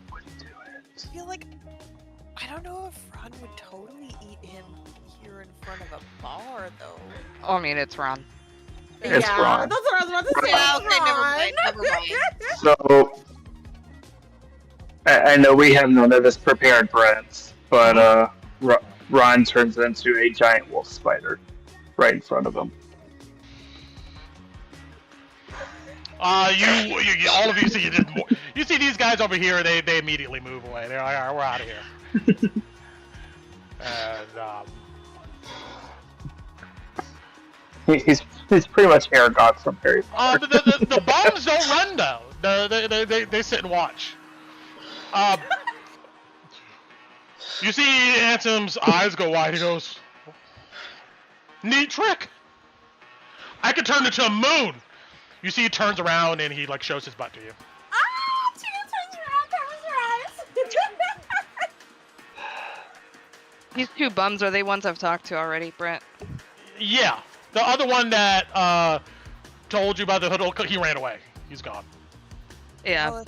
S4: What are you doing?
S7: I feel like I don't know if Ron would totally eat him here in front of a bar, though.
S3: Oh, I mean, it's Ron.
S4: It's Ron.
S5: That's what I was about to say.
S7: Yeah, okay, never mind.
S4: So I know we have none of this prepared, Brent, but Ron turns into a giant wolf spider right in front of him.
S2: You all of you see you see these guys over here. They immediately move away. They're like, all right, we're out of here. And
S4: he's pretty much Aragog from Harry Potter.
S2: The bums don't run though. They sit and watch. You see Ansem's eyes go wide. He goes, "Neat trick. I could turn into a moon." You see he turns around and he like shows his butt to you.
S5: Tina turns around, covers her eyes.
S3: These two bums are they ones I've talked to already, Brent?
S2: Yeah. The other one that told you about the hood, he ran away. He's gone.
S3: Yeah.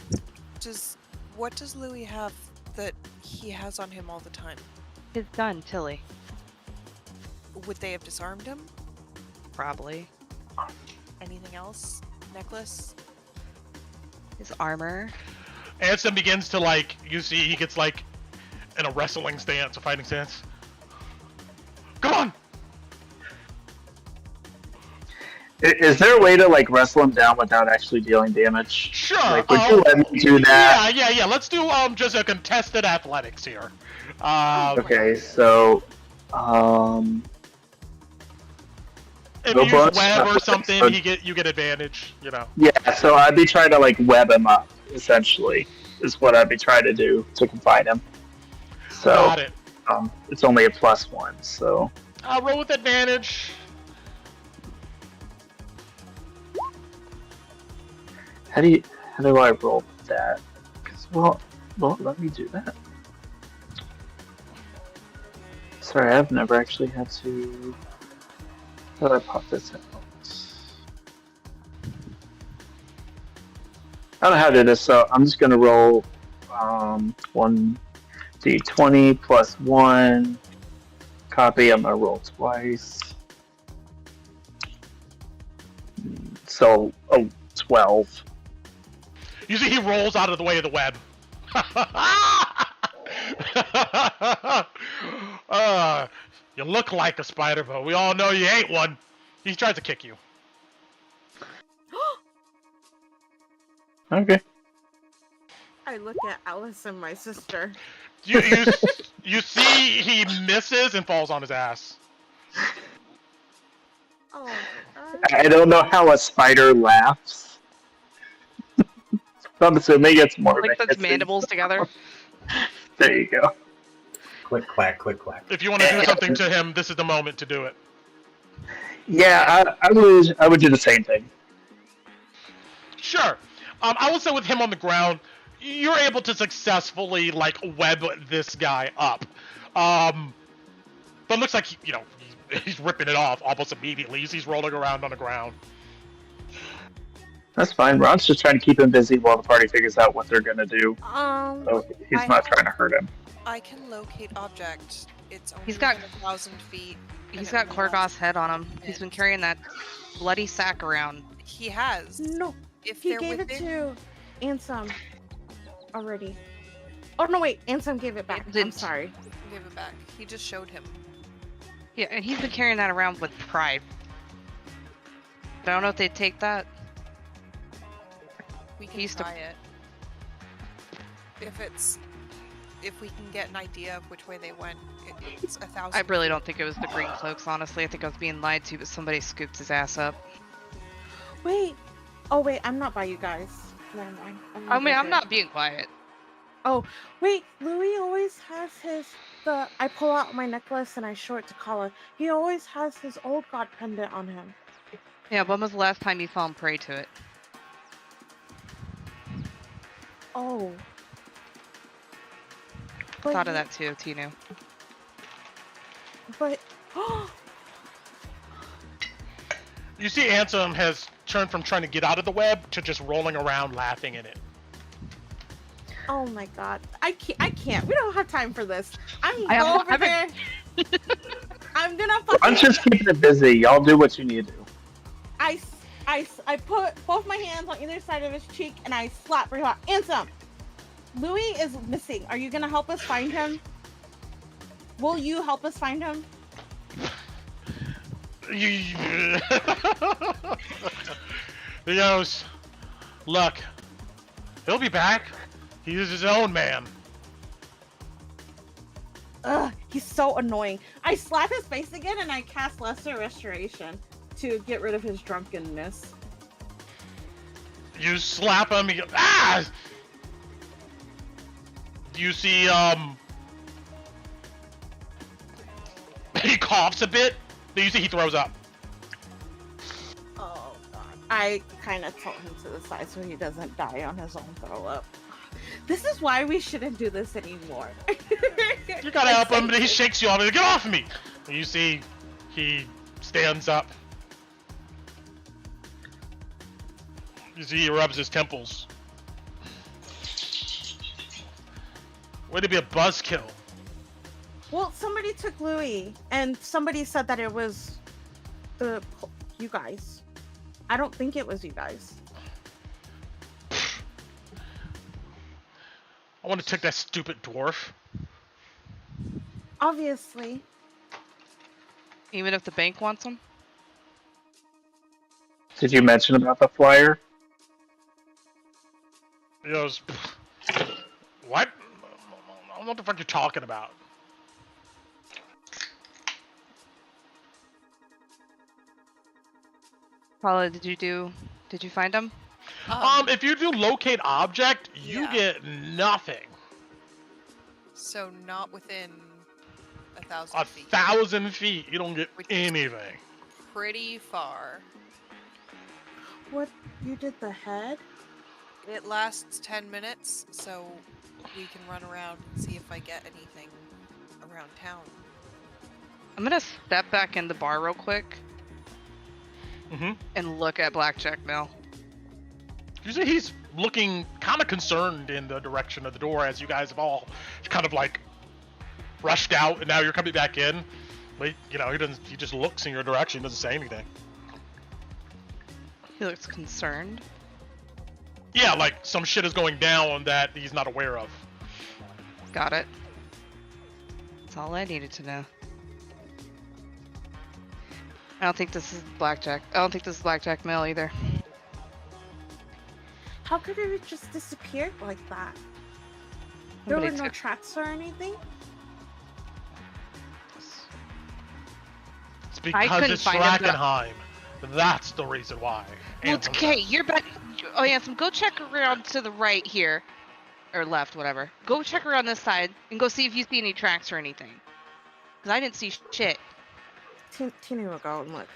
S7: What does Louis have that he has on him all the time?
S3: His gun, Tilly.
S7: Would they have disarmed him?
S3: Probably.
S7: Anything else? Necklace?
S3: His armor.
S2: Ansem begins to like, you see he gets like in a wrestling stance, a fighting stance. Come on!
S4: Is there a way to like wrestle him down without actually dealing damage?
S2: Sure.
S4: Like, would you let me do that?
S2: Yeah. Let's do just a contested athletics here.
S4: Okay, so
S2: if
S4: no
S2: you use
S4: bonus
S2: web or
S4: athletics,
S2: something,
S4: but-
S2: you get advantage. You know.
S4: Yeah, so I'd be trying to like web him up. Essentially, is what I'd be trying to do to confine him. So
S2: Got it.
S4: it's only a +1. So
S2: I'll roll with advantage.
S4: how do I roll that? 'Cause, well, let me do that. Sorry, I've never actually had to. How do I pop this out? I don't know how to do this, so I'm just gonna roll 1d20 plus 1. Copy. I'm gonna roll twice. So 12.
S2: You see, he rolls out of the way of the web. You look like a spider, but we all know you ain't one. He tries to kick you.
S4: Okay.
S5: I look at Alice and my sister.
S2: You see he misses and falls on his ass.
S5: Oh,
S4: I don't know how a spider laughs. I'm assuming it's more
S3: like
S4: of a
S3: those
S4: hissing
S3: mandibles together.
S4: There you go.
S1: Click clack, click clack.
S2: If you want to do something to him, this is the moment to do it.
S4: Yeah, I would do the same thing.
S2: Sure. I will say with him on the ground, you're able to successfully like web this guy up. But it looks like he's ripping it off almost immediately as he's rolling around on the ground.
S4: That's fine. Ron's just trying to keep him busy while the party figures out what they're gonna do. So he's not trying to hurt him.
S7: I can locate object. It's only
S3: He's got-
S7: 1,000 feet.
S3: He's got Korgoth's head on him. He's been carrying that bloody sack around.
S7: He has.
S5: No,
S7: If
S5: he
S7: they're
S5: gave it
S7: within...
S5: to Ansem already. Oh no, wait, Ansem gave it back. I'm
S3: Didn't.
S5: sorry.
S7: Give it back. He just showed him.
S3: Yeah, and he's been carrying that around with pride. I don't know if they'd take that.
S7: We
S3: He
S7: can
S3: used to-
S7: try it. If we can get an idea of which way they went, it's 1,000.
S3: I really don't think it was the green cloaks, honestly. I think I was being lied to, but somebody scooped his ass up.
S5: Wait. Oh wait, I'm not by you guys. Never mind.
S3: I mean, I'm
S5: good.
S3: not being quiet.
S5: Oh wait, Louis always has I pull out my necklace and I show it to Kala. He always has his old god pendant on him.
S3: Yeah, when was the last time you saw him pray to it?
S5: Oh.
S3: Thought of that too, Tinu.
S5: But
S2: You see Ansem has turned from trying to get out of the web to just rolling around laughing in it.
S5: oh my god, I can't. We don't have time for this. I'm
S3: I
S5: go
S3: have-
S5: over
S3: I've
S5: there.
S3: been-
S5: I'm gonna
S4: I'm
S5: fucking.
S4: just keeping it busy. Y'all do what you need to do.
S5: I put both my hands on either side of his cheek and I slap really hard. Ansem, Louis is missing. Are you gonna help us find him? Will you help us find him?
S2: He goes, look, he'll be back. He's his own man.
S5: Ugh, he's so annoying. I slap his face again and I cast Lesser Restoration to get rid of his drunkenness.
S2: You slap him, he goes, ah! You see, he coughs a bit, then you see he throws up.
S5: Oh god. I kind of tilt him to the side so he doesn't die on his own throw up. This is why we shouldn't do this anymore.
S2: You gotta help him, but he shakes you off and get off of me! And you see, he stands up. You see, he rubs his temples. Way to be a buzzkill.
S5: Well, somebody took Louis, and somebody said that it was you guys. I don't think it was you guys.
S2: I want to take that stupid dwarf.
S5: Obviously.
S3: Even if the bank wants them?
S4: Did you mention about the flyer?
S2: He goes, what? I don't know what the fuck you're talking about.
S3: Paula, did you find them?
S2: If you do locate object, you get nothing.
S7: So not within 1,000 feet.
S2: 1,000 feet, you don't get anything.
S7: Pretty far.
S5: What? You did the head?
S7: It lasts 10 minutes, so we can run around and see if I get anything around town.
S3: I'm gonna step back in the bar real quick. And look at Blackjack Mill.
S2: You see he's looking kind of concerned in the direction of the door as you guys have all kind of like rushed out and now you're coming back in. But, you know, he just looks in your direction, doesn't say anything.
S3: He looks concerned.
S2: Yeah, like some shit is going down that he's not aware of.
S3: Got it. That's all I needed to know. I don't think this is Blackjack Mill either.
S5: How could it have just disappeared like that? There were no tracks or anything?
S2: It's because it's Drakkenheim. That's the reason why.
S3: Well, it's okay, you're back. Oh, Ansem, go check around to the right here. Or left, whatever. Go check around this side and go see if you see any tracks or anything. Because I didn't see shit.
S5: Tina will go and look.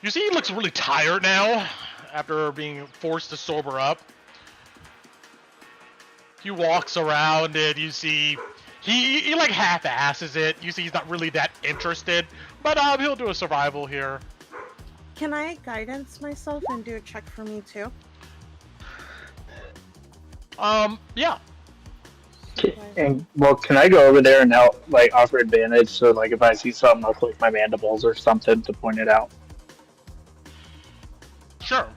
S2: You see he looks really tired now after being forced to sober up. He walks around and you see he like half-asses it. You see he's not really that interested, but he'll do a survival here.
S5: Can I guidance myself and do a check for me too?
S2: Yeah.
S4: And well, can I go over there and now like offer advantage? So like if I see something, I'll click my mandibles or something to point it out.
S2: Sure.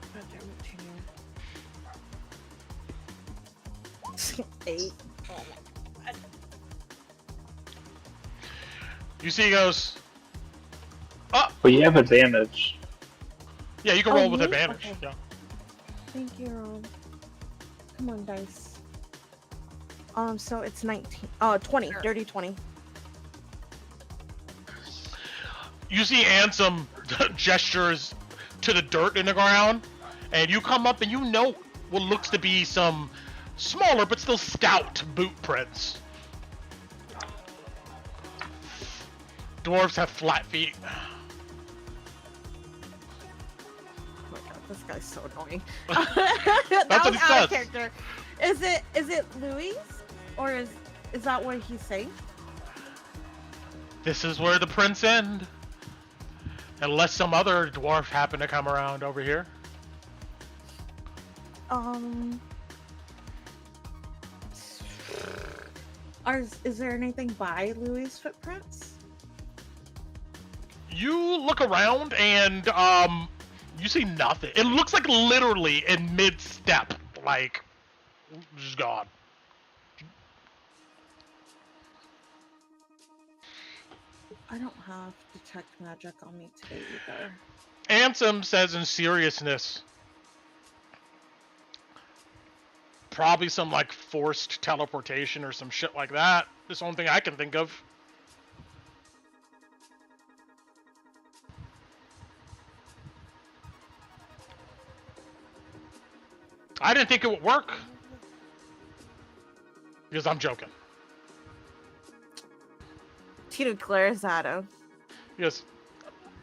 S5: 8.
S2: You see he goes.
S4: Well, you have advantage.
S2: Yeah, you can roll with advantage.
S5: Okay.
S2: Yeah.
S5: Thank you, Rob. Come on, dice. So it's 19. 20. Dirty 20.
S2: You see Ansem gestures to the dirt in the ground, and you come up and you know what looks to be some smaller but still stout boot prints. Dwarves have flat feet.
S5: Oh my god, this guy's so annoying.
S2: That's what he says.
S5: Character. Is it Louis? Or is that what he's saying?
S2: This is where the prints end. Unless some other dwarf happen to come around over here.
S5: Is there anything by Louis' footprints?
S2: You look around and you see nothing. It looks like literally in mid-step, like just gone.
S5: I don't have detect magic on me today either.
S2: Ansem says in seriousness, probably some like forced teleportation or some shit like that. This only thing I can think of. I didn't think it would work. Because I'm joking.
S5: Tito glares at him.
S2: He goes,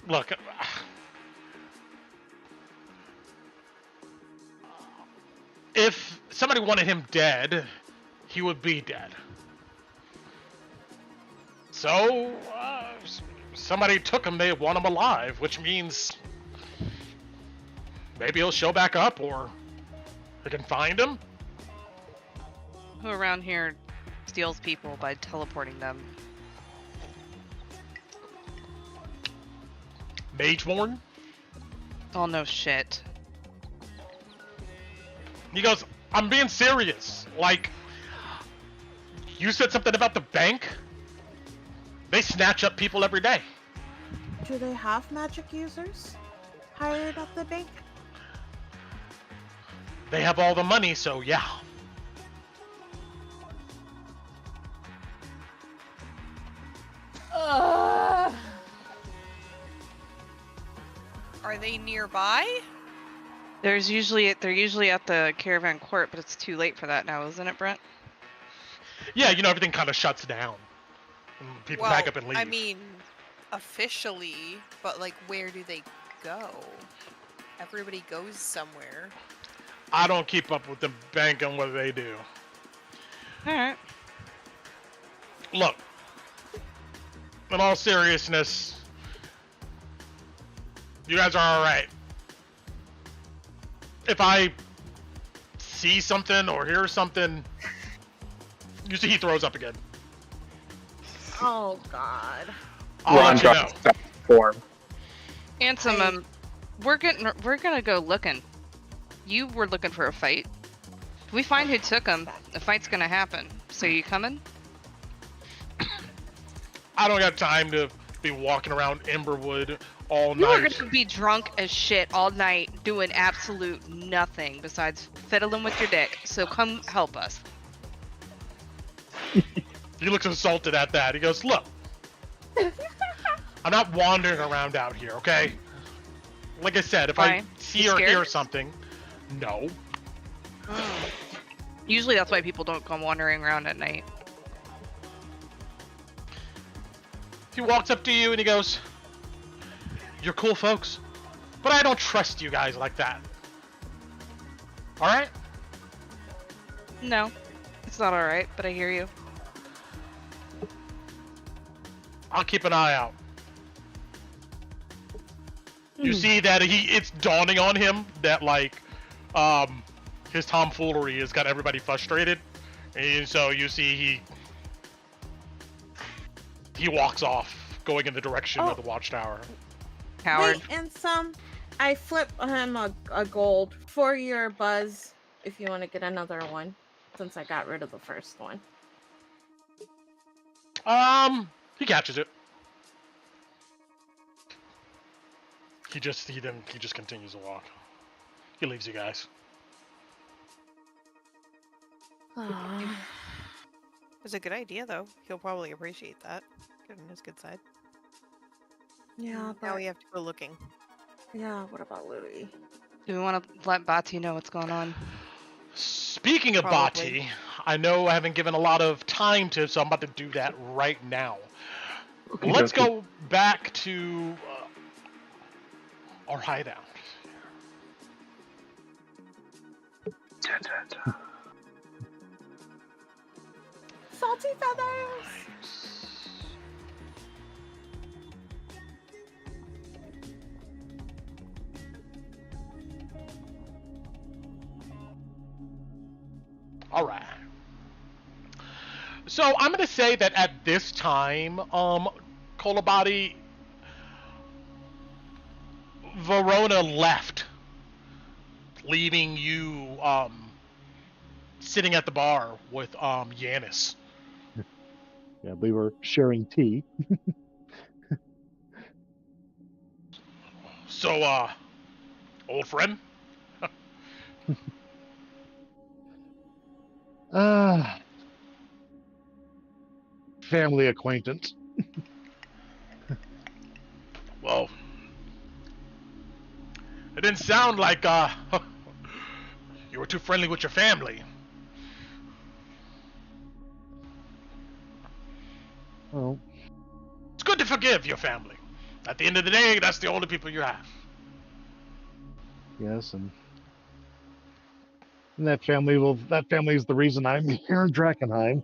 S2: look, if somebody wanted him dead, he would be dead. So, somebody took him, they want him alive, which means maybe he'll show back up, or they can find him.
S3: Who around here steals people by teleporting them?
S2: Mageborn?
S3: Oh, no shit.
S2: He goes, I'm being serious. Like, you said something about the bank? They snatch up people every day.
S5: Do they have magic users hired at the bank?
S2: They have all the money, so yeah.
S5: Ugh.
S7: Are they nearby?
S3: They're usually at the caravan court, but it's too late for that now, isn't it, Brent?
S2: Yeah, you know, everything kind of shuts down. And people pack up and leave.
S7: I mean, officially, but like, where do they go? Everybody goes somewhere.
S2: I don't keep up with the bank on what they do.
S3: Alright.
S2: Look, in all seriousness, you guys are alright. If I see something or hear something, you see he throws up again.
S5: Oh God.
S2: I'll let you know.
S4: Form.
S3: Ansem, we're gonna go looking. You were looking for a fight. If we find who took him, the fight's gonna happen. So you coming?
S2: I don't got time to be walking around Emberwood all
S3: You are
S2: night.
S3: gonna be drunk as shit all night, doing absolute nothing besides fiddling with your dick. So come help us.
S2: He looks insulted at that. He goes, look, I'm not wandering around out here, okay? Like I said, if
S3: Why?
S2: I see
S3: You
S2: or
S3: scared?
S2: hear something, no.
S3: Usually that's why people don't come wandering around at night.
S2: He walks up to you and he goes, you're cool folks, but I don't trust you guys like that. Alright?
S3: No, it's not alright, but I hear you.
S2: I'll keep an eye out. You see that it's dawning on him that, like, his tomfoolery has got everybody frustrated. And so you see he walks off, going in the direction of the watchtower.
S3: Coward.
S5: Wait, and I flip him a gold for your buzz if you want to get another one, since I got rid of the first one.
S2: He catches it. He just continues to walk. He leaves you guys.
S7: It's a good idea, though. He'll probably appreciate that. Given his good side.
S5: Yeah, but
S7: Now we have to go looking.
S5: yeah, what about Louis?
S3: Do we want to let Bati know what's going on?
S2: Speaking of
S7: Probably.
S2: Bati, I know I haven't given a lot of time to, so I'm about to do that right now.
S4: Okay,
S2: Let's
S4: okay.
S2: go back to our hideout.
S5: Salty feathers!
S2: All right. So I'm going to say that at this time, Kolabadi, Verona left, leaving you sitting at the bar with Yanis.
S6: Yeah, we were sharing tea.
S2: So, old friend?
S6: Family acquaintance.
S2: Well, it didn't sound like you were too friendly with your family.
S6: Oh,
S2: It's good to forgive your family. At the end of the day, that's the only people you have.
S6: yes, and that family is the reason I'm here in Drakkenheim.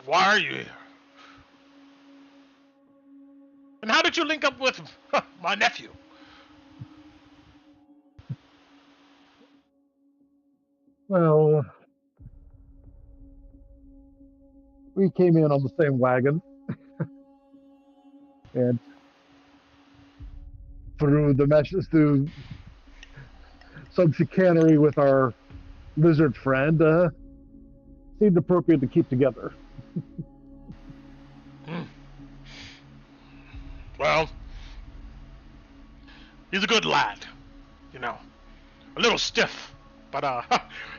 S2: Why are you here? And how did you link up with my nephew?
S6: Well, we came in on the same wagon. And through some chicanery with our lizard friend, seemed appropriate to keep together.
S2: Well, he's a good lad, you know. A little stiff, but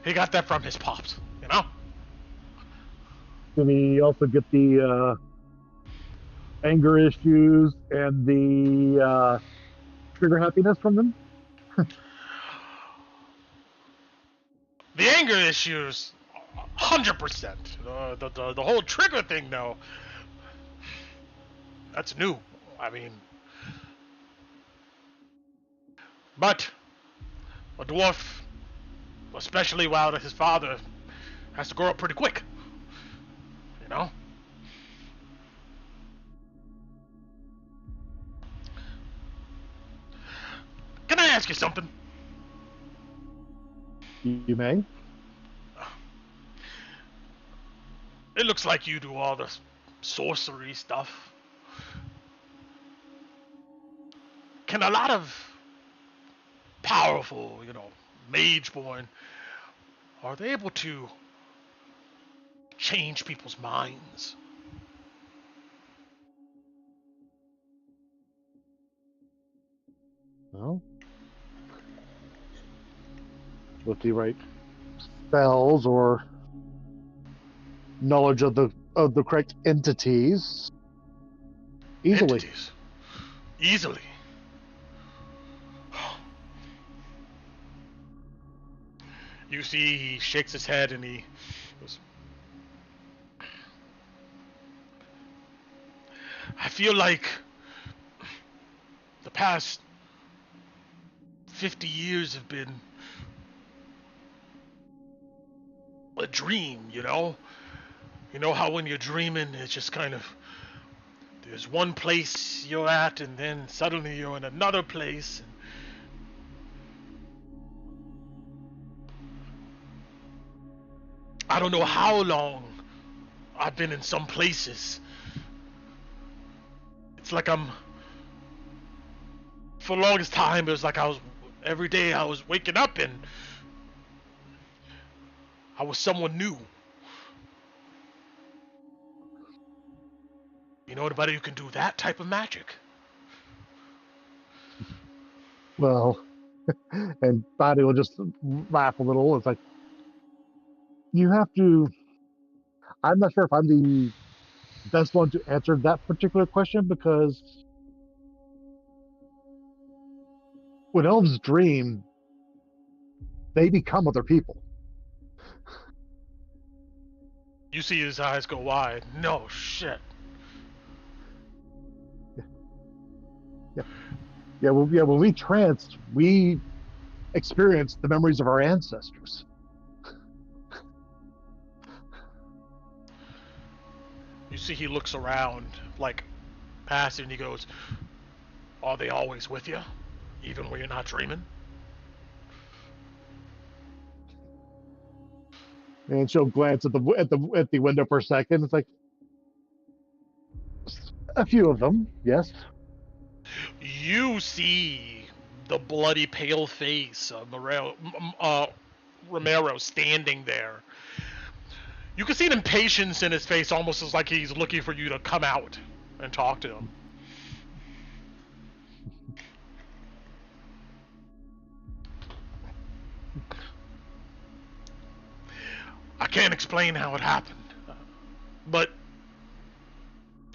S2: he got that from his pops, you know.
S6: Did he also get the anger issues and the trigger happiness from them?
S2: The anger issues, 100%. The whole trigger thing, though, that's new. I mean, but a dwarf, especially while his father, has to grow up pretty quick, you know. Can I ask you something?
S6: You may.
S2: It looks like you do all the sorcery stuff. Can a lot of powerful, you know, mage-born, are they able to change people's minds?
S6: Well, with the right spells or knowledge of the correct entities, easily.
S2: Entities. Easily. You see, he shakes his head and he goes, I feel like the past 50 years have been a dream, you know? You know how when you're dreaming, it's just kind of, there's one place you're at and then suddenly you're in another place. And I don't know how long I've been in some places. It's like for the longest time, it was like every day I was waking up and I was someone new. You know anybody who can do that type of magic?
S6: Well, and Bobby will just laugh a little. It's like, you have to. I'm not sure if I'm the best one to answer that particular question, because when elves dream, they become other people.
S2: You see his eyes go wide. No shit.
S6: Yeah. When we tranced, we experienced the memories of our ancestors.
S2: You see he looks around, like, passive, and he goes, are they always with you? Even when you're not dreaming?
S6: And she'll glance at the window for a second. It's like, a few of them, yes.
S2: You see the bloody pale face of Romero standing there. You can see an impatience in his face, almost as like he's looking for you to come out and talk to him. I can't explain how it happened, but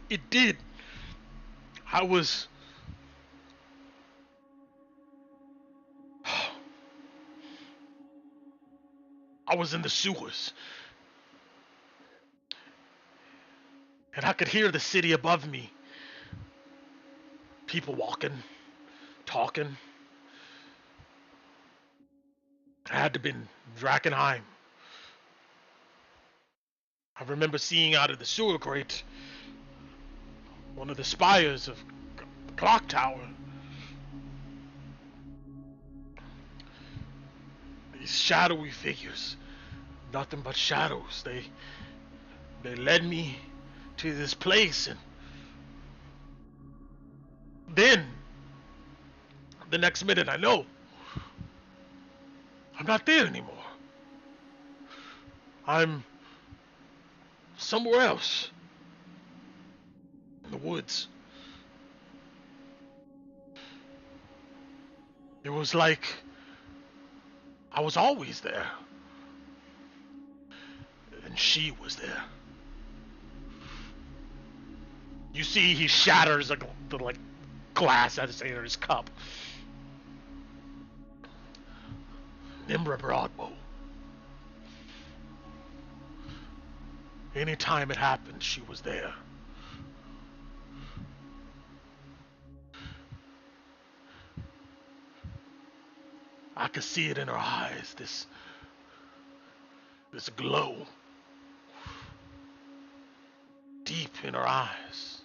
S2: it did. I was in the sewers, and I could hear the city above me. People walking, talking. It had to have been Drakkenheim. I remember seeing out of the sewer grate one of the spires of the clock tower. These shadowy figures, nothing but shadows. They led me to this place, and then the next minute I know I'm not there anymore. I'm somewhere else in the woods. It was like I was always there. And she was there. You see, he shatters the like glass out of his cup. Nimbra Broadbow. Anytime it happened, she was there. I could see it in her eyes, this glow. Deep in her eyes.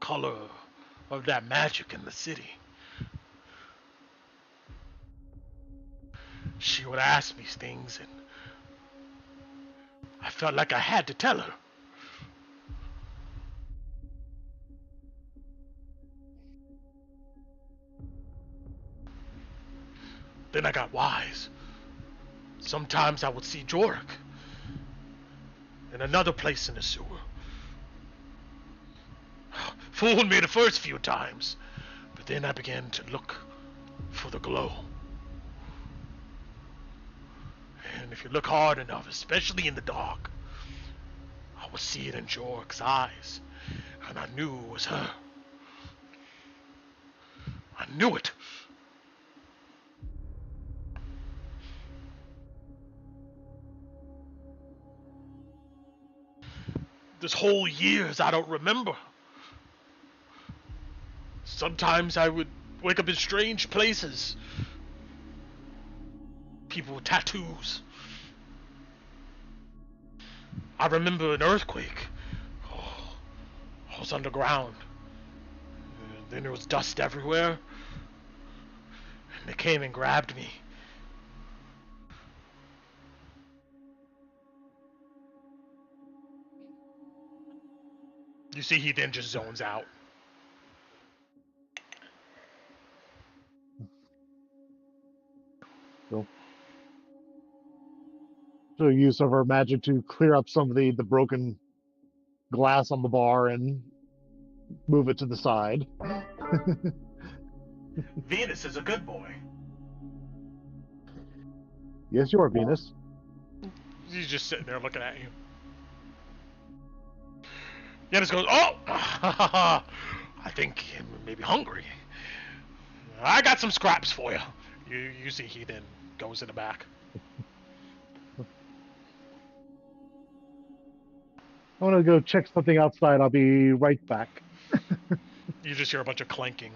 S2: Color of that magic in the city. She would ask me things and I felt like I had to tell her. Then I got wise. Sometimes I would see Jorik in another place in the sewer. Fooled me the first few times, but then I began to look for the glow. And if you look hard enough, especially in the dark, I would see it in Jorik's eyes, and I knew it was her. I knew it. This whole years I don't remember. Sometimes I would wake up in strange places. People with tattoos. I remember an earthquake. Oh, I was underground. And then there was dust everywhere. And they came and grabbed me. You see, he then just zones out.
S6: So use of our magic to clear up some of the broken glass on the bar and move it to the side.
S2: Venus is a good boy.
S6: Yes, you are, Venus.
S2: He's just sitting there looking at you. Venus goes, oh! I think he may be hungry. I got some scraps for you. You see he then goes in the back.
S6: I want to go check something outside. I'll be right back.
S2: You just hear a bunch of clanking.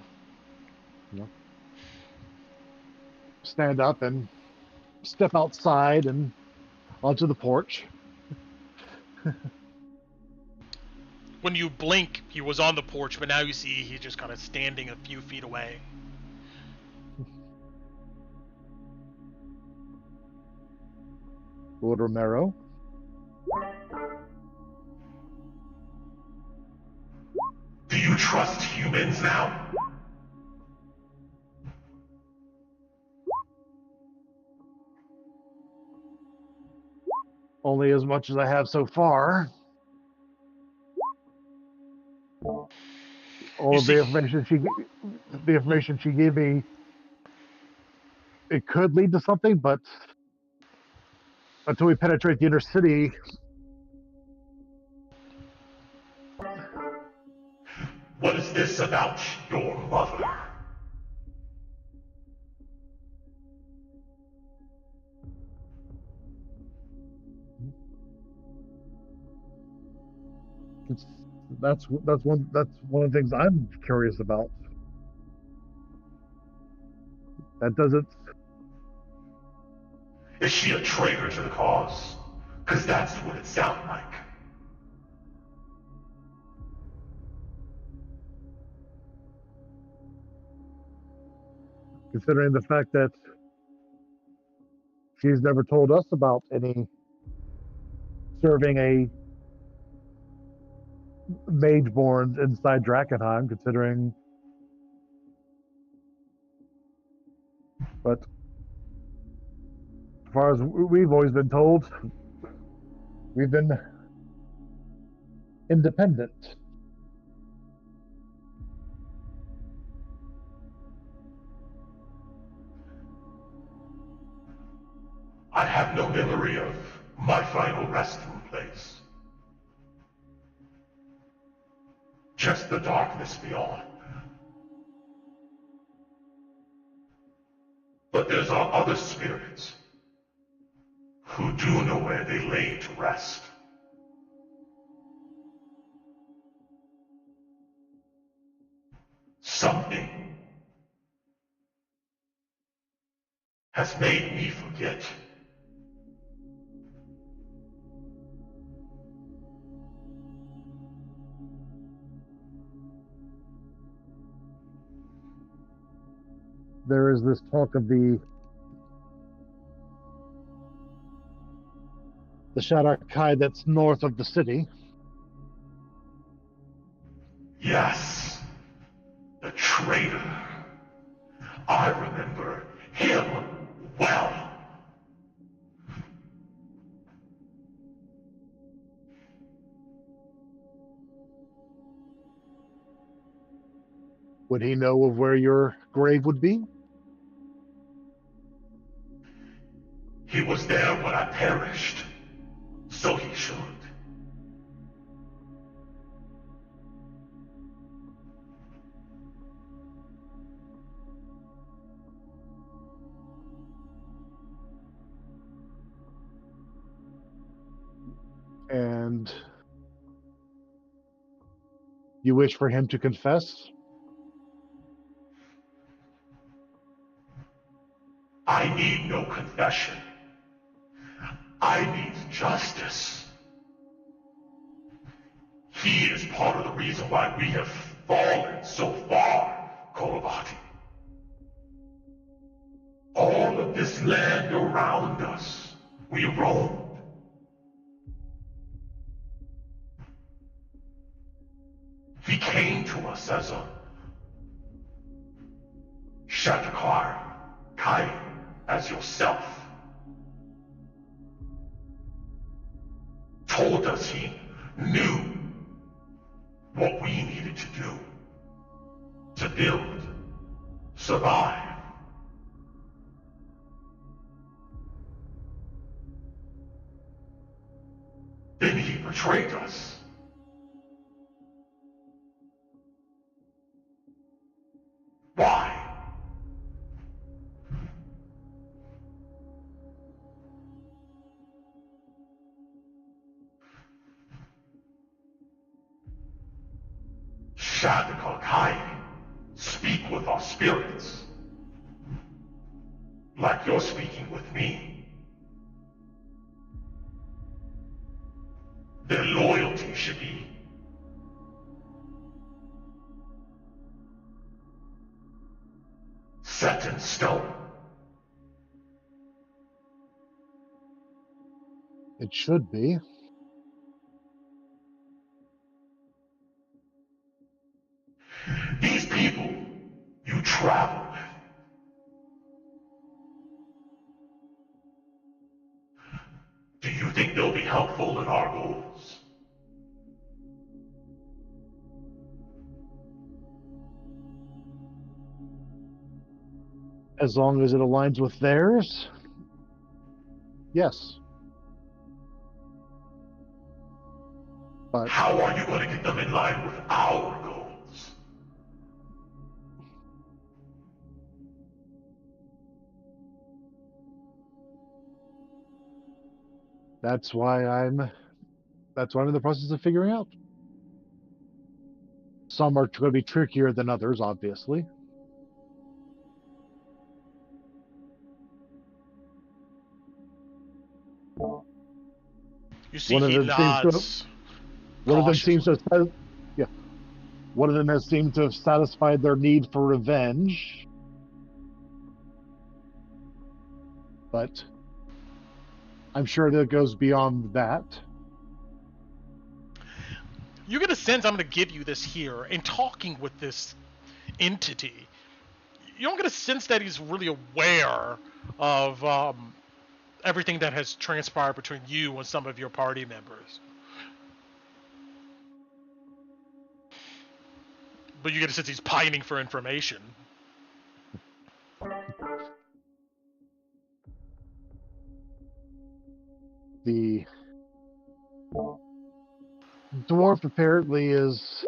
S6: Stand up and step outside and onto the porch.
S2: When you blink, he was on the porch, but now you see he's just kind of standing a few feet away.
S6: Lord Romero.
S8: Do you trust humans now?
S6: Only as much as I have so far. All of the information she gave me, it could lead to something, but until we penetrate the inner city.
S8: What is this about your mother?
S6: That's one of the things I'm curious about. That doesn't.
S8: Is she a traitor to the cause? Because that's what it sounds like.
S6: Considering the fact that she's never told us about any serving a mage born inside Drakkenheim, considering. But as far as we've always been told, we've been independent.
S8: I have no memory of my final resting place. Just the darkness beyond. But there's our other spirits who do know where they lay to rest. Something has made me forget.
S6: There is this talk of the Shadok-Kai that's north of the city.
S8: Yes, the traitor. I remember him well.
S6: Would he know of where your grave would be?
S8: He was there when I perished, so he should.
S6: And you wish for him to confess?
S8: I need no confession. I need justice. He is part of the reason why we have fallen so far, Kolovati. All of this land around us, we roamed. He came to us as a Shatakar, Kai, as yourself. Told us he knew what we needed to do to build, survive. Then he betrayed us. Why? Shadakar, speak with our spirits. Like you're speaking with me. Their loyalty should be set in stone.
S6: It should be.
S8: These people you travel with, do you think they'll be helpful in our goals?
S6: As long as it aligns with theirs, yes. But
S8: how are you going to get them in line with our goals?
S6: that's why I'm in the process of figuring out. Some are going to be trickier than others, obviously.
S2: You see, he nods.
S6: One of them seems to one of them has seemed to have satisfied their need for revenge. But I'm sure that it goes beyond that.
S2: You get a sense, I'm going to give you this here, in talking with this entity, you don't get a sense that he's really aware of everything that has transpired between you and some of your party members. But you get a sense he's pining for information.
S6: dwarf apparently is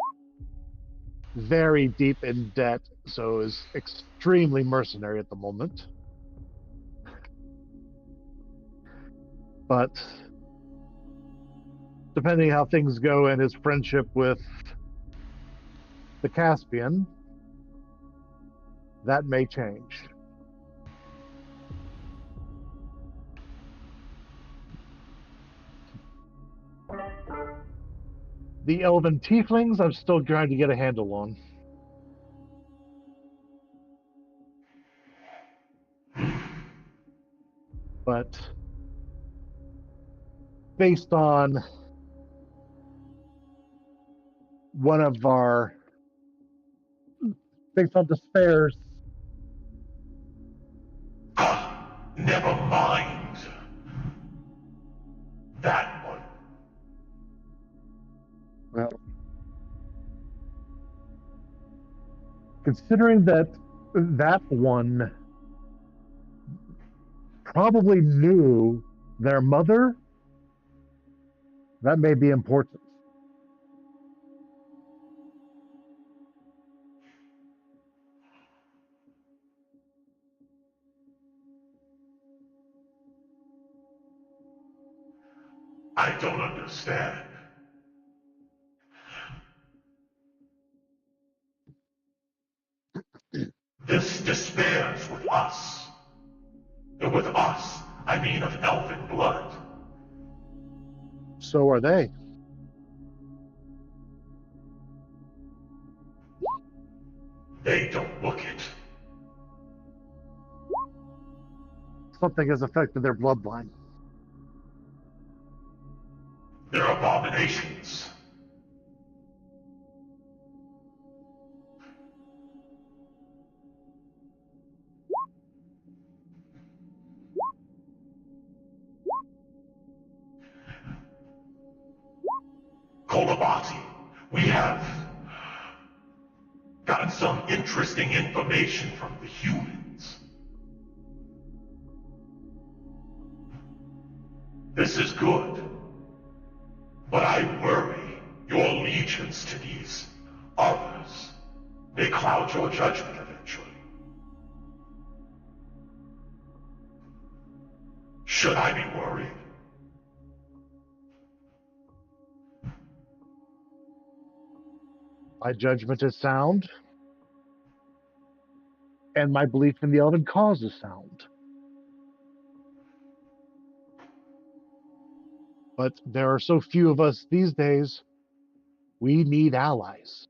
S6: very deep in debt, so is extremely mercenary at the moment. But depending how things go in his friendship with the Caspian, that may change. The elven tieflings, I'm still trying to get a handle on. But based on one of our, based on Despair's.
S8: Never mind. That one.
S6: Well, considering that that one probably knew their mother, that may be important.
S8: I don't understand. This despairs with us. With us, I mean of elven blood.
S6: So are they.
S8: They don't look it.
S6: Something has affected their bloodline.
S8: They're abominations. Kolabati, we have gotten some interesting information from the humans. This is good. But I worry your allegiance to these others may cloud your judgment eventually. Should I be worried?
S6: My judgment is sound, and my belief in the elven cause is sound. But there are so few of us these days, we need allies.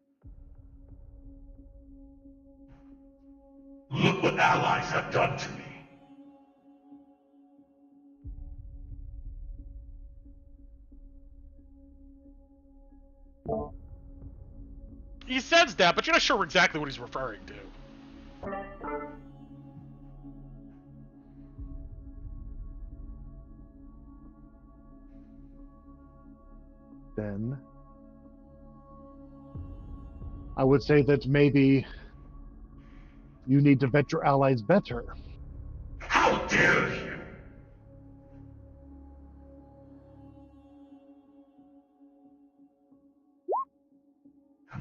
S8: Look what allies have done to me.
S2: He says that, but you're not sure exactly what he's referring to.
S6: Then I would say that maybe you need to vet your allies better.
S8: How dare you?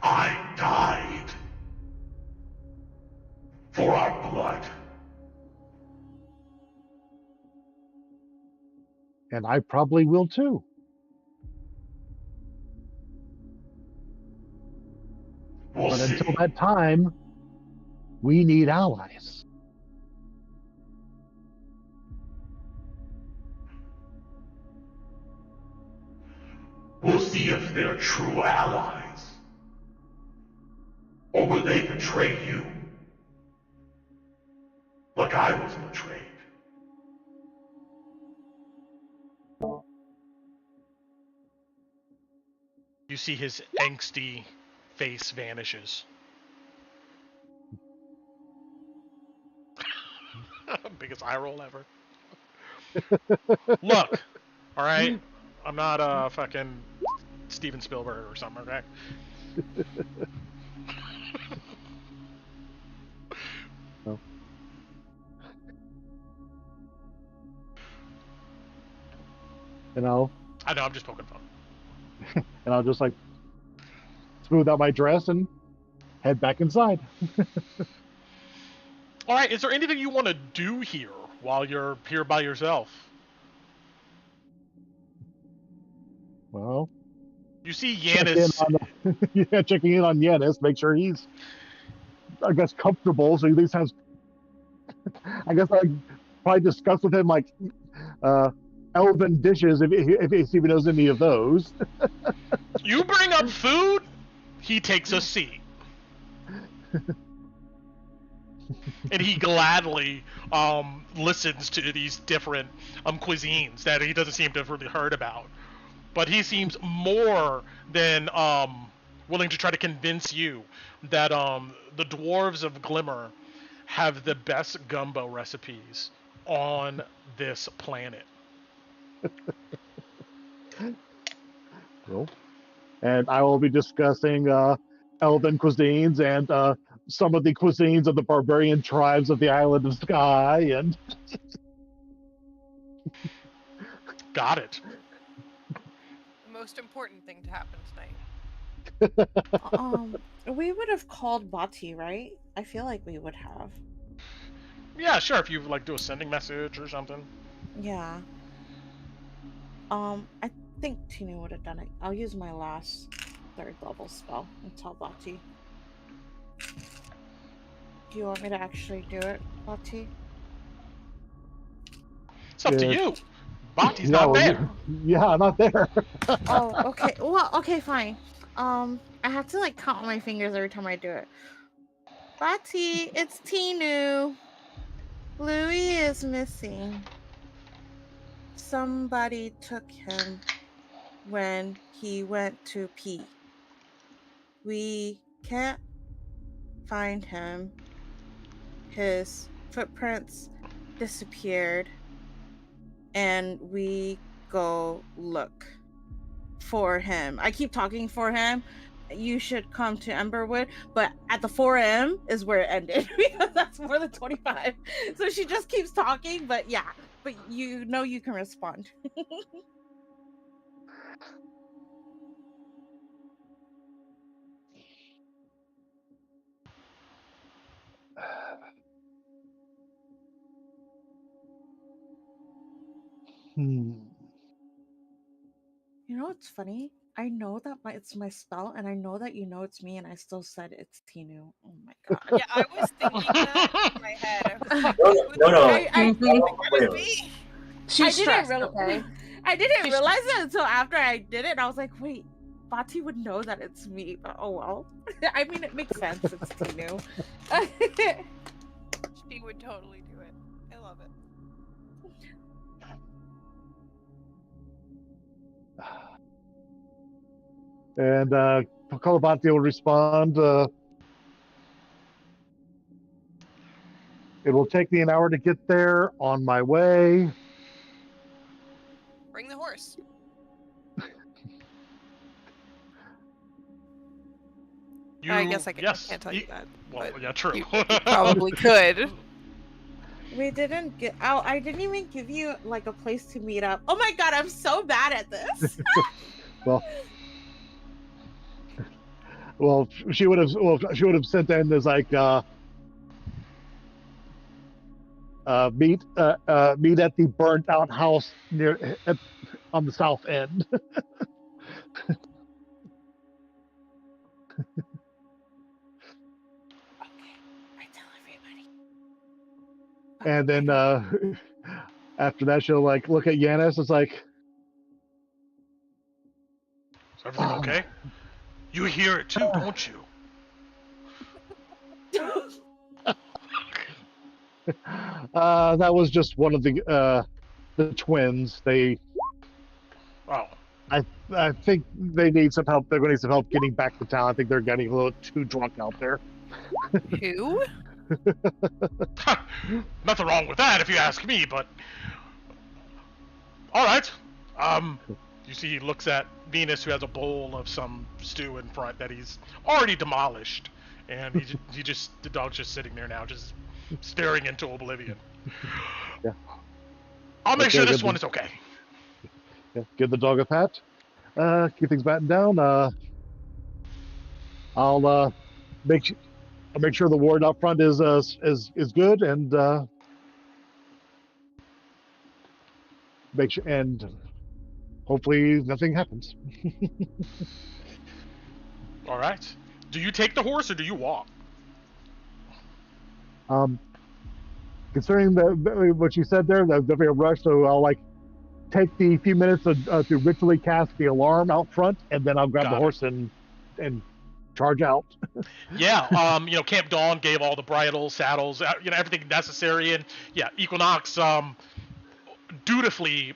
S8: I died for our blood.
S6: And I probably will too. But until that time, we need allies.
S8: We'll see if they're true allies. Or will they betray you? Like I was betrayed.
S2: You see his angsty face vanishes. Biggest eye roll ever. Look, all right, I'm not fucking Steven Spielberg or something, okay?
S6: No. You know?
S2: I know, I'm just poking fun.
S6: And I'll just like smooth out my dress and head back inside.
S2: All right. Is there anything you want to do here while you're here by yourself?
S6: Well,
S2: you see Yanis.
S6: Checking in on Yanis, make sure he's, I guess, comfortable. So he at least has. I guess I probably discuss with him like elven dishes if he even knows any of those.
S2: You bring up food, he takes a seat. And he gladly listens to these different cuisines that he doesn't seem to have really heard about. But he seems more than willing to try to convince you that the dwarves of Glimmer have the best gumbo recipes on this planet.
S6: Cool. And I will be discussing elven cuisines and some of the cuisines of the barbarian tribes of the Island of Skye. And
S2: got it.
S7: The most important thing to happen tonight.
S5: We would have called Bati, right? I feel like we would have.
S2: Yeah, sure. If you like do a sending message or something.
S5: Yeah. I think Tinu would have done it. I'll use my last 3rd level spell and tell Bati. Do you want me to actually do it, Bati?
S2: It's up to you. Bati's not there.
S6: Yeah, not there.
S5: Oh, okay. Well, okay, fine. I have to like count on my fingers every time I do it. Bati, it's Tinu. Louis is missing. Somebody took him when he went to pee. We can't find him. His footprints disappeared, and we go look for him. I keep talking for him. You should come to Emberwood, but at the 4 a.m. is where it ended because that's more than 25. So she just keeps talking, but yeah, but you know you can respond. You know what's funny? I know that it's my spell, and I know that you know it's me, and I still said it's Tinu. Oh my god.
S7: Yeah, I was thinking that in my head. I was like,
S5: no. She's stressed, okay? I didn't realize it until after I did it. I was like, wait, Bati would know that it's me, but oh well. I mean, it makes sense. It's Tinu.
S7: She would totally do it. I love it.
S6: And Kalabati will respond. It will take me an hour to get there. On my way.
S7: Bring the horse. I guess I can't tell you that.
S2: Well, yeah, true.
S7: You probably could.
S5: We didn't get out. I didn't even give you like a place to meet up. Oh my god, I'm so bad at this.
S6: Well, she would have sent in as like meet at the burnt out house on the south end. And then after that, she'll like look at Yanis. It's like,
S2: is everything okay? You hear it too, don't you?
S6: That was just one of the twins. They.
S2: Oh.
S6: I think they need some help. They're going to need some help getting back to town. I think they're getting a little too drunk out there.
S7: Who?
S2: Nothing wrong with that, if you ask me. But all right. You see, he looks at Venus, who has a bowl of some stew in front that he's already demolished, and the dog's just sitting there now, just staring into oblivion.
S6: Yeah.
S2: I'll make sure this one is okay.
S6: Yeah. Give the dog a pat. keep things battened down. I'll make sure the ward up front is good, and make sure, and hopefully nothing happens.
S2: All right. Do you take the horse or do you walk?
S6: Concerning what you said there, that's definitely a rush. So I'll take the few minutes to ritually cast the alarm out front, and then I'll grab the horse and charge out.
S2: Yeah. Camp Dawn gave all the bridles, saddles, everything necessary, and yeah, Equinox dutifully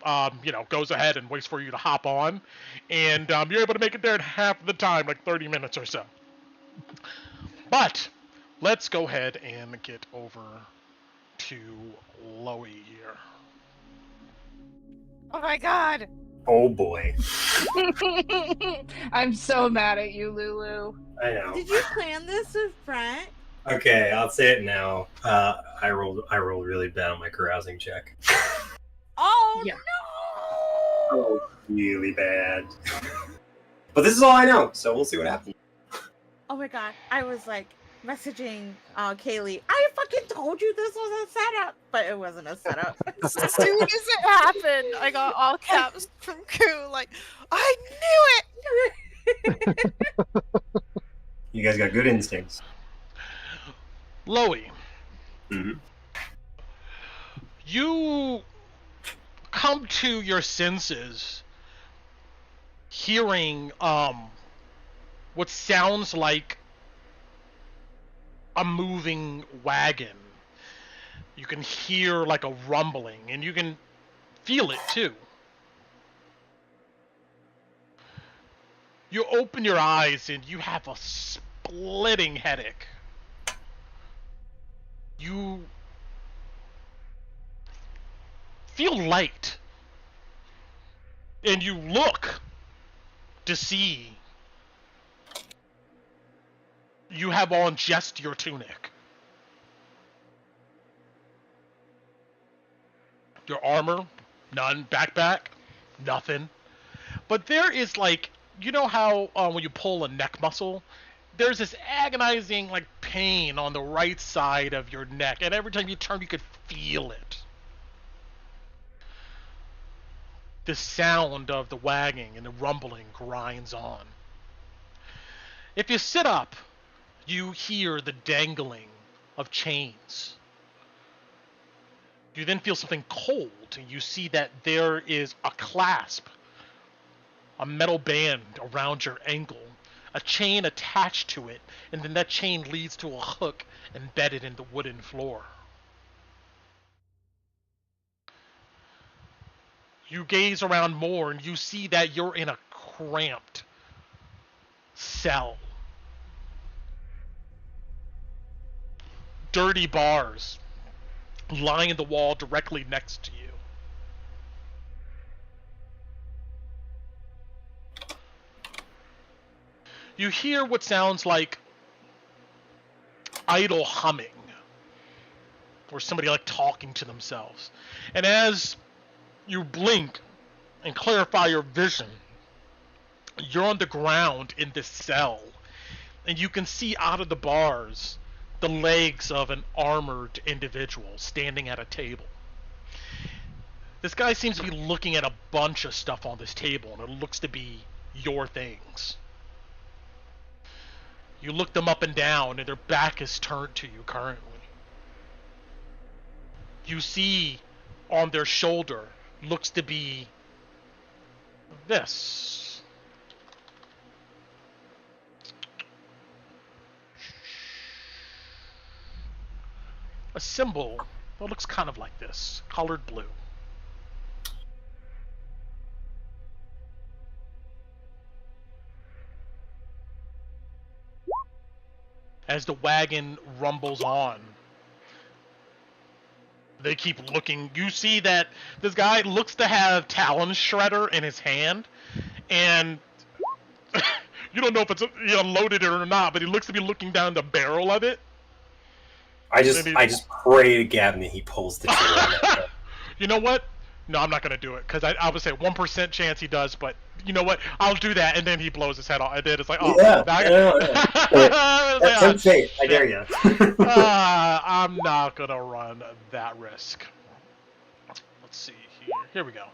S2: goes ahead and waits for you to hop on, and you're able to make it there in half the time, like 30 minutes or so. But let's go ahead and get over to Loey here.
S9: Oh my god!
S1: Oh boy.
S9: I'm so mad at you, Lulu.
S1: I know.
S5: Did you plan this with Brent?
S1: Okay, I'll say it now. I rolled really bad on my carousing check.
S5: Oh
S9: Yeah.
S5: no!
S1: Oh, really bad. But this is all I know, so we'll see what happens.
S5: Oh my god, I was messaging Kaylee. I fucking told you this was a setup, but it wasn't a setup.
S9: As soon as it happened, I got all caps from Koo, I knew it!
S1: You guys got good instincts.
S2: Loey.
S1: Mm-hmm.
S2: You come to your senses hearing what sounds like a moving wagon. You can hear a rumbling, and you can feel it too. You open your eyes and you have a splitting headache. You feel light, and you look to see you have on just your tunic. Your armor, none. Backpack, nothing. But there is you know how when you pull a neck muscle, there's this agonizing pain on the right side of your neck, and every time you turn you could feel it. The sound of the wagging and the rumbling grinds on. If you sit up, you hear the dangling of chains. You then feel something cold, and you see that there is a clasp, a metal band around your ankle, a chain attached to it, and then that chain leads to a hook embedded in the wooden floor. You gaze around more, and you see that you're in a cramped cell. Dirty bars lying in the wall directly next to you. You hear what sounds like idle humming, or somebody talking to themselves. And as you blink and clarify your vision, you're on the ground in this cell, and you can see out of the bars the legs of an armored individual standing at a table. This guy seems to be looking at a bunch of stuff on this table, and it looks to be your things. You look them up and down, and their back is turned to you currently. You see on their shoulder looks to be this. A symbol that looks kind of like this, colored blue. As the wagon rumbles on, they keep looking. You see that this guy looks to have Talon Shredder in his hand, and you don't know if it's loaded or not, but he looks to be looking down the barrel of it.
S1: I just pray to Gavin that he pulls the trigger.
S2: You know what? No, I'm not gonna do it because I would say 1% chance he does, but you know what? I'll do that, and then he blows his head off. And then it's like, oh,
S1: Yeah,
S2: I
S1: fate. I dare you.
S2: I'm not gonna run that risk. Let's see here. Here we go.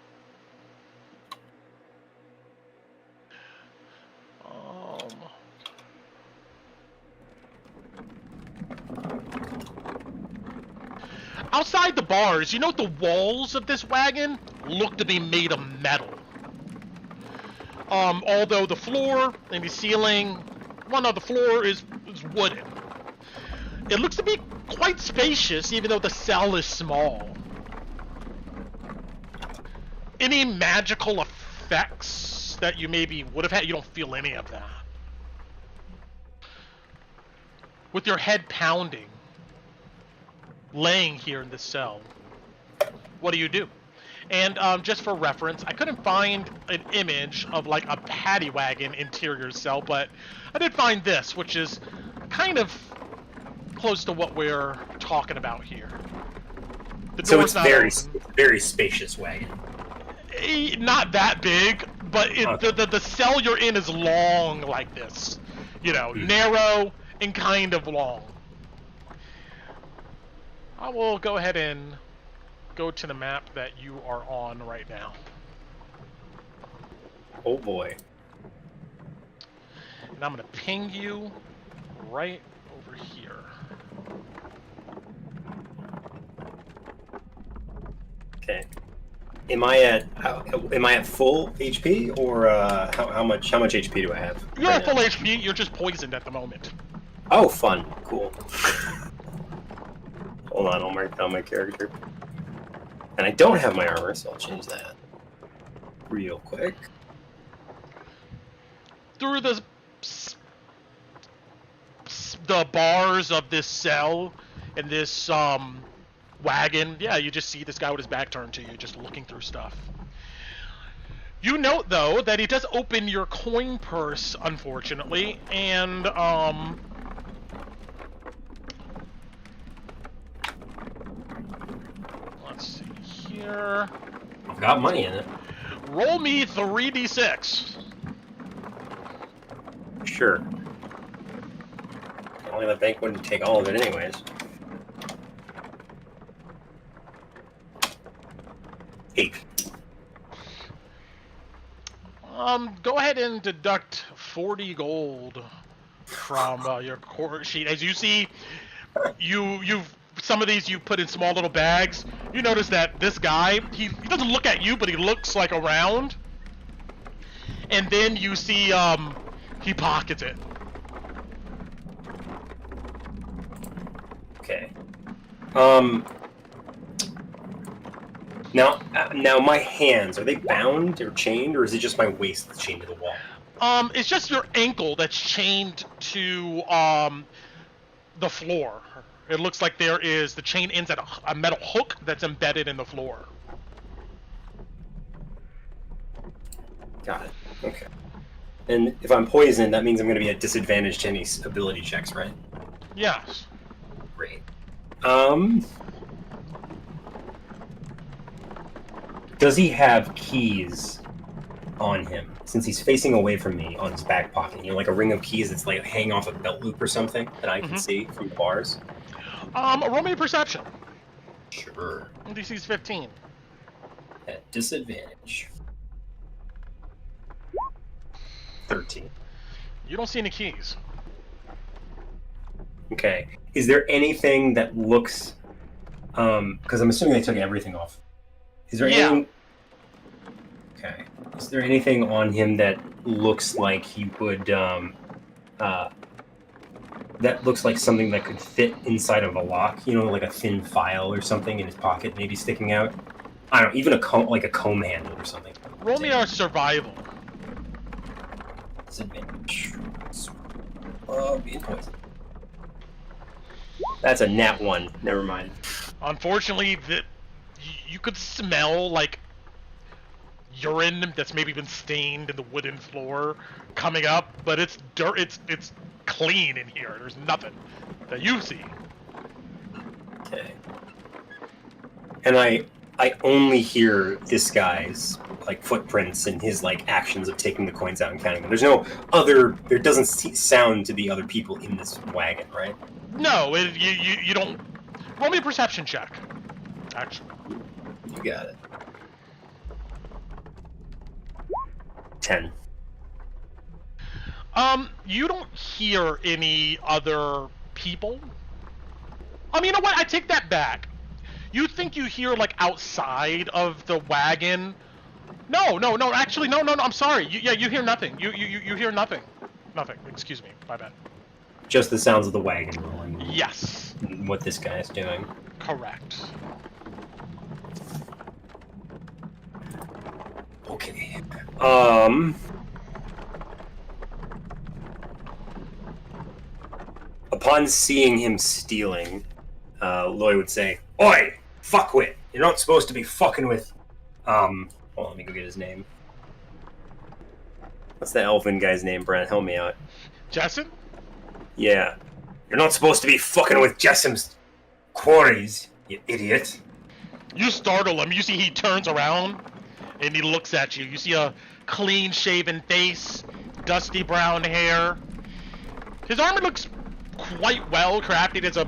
S2: Outside the bars, you know the walls of this wagon look to be made of metal. Although the floor and the ceiling, well, no, the floor is wooden. It looks to be quite spacious, even though the cell is small. Any magical effects that you maybe would have had, you don't feel any of that. With your head pounding, laying here in this cell, what do? And just for reference, I couldn't find an image of like a paddy wagon interior cell, but I did find this, which is kind of close to what we're talking about here.
S1: So it's very spacious wagon.
S2: Not that big, but the cell you're in is long like this. You know, narrow and kind of long. I will go ahead and go to the map that you are on right now.
S1: Oh boy.
S2: And I'm going to ping you right over here.
S1: Okay. Am I at full HP or how much HP do I have?
S2: You're at full HP. You're just poisoned at the moment.
S1: Oh, fun. Cool. Hold on, I'll mark down my character. And I don't have my armor, so I'll change that real quick.
S2: Through the bars of this cell and this wagon, yeah, you just see this guy with his back turned to you, just looking through stuff. You note, though, that he does open your coin purse, unfortunately, and let's see here.
S1: I've got money in it.
S2: Roll me 3d6.
S1: Sure. Only the bank wouldn't take all of it anyways. 8.
S2: Go ahead and deduct 40 gold from your core sheet. As you see, you've some of these you put in small little bags. You notice that this guy, he doesn't look at you, but he looks like around. And then you see he pockets it.
S1: Okay. Now my hands, are they bound or chained, or is it just my waist that's chained to the wall?
S2: It's just your ankle that's chained to the floor. It looks like there is, the chain ends at a metal hook that's embedded in the floor.
S1: Got it. Okay. And if I'm poisoned, that means I'm going to be at disadvantage to any ability checks, right?
S2: Yes.
S1: Great. Does he have keys on him? Since he's facing away from me on his back pocket, you know, like a ring of keys that's like hanging off a belt loop or something that I can see from the bars?
S2: Roll me perception.
S1: Sure.
S2: DC's 15.
S1: At disadvantage. 13.
S2: You don't see any keys.
S1: Okay. Is there anything that looks... because I'm assuming they took everything off. Is there anything... Okay. Is there anything on him that looks like he would, that looks like something that could fit inside of a lock? You know, like a thin file or something in his pocket maybe sticking out? I don't know, even a comb handle or something.
S2: Roll me our survival.
S1: Disadvantage. Oh, being poisoned. That's a nat 1. Never mind.
S2: Unfortunately, you could smell like urine that's maybe been stained in the wooden floor coming up, but it's dirt. It's clean in here. There's nothing that you see.
S1: Okay. And I only hear this guy's like footprints and his like actions of taking the coins out and counting them. There's no other. There doesn't sound to be other people in this wagon, right?
S2: No, you don't. Roll me a perception check. Actually,
S1: you got it. 10.
S2: You don't hear any other people. You know what? I take that back. You think you hear like outside of the wagon? No. Actually, no. I'm sorry. You hear nothing. You hear nothing. Nothing. Excuse me. My bad.
S1: Just the sounds of the wagon rolling.
S2: Yes.
S1: What this guy is doing.
S2: Correct.
S1: Okay. Upon seeing him stealing, Loy would say, "Oi, fuckwit! You're not supposed to be fucking with." Hold on, let me go get his name. What's the elfin guy's name, Brent? Help me out.
S2: Jessen?
S1: Yeah. You're not supposed to be fucking with Jessam's quarries, you idiot.
S2: You startle him. You see he turns around and he looks at you. You see a clean-shaven face, dusty brown hair. His armor looks quite well crafted. It's a...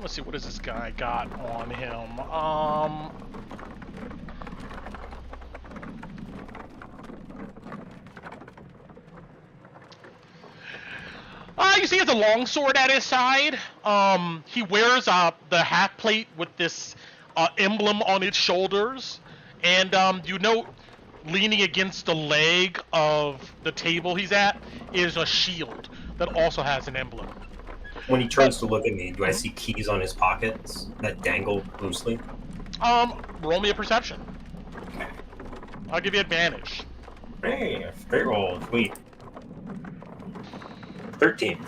S2: Let's see, what does this guy got on him? You see he has a longsword at his side. He wears the half plate with this emblem on its shoulders. And you note, leaning against the leg of the table he's at is a shield that also has an emblem.
S1: When he turns to look at me, do I see keys on his pockets that dangle loosely?
S2: Roll me a perception.
S1: Okay.
S2: I'll give you advantage.
S1: Hey, straight roll, sweet. 13.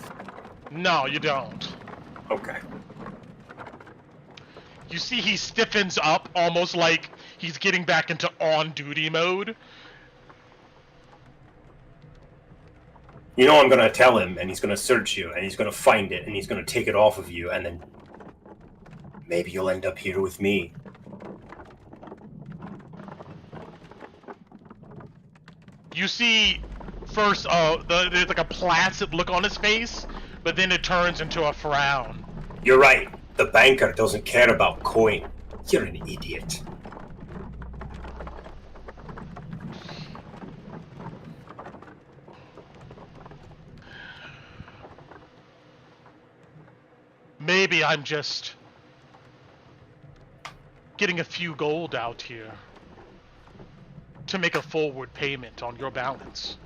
S2: No, you don't.
S1: Okay.
S2: You see he stiffens up, almost like he's getting back into on-duty mode.
S1: You know I'm going to tell him, and he's going to search you, and he's going to find it, and he's going to take it off of you, and then maybe you'll end up here with me.
S2: You see, first, there's like a placid look on his face, but then it turns into a frown.
S1: You're right. The banker doesn't care about coin. You're an idiot.
S2: Maybe I'm just getting a few gold out here to make a forward payment on your balance.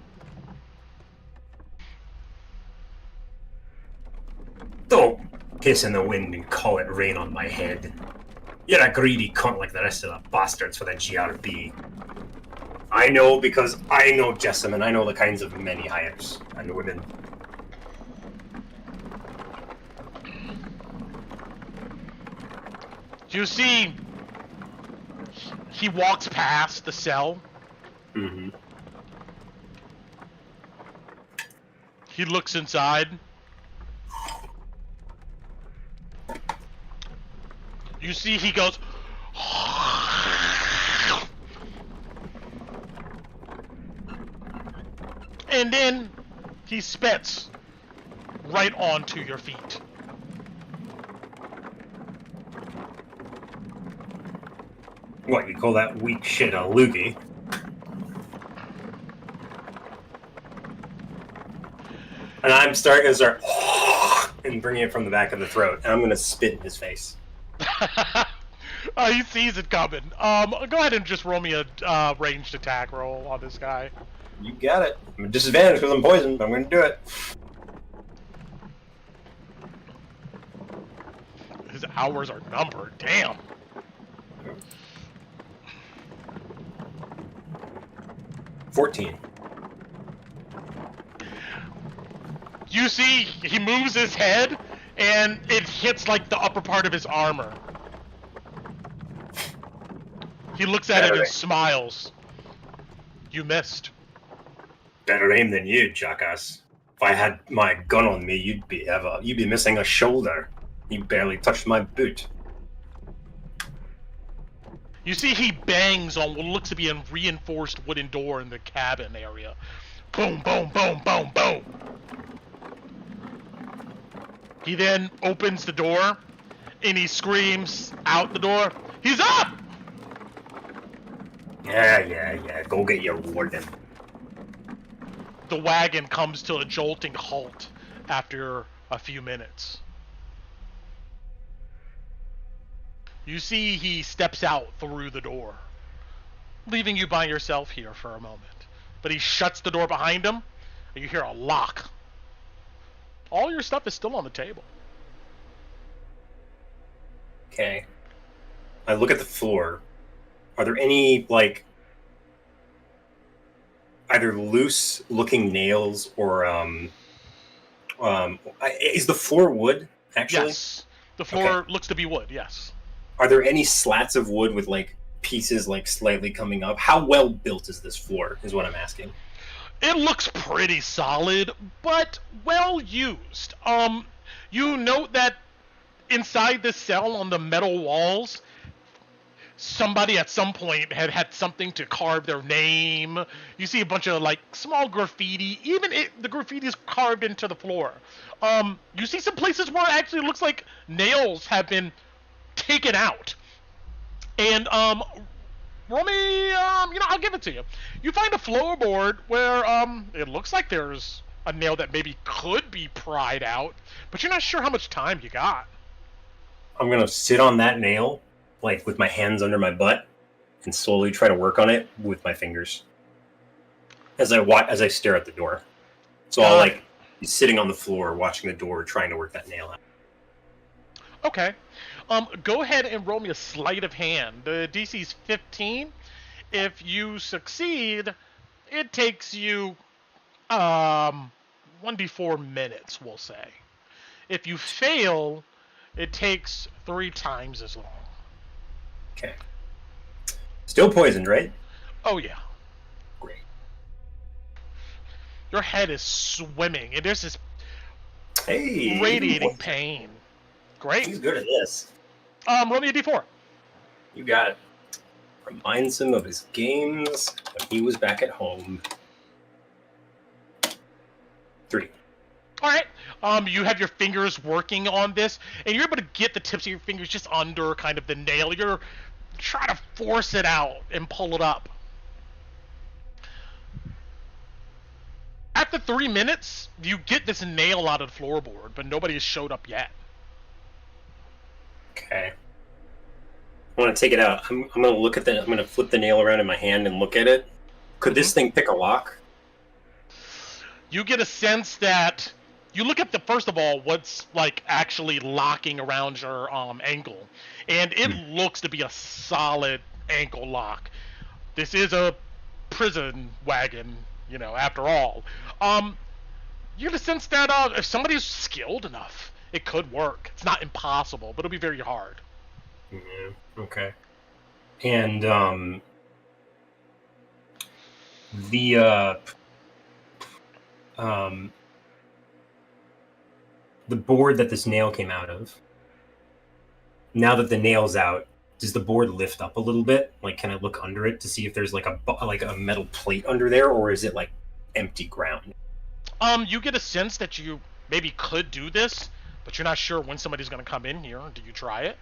S1: Don't piss in the wind and call it rain on my head. You're a greedy cunt like the rest of the bastards for the GRB. I know because I know Jessam and I know the kinds of men he hires and women.
S2: You see, he walks past the cell.
S1: Mm-hmm.
S2: He looks inside. You see he goes... And then he spits right onto your feet.
S1: What, you call that weak shit a loogie? And I'm starting to start and bringing it from the back of the throat, and I'm going to spit in his face.
S2: He sees it coming. Go ahead and just roll me a ranged attack roll on this guy.
S1: You got it. I'm at disadvantage because I'm poisoned, but I'm going to do it.
S2: His hours are numbered. Damn.
S1: $14.
S2: You see, he moves his head, and it hits like the upper part of his armor. He looks at it and smiles. You missed.
S1: Better aim than you, jackass. If I had my gun on me, you'd be missing a shoulder. You barely touched my boot.
S2: You see he bangs on what looks to be a reinforced wooden door in the cabin area. Boom, boom, boom, boom, boom. He then opens the door, and he screams out the door, "He's up!"
S1: Yeah. Go get your warden.
S2: The wagon comes to a jolting halt after a few minutes. You see he steps out through the door, leaving you by yourself here for a moment. But he shuts the door behind him, and you hear a lock. All your stuff is still on the table.
S1: Okay. I look at the floor. Are there any, like, either loose-looking nails or, is the floor wood, actually?
S2: Yes. The floor looks to be wood, yes.
S1: Are there any slats of wood with, like, pieces, like, slightly coming up? How well built is this floor, is what I'm asking.
S2: It looks pretty solid, but well used. You note that inside this cell on the metal walls, somebody at some point had something to carve their name. You see a bunch of like small graffiti. Even the graffiti is carved into the floor. You see some places where it actually looks like nails have been taken out. And roll me, I'll give it to you. You find a floorboard where it looks like there's a nail that maybe could be pried out, but you're not sure how much time you got.
S1: I'm gonna sit on that nail, like with my hands under my butt, and slowly try to work on it with my fingers as I stare at the door. So I'll like be sitting on the floor, watching the door, trying to work that nail out.
S2: Okay. Go ahead and roll me a sleight of hand. The DC's 15. If you succeed, it takes you 1d4 minutes, we'll say. If you fail, it takes 3 times as long.
S1: Okay. Still poisoned, right?
S2: Oh, yeah.
S1: Great.
S2: Your head is swimming, and there's this
S1: Hey,
S2: radiating pain. Great.
S1: He's good at this.
S2: Roll me a d4.
S1: You got it. Reminds him of his games when he was back at home. 3.
S2: All right. You have your fingers working on this, and you're able to get the tips of your fingers just under kind of the nail. You're trying to force it out and pull it up. After 3 minutes, you get this nail out of the floorboard, but nobody has showed up yet.
S1: Okay. I want to take it out. I'm going to look at I'm going to flip the nail around in my hand and look at it. Could this thing pick a lock?
S2: You get a sense that you look at first of all, what's like actually locking around your ankle, and it looks to be a solid ankle lock. This is a prison wagon, after all. You get a sense that if somebody's skilled enough, it could work. It's not impossible, but it'll be very hard.
S1: Mm-hmm. Okay. And the board that this nail came out of, now that the nail's out, does the board lift up a little bit? Like, can I look under it to see if there's like a metal plate under there, or is it like empty ground?
S2: You get a sense that you maybe could do this, but you're not sure when somebody's going to come in here. Do you try it?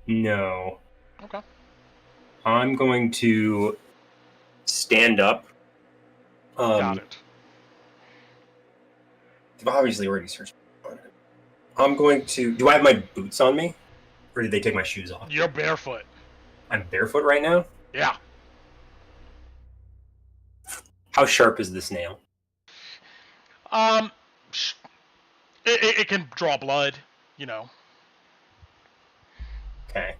S1: No.
S2: Okay.
S1: I'm going to stand up.
S2: Got it.
S1: I've obviously already searched on it. I'm going to... Do I have my boots on me? Or did they take my shoes off?
S2: You're barefoot.
S1: I'm barefoot right now?
S2: Yeah.
S1: How sharp is this nail?
S2: It can draw blood,
S1: Okay.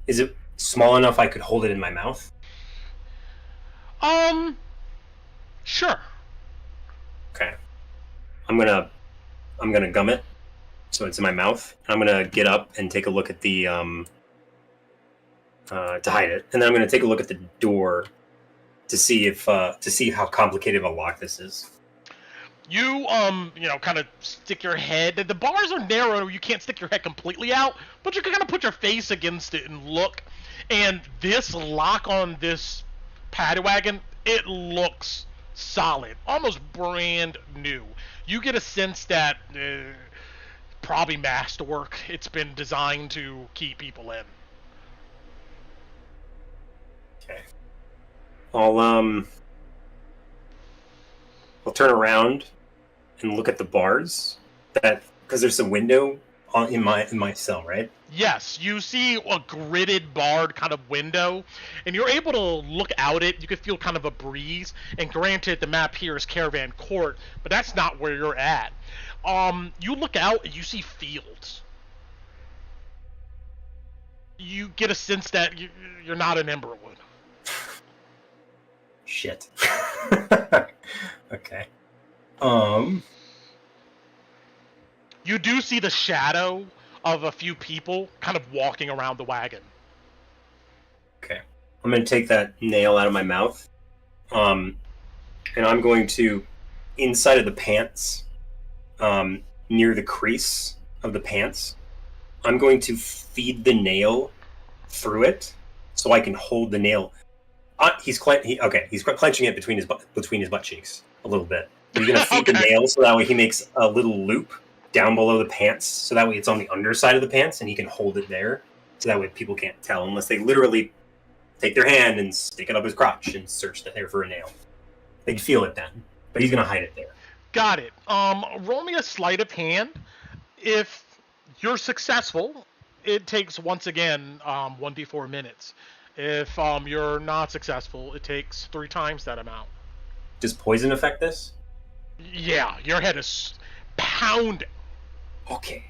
S1: Is it small enough I could hold it in my mouth?
S2: Sure.
S1: Okay. I'm gonna gum it, so it's in my mouth. I'm gonna get up and take a look at the to hide it, and then I'm gonna take a look at the door to see how complicated of a lock this is.
S2: You, kind of stick your head. The bars are narrow, you can't stick your head completely out, but you can kind of put your face against it and look. And this lock on this paddy wagon, it looks solid, almost brand new. You get a sense that probably masterwork. It's been designed to keep people in.
S1: Okay. I'll turn around and look at the bars, because there's a window in my cell, right?
S2: Yes, you see a gridded barred kind of window, and you're able to look out it. You can feel kind of a breeze, and granted, the map here is Caravan Court, but that's not where you're at. You look out and you see fields. You get a sense that you're not in Emberwood.
S1: Shit. Okay.
S2: You do see the shadow of a few people kind of walking around the wagon.
S1: Okay. I'm going to take that nail out of my mouth. And I'm going to, inside of the pants, near the crease of the pants, I'm going to feed the nail through it so I can hold the nail. He's clenching it between his butt cheeks a little bit. He's going to feed the nail so that way he makes a little loop down below the pants, so that way it's on the underside of the pants and he can hold it there, so that way people can't tell unless they literally take their hand and stick it up his crotch and search there for a nail. They can feel it then, but he's going to hide it there.
S2: Got it. Roll me a sleight of hand. If you're successful, it takes, once again, 1d4 minutes. If you're not successful, it takes 3 times that amount.
S1: Does poison affect this?
S2: Yeah, your head is pounding.
S1: Okay.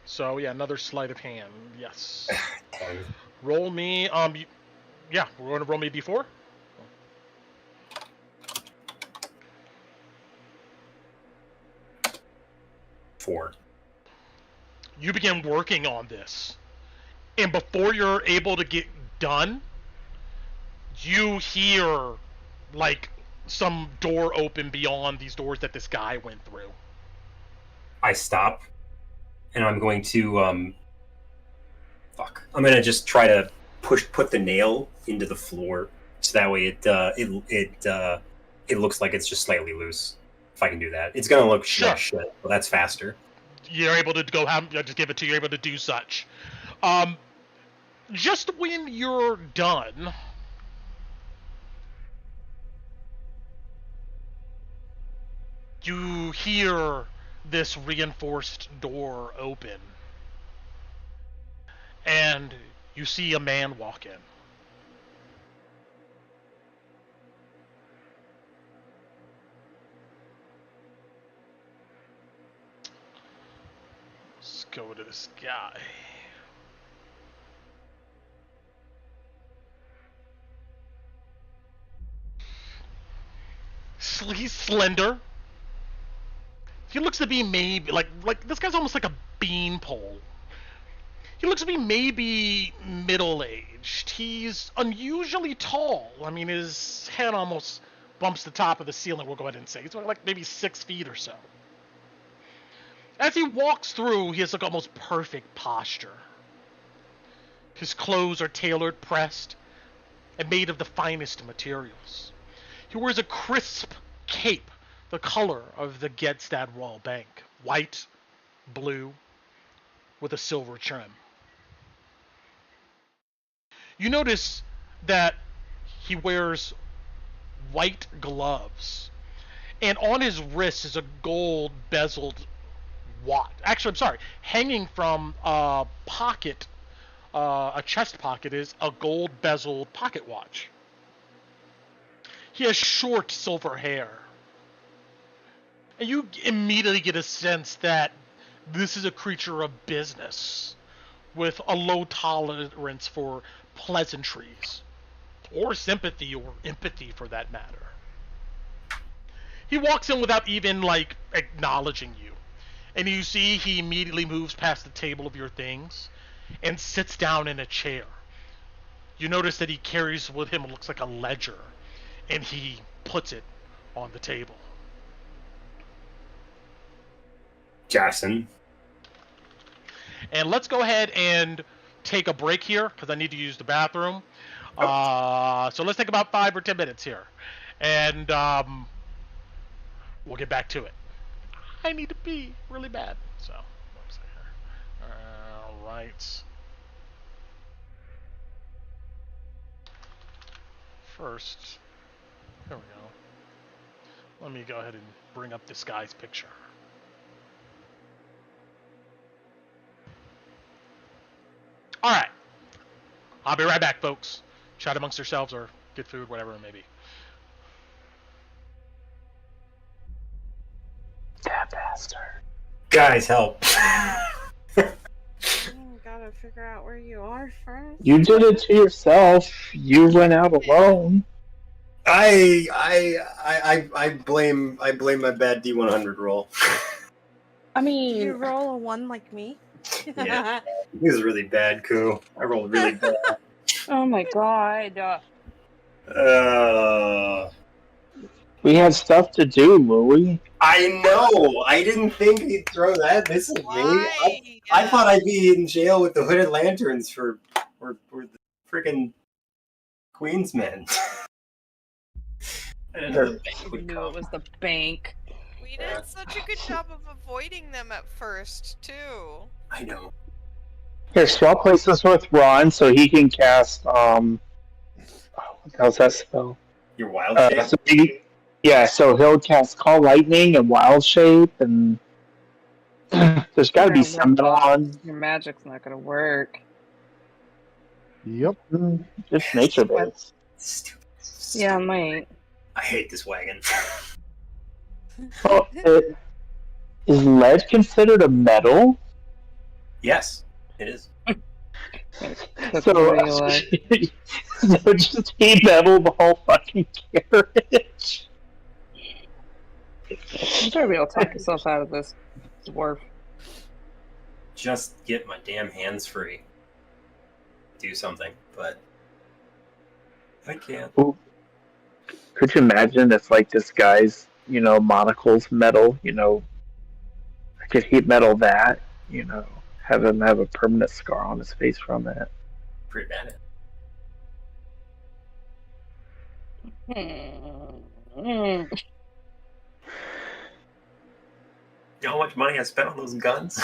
S2: So, yeah, another sleight of hand. Yes.
S1: 10.
S2: Roll me, yeah, we're going to roll me a d4.
S1: 4.
S2: You begin working on this. And before you're able to get done, you hear, like, some door open beyond these doors that this guy went through.
S1: I stop, and I'm going to, I'm going to just try to put the nail into the floor, so that way it looks like it's just slightly loose. If I can do that, it's going to look
S2: sure.
S1: Shit. Well, that's faster.
S2: You're able to just give it to you. You're able to do such. Just when you're done, you hear this reinforced door open, and you see a man walk in. Let's go to this guy. He's slender. He looks to be maybe like this guy's almost like a beanpole. He looks to be maybe middle-aged. He's unusually tall. I mean, his head almost bumps the top of the ceiling, we'll go ahead and say. He's like maybe 6 feet or so. As he walks through, he has like almost perfect posture. His clothes are tailored, pressed, and made of the finest materials. He wears a crisp cape, the color of the Gedstad Royal Bank. White, blue, with a silver trim. You notice that he wears white gloves, and on his wrist is a gold bezeled watch. Actually, I'm sorry, hanging from a pocket, a chest pocket, is a gold bezeled pocket watch. He has short silver hair. And you immediately get a sense that this is a creature of business with a low tolerance for pleasantries, or sympathy, or empathy for that matter. He walks in without even, like, acknowledging you. And you see he immediately moves past the table of your things and sits down in a chair. You notice that he carries with him what looks like a ledger. and he puts it on the table.
S1: Jackson.
S2: And let's go ahead and take a break here because I need to use the bathroom. So let's take about 5 or 10 minutes here, and we'll get back to it. I need to pee really bad. So, let's see here. All right. First, there we go. Let me go ahead and bring up this guy's picture. All right. I'll be right back, folks. Chat amongst yourselves or get food, whatever it may be.
S4: That bastard.
S1: Guys, help.
S5: Gotta figure out where you are first.
S4: You did it to yourself. You went out alone.
S1: I blame my bad D100 roll.
S5: I mean, did you roll a 1 like me?
S1: Yeah, this is really bad, Koo. I rolled really bad.
S5: Oh my god.
S4: We had stuff to do, Louie.
S1: I know. I didn't think he'd throw this at me. I thought I'd be in jail with the hooded lanterns for the freaking Queen's men. I didn't know the bank would come.
S5: It was the bank.
S9: We did such a good job of avoiding them at first, too.
S1: I know.
S4: Here, swap places with Ron so he can cast, what the hell's that spell?
S1: Your wild shape?
S4: So he'll cast Call Lightning and Wild Shape, and there's gotta be some on.
S5: Your magic's not gonna work.
S6: Yep.
S4: Just nature based.
S1: Stupid.
S5: Yeah, might.
S1: I hate this wagon.
S4: Oh, is lead considered a metal?
S1: Yes, it is.
S4: So just heat metal the whole fucking carriage.
S5: You better be able to talk yourself out of this dwarf.
S1: Just get my damn hands free. Do something, but I can't.
S4: Ooh. Could you imagine if, like, this guy's, monocle's metal, I could heat metal that, have him have a permanent scar on his face from it.
S1: Pretty bad. You know how much money I spent on those guns?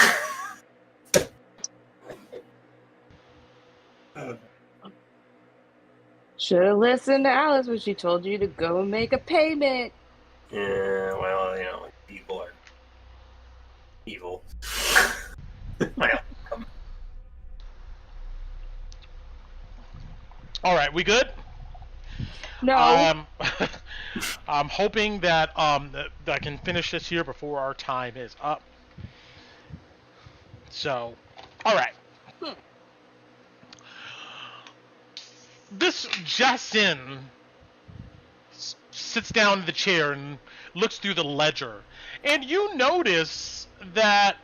S5: Should have listened to Alice when she told you to go make a payment.
S1: Yeah, well, people are evil.
S2: All right, we good?
S5: No.
S2: I'm hoping that that I can finish this here before our time is up. So, all right. This Jasin sits down in the chair and looks through the ledger, and you notice that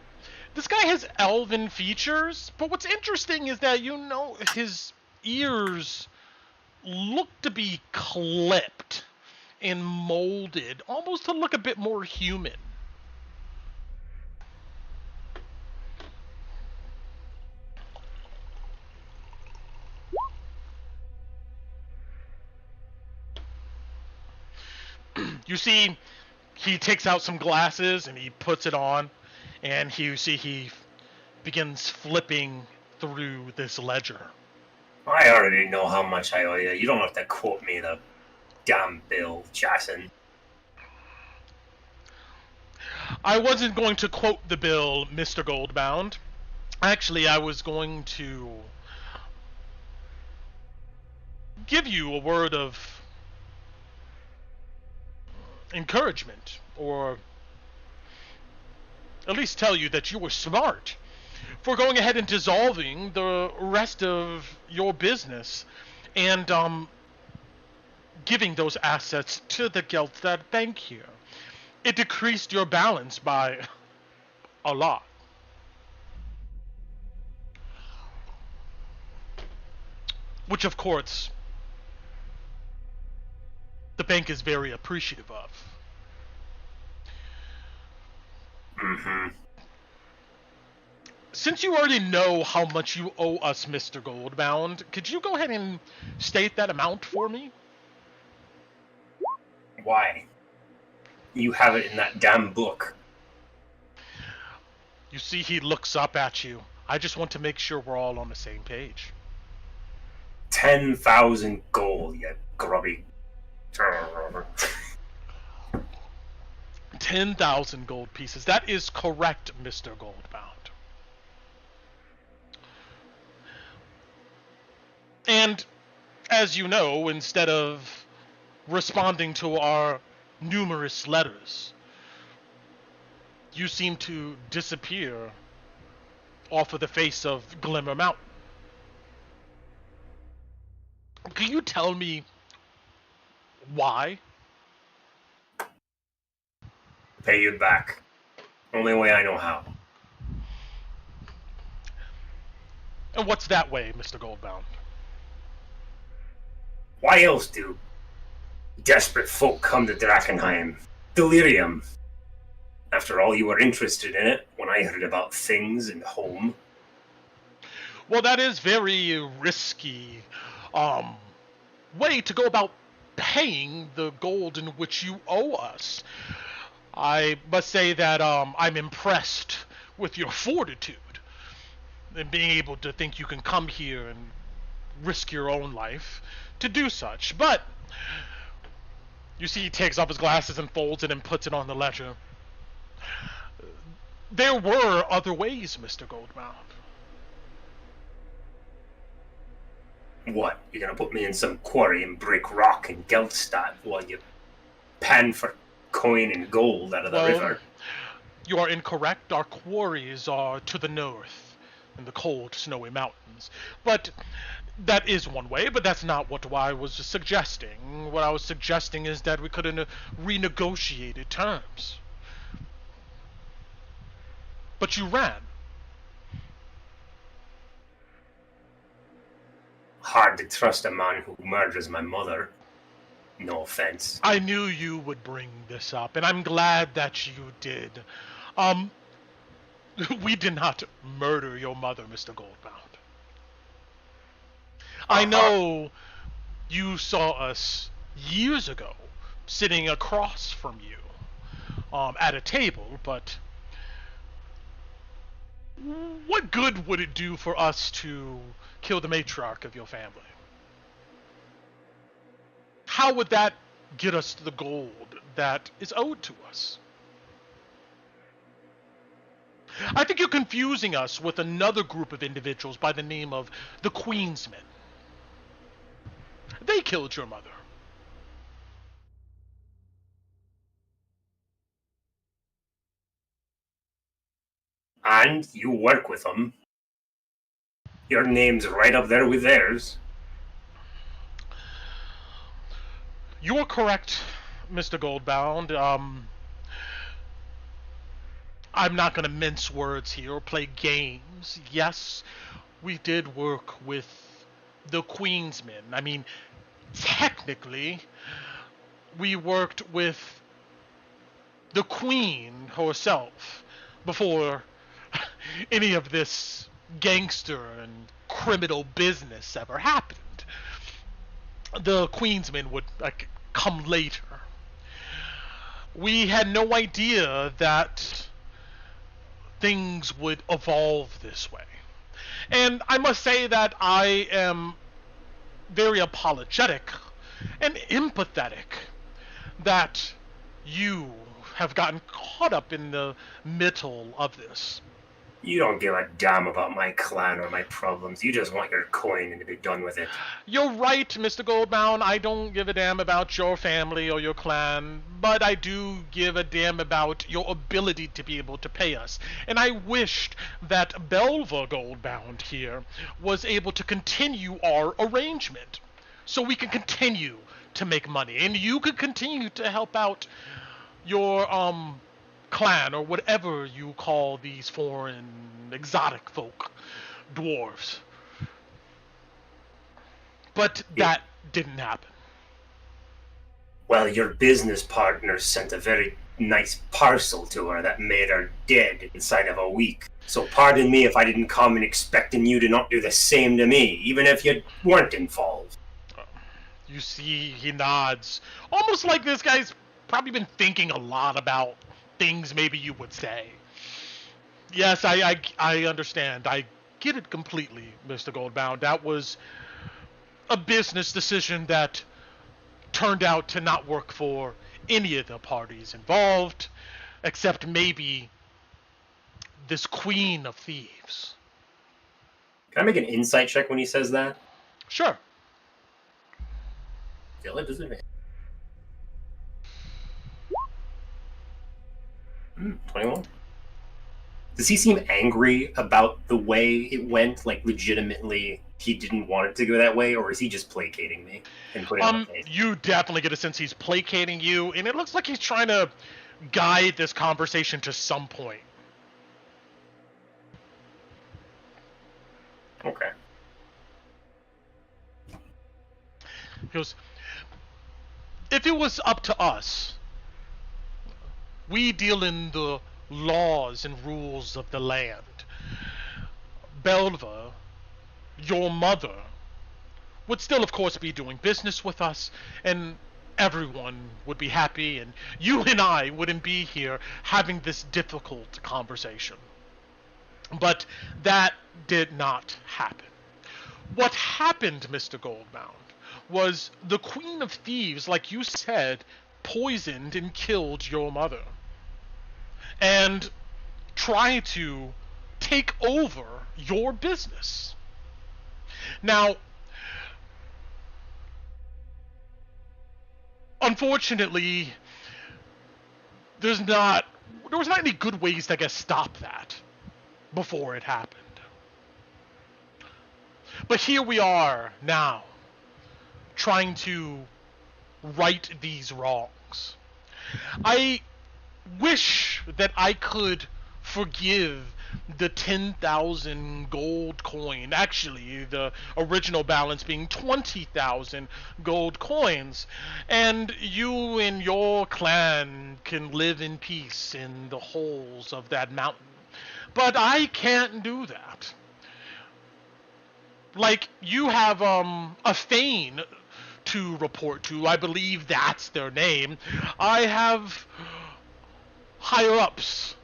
S2: this guy has elven features, but what's interesting is that his ears look to be clipped and molded, almost to look a bit more human. You see, he takes out some glasses and he puts it on, and he begins flipping through this ledger.
S1: I already know how much I owe you. You don't have to quote me the damn bill, Jason.
S2: I wasn't going to quote the bill, Mr. Goldbound. Actually, I was going to give you a word of encouragement, or at least tell you that you were smart for going ahead and dissolving the rest of your business and giving those assets to the Geltstad Bank here. It decreased your balance by a lot. Which, of course, the bank is very appreciative of.
S1: Mm-hmm.
S2: Since you already know how much you owe us, Mr. Goldbound, could you go ahead and state that amount for me?
S1: Why? You have it in that damn book.
S2: You see, he looks up at you. I just want to make sure we're all on the same page.
S1: 10,000 gold, you grubby.
S2: 10,000 gold pieces. That is correct, Mr. Goldbound. And, as you know, instead of responding to our numerous letters, you seem to disappear off of the face of Glimmer Mountain. Can you tell me why?
S1: Pay you back. Only way I know how.
S2: And what's that way, Mr. Goldbound?
S1: Why else do desperate folk come to Drakkenheim? Delirium. After all, you were interested in it when I heard about things and home.
S2: Well, that is very risky way to go about paying the gold in which you owe us. I must say that I'm impressed with your fortitude and being able to think you can come here and risk your own life to do such. But you see, he takes off his glasses and folds it and puts it on the ledger. There were other ways, Mr. Goldbound.
S1: What? You're gonna put me in some quarry and break rock in Geldstadt while you pan for coin and gold out of the river?
S2: You are incorrect. Our quarries are to the north, in the cold, snowy mountains. But that is one way, but that's not what I was suggesting. What I was suggesting is that we could have renegotiated terms. But you ran.
S1: Hard to trust a man who murders my mother. No offense.
S2: I knew you would bring this up, and I'm glad that you did. We did not murder your mother, Mr. Goldbound. I know you saw us years ago sitting across from you at a table, but what good would it do for us to kill the matriarch of your family? How would that get us the gold that is owed to us? I think you're confusing us with another group of individuals by the name of the Queensmen. They killed your mother.
S1: And you work with them. Your name's right up there with theirs.
S2: You're correct, Mr. Goldbound. I'm not going to mince words here or play games. Yes, we did work with the Queensmen. I mean, technically, we worked with the Queen herself before any of this gangster and criminal business ever happened. The Queensmen would come later. We had no idea that things would evolve this way. And I must say that I am very apologetic and empathetic that you have gotten caught up in the middle of this.
S1: You don't give a damn about my clan or my problems. You just want your coin and to be done with it.
S2: You're right, Mr. Goldbound. I don't give a damn about your family or your clan, but I do give a damn about your ability to be able to pay us. And I wished that Belva Goldbound here was able to continue our arrangement so we can continue to make money and you could continue to help out your clan or whatever you call these foreign exotic folk, dwarves. But that didn't happen.
S1: Well, your business partner sent a very nice parcel to her that made her dead inside of a week. So pardon me if I didn't come and expecting you to not do the same to me, even if you weren't involved.
S2: You see, he nods, almost like this guy's probably been thinking a lot about things maybe you would say. Yes, I understand. I get it completely, Mr. Goldbound. That was a business decision that turned out to not work for any of the parties involved, except maybe this queen of thieves.
S1: Can I make an insight check when he says that?
S2: Sure.
S1: Still a disadvantage. 21. Does he seem angry about the way it went? Like, legitimately, he didn't want it to go that way? Or is he just placating me and putting on a face?
S2: You definitely get a sense he's placating you, and it looks like he's trying to guide this conversation to some point.
S1: Okay.
S2: He goes, if it was up to us, we deal in the laws and rules of the land. Belva, your mother, would still, of course, be doing business with us, and everyone would be happy, and you and I wouldn't be here having this difficult conversation. But that did not happen. What happened, Mr. Goldbound, was the Queen of Thieves, like you said, poisoned and killed your mother. And tried to take over your business. Now, unfortunately, there was not any good ways to, I guess, stop that before it happened. But here we are now, trying to right these wrongs. I wish that I could forgive the 10,000 gold coin. Actually, the original balance being 20,000 gold coins. And you and your clan can live in peace in the holes of that mountain. But I can't do that. Like, you have a Thane to report to. I believe that's their name. I have higher-ups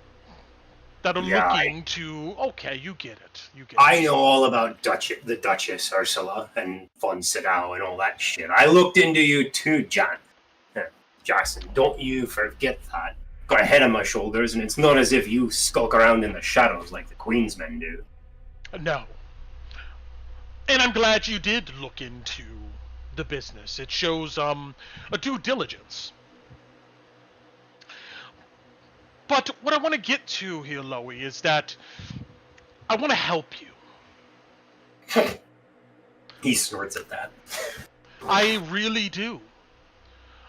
S2: that are looking to... Okay, you get it.
S1: I know all about the Duchess Ursula and Von Sydow and all that shit. I looked into you too, Jackson. Don't you forget that. Got a head on my shoulders, and it's not as if you skulk around in the shadows like the Queen's men do.
S2: No. And I'm glad you did look into the business. It shows a due diligence. But what I want to get to here, Loey, is that I want to help you.
S1: He snorts at that.
S2: I really do.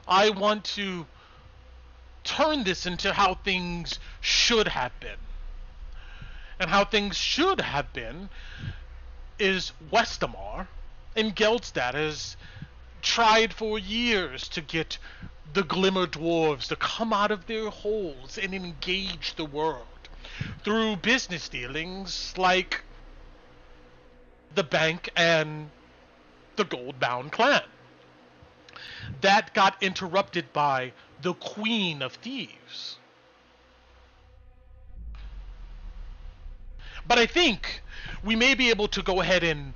S2: I want to turn this into how things should have been. And how things should have been is Westamar and Geldstad has tried for years to get the Glimmer Dwarves to come out of their holes and engage the world through business dealings like the bank and the Goldbound clan. That got interrupted by the Queen of Thieves. But I think we may be able to go ahead and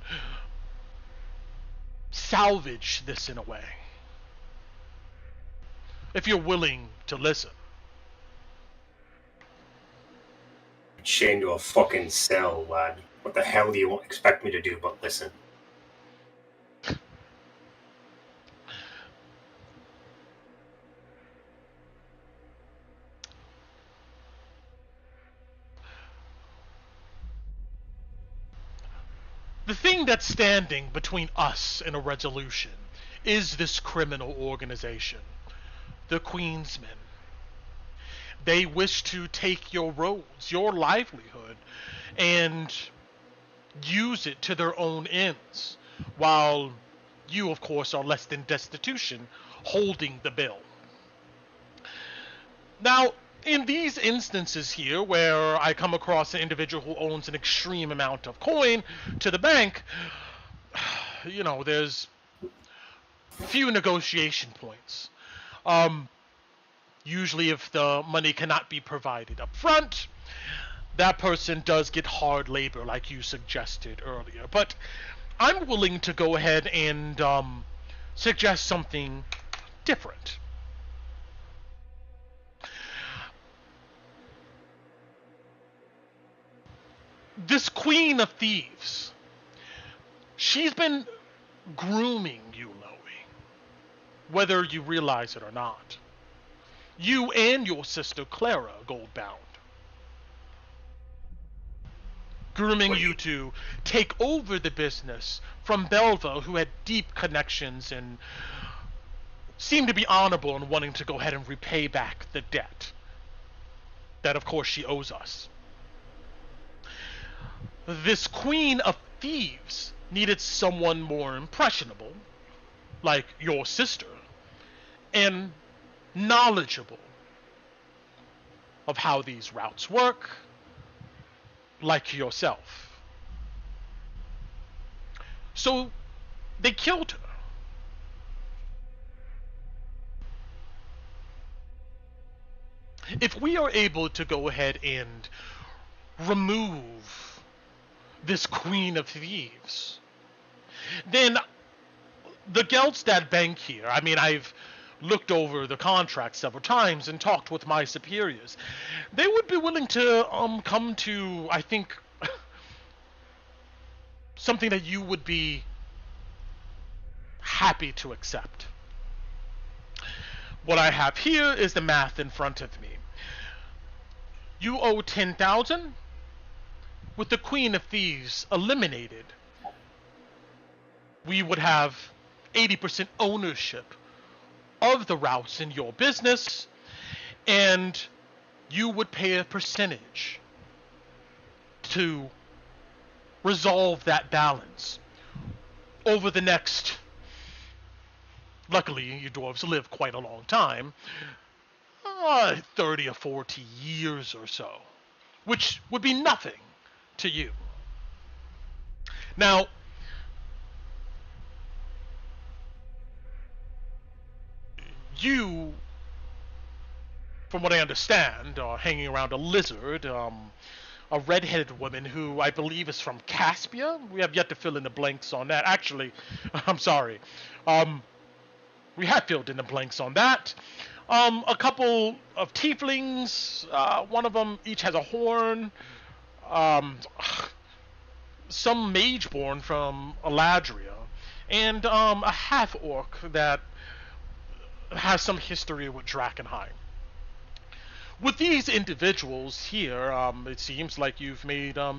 S2: salvage this in a way. If you're willing to listen.
S1: Chained to a fucking cell, lad. What the hell do you expect me to do but listen?
S2: The thing that's standing between us and a resolution is this criminal organization, the Queensmen. They wish to take your roads, your livelihood, and use it to their own ends, while You, of course, are less than destitution, holding the bill. Now, in these instances here, where I come across an individual who owns an extreme amount of coin to the bank, there's few negotiation points. Usually if the money cannot be provided up front, that person does get hard labor like you suggested earlier. But I'm willing to go ahead and suggest something different. This Queen of Thieves, she's been grooming you, Loie, whether you realize it or not. You and your sister Clara, Goldbound. Grooming you to take over the business from Belva, who had deep connections and seemed to be honorable in wanting to go ahead and repay back the debt that, of course, she owes us. This Queen of Thieves needed someone more impressionable, like your sister, and knowledgeable of how these routes work, like yourself. So they killed her. If we are able to go ahead and remove this Queen of Thieves, then the Geldstad Bank here, I mean, I've looked over the contract several times and talked with my superiors. They would be willing to come to, I think, something that you would be happy to accept. What I have here is the math in front of me. You owe 10,000. With the Queen of Thieves eliminated, we would have 80% ownership of the routes in your business, and you would pay a percentage to resolve that balance over the next, luckily you dwarves live quite a long time, 30 or 40 years or so, which would be nothing to you. Now, you, from what I understand, are hanging around a lizard, a red-headed woman who I believe is from Caspia. We have yet to fill in the blanks on that. Actually, I'm sorry. We have filled in the blanks on that. A couple of tieflings, one of them each has a horn. Some mageborn from Eladria, and a half-orc that has some history with Drakkenheim. With these individuals here, it seems like you've made at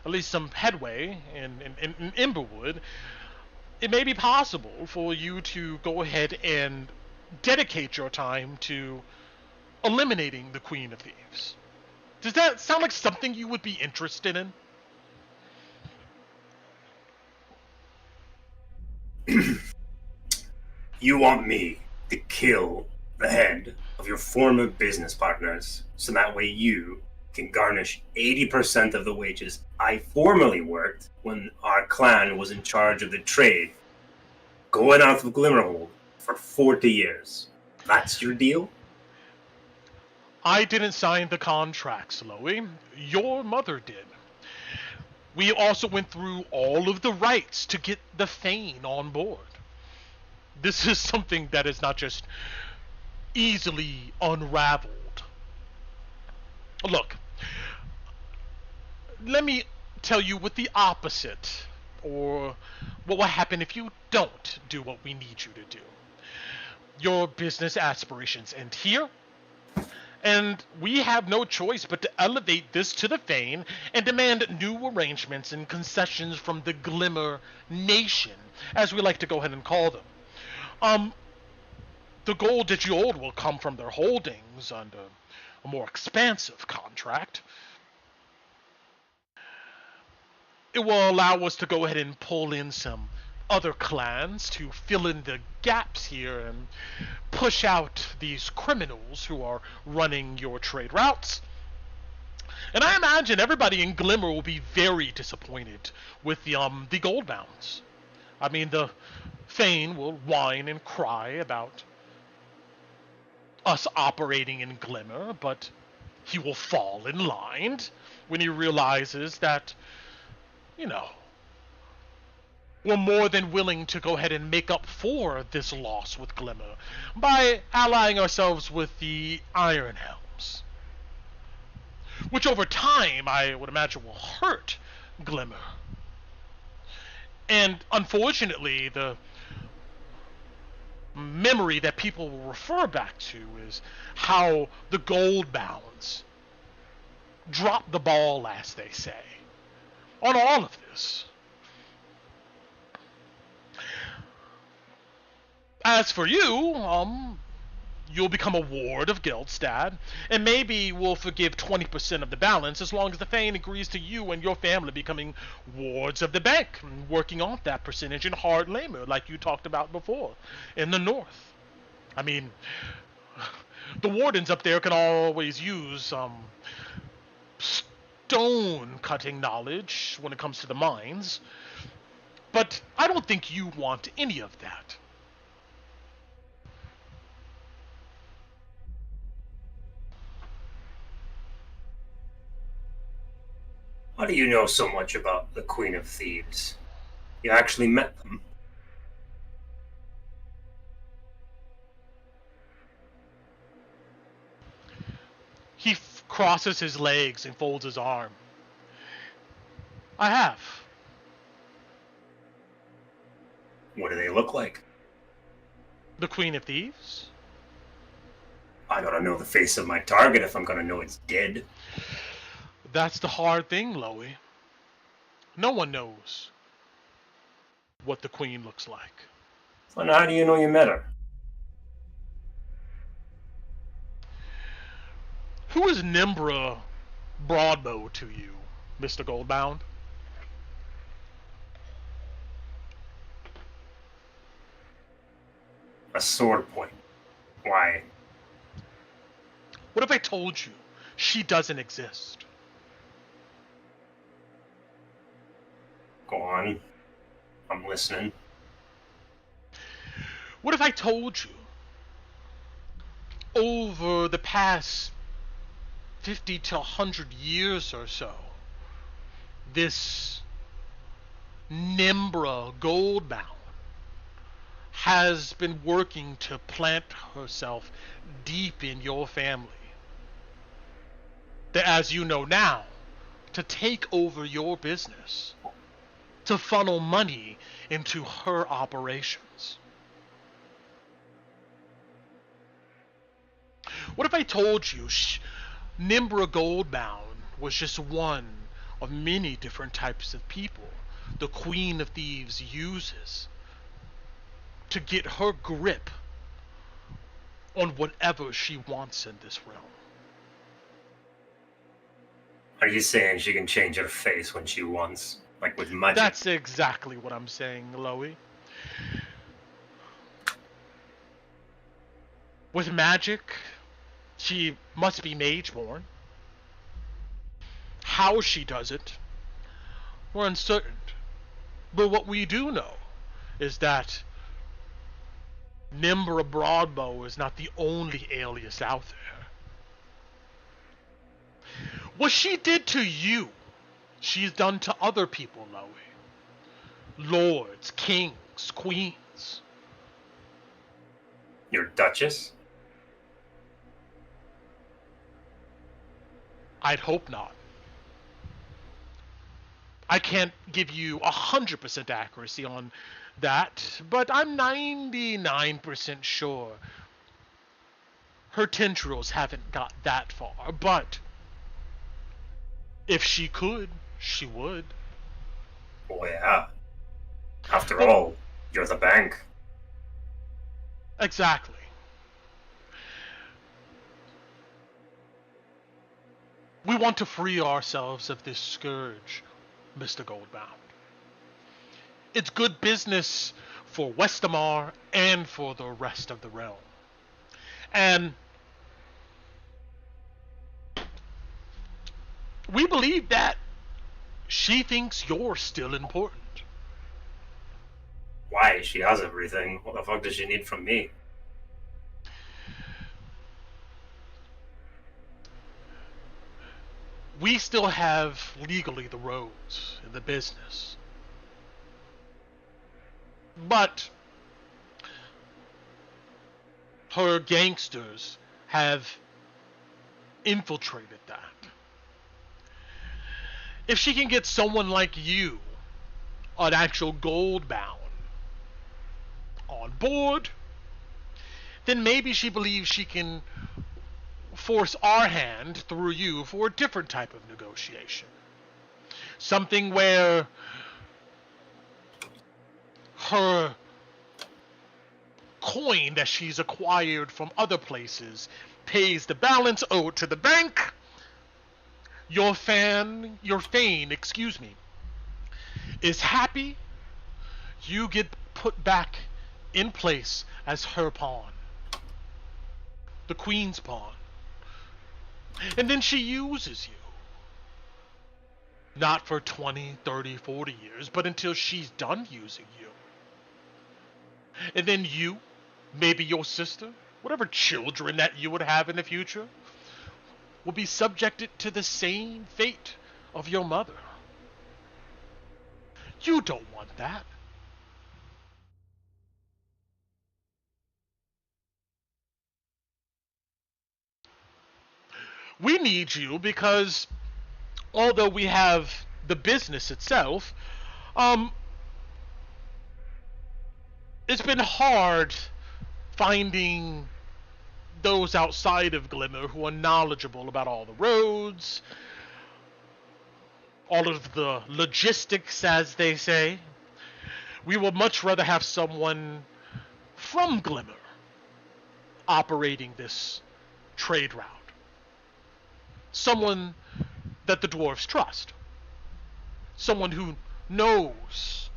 S2: least some headway in Emberwood. It may be possible for you to go ahead and dedicate your time to eliminating the Queen of Thieves. Does that sound like something you would be interested in?
S1: You want me to kill the head of your former business partners so that way you can garnish 80% of the wages I formerly worked when our clan was in charge of the trade, going out of Glimmerhold for 40 years. That's your deal?
S2: I didn't sign the contracts, Loie. Your mother did. We also went through all of the rights to get the Thane on board. This is something that is not just easily unraveled. Look, let me tell you what the opposite, or what will happen if you don't do what we need you to do. Your business aspirations end here, and we have no choice but to elevate this to the Thane and demand new arrangements and concessions from the Glimmer Nation, as we like to go ahead and call them. The gold that you owed will come from their holdings under a more expansive contract. It will allow us to go ahead and pull in some other clans to fill in the gaps here and push out these criminals who are running your trade routes. And I imagine everybody in Glimmer will be very disappointed with the Goldbounds. I mean, the Thane will whine and cry about us operating in Glimmer, but he will fall in line when he realizes that, you know, we're more than willing to go ahead and make up for this loss with Glimmer by allying ourselves with the Iron Helms, which over time I would imagine will hurt Glimmer. And unfortunately, the memory that people will refer back to is how the Goldbounds dropped the ball, as they say, on all of this. As for you, you'll become a ward of Geldstad, and maybe we'll forgive 20% of the balance as long as the Thane agrees to you and your family becoming wards of the bank, working off that percentage in hard labor like you talked about before in the north. I mean, the wardens up there can always use stone cutting knowledge when it comes to the mines, but I don't think you want any of that.
S1: How do you know so much about the Queen of Thieves? You actually met them?
S2: He crosses his legs and folds his arm. I have.
S1: What do they look like?
S2: The Queen of Thieves?
S1: I gotta know the face of my target if I'm gonna know it's dead.
S2: That's the hard thing, Loey. No one knows what the Queen looks like.
S1: So now how do you know you met her?
S2: Who is Nimbra Broadbow to you, Mr. Goldbound?
S1: A sword point. Why?
S2: What if I told you she doesn't exist?
S1: Go on. I'm listening.
S2: What if I told you over the past 50 to 100 years or so, this Nimbra Goldbound has been working to plant herself deep in your family? That, as you know now, to take over your business, to funnel money into her operations. What if I told you Nimbra Goldbound was just one of many different types of people the Queen of Thieves uses to get her grip on whatever she wants in this realm?
S1: Are you saying she can change her face when she wants? Like with magic?
S2: That's exactly what I'm saying, Loey. With magic, she must be mage-born. How she does it, we're uncertain. But what we do know is that Nimbra Broadbow is not the only alias out there. What she did to you, she's done to other people, Loey. Lords, kings, queens.
S1: Your Duchess?
S2: I'd hope not. I can't give you 100% accuracy on that, but I'm 99% sure her tendrils haven't got that far. But if she could, she would.
S1: Oh yeah. After all, you're the bank.
S2: Exactly. We want to free ourselves of this scourge, Mr. Goldbound. it's good business for Westamar and for the rest of the realm. And we believe that she thinks you're still important.
S1: Why? She has everything. What the fuck does she need from me?
S2: We still have legally the roads in the business. But her gangsters have infiltrated that. If she can get someone like you, an actual gold bound, on board, then maybe she believes she can force our hand through you for a different type of negotiation. Something where her coin that she's acquired from other places pays the balance owed to the bank. Your Thane, is happy. You get put back in place as her pawn. The queen's pawn. And then she uses you. Not for 20, 30, 40 years, but until she's done using you. And then you, maybe your sister, whatever children that you would have in the future, will be subjected to the same fate of your mother. You don't want that. We need you because although we have the business itself, it's been hard finding those outside of Glimmer who are knowledgeable about all the roads, all of the logistics, as they say. We would much rather have someone from Glimmer operating this trade route. Someone that the dwarves trust. Someone who knows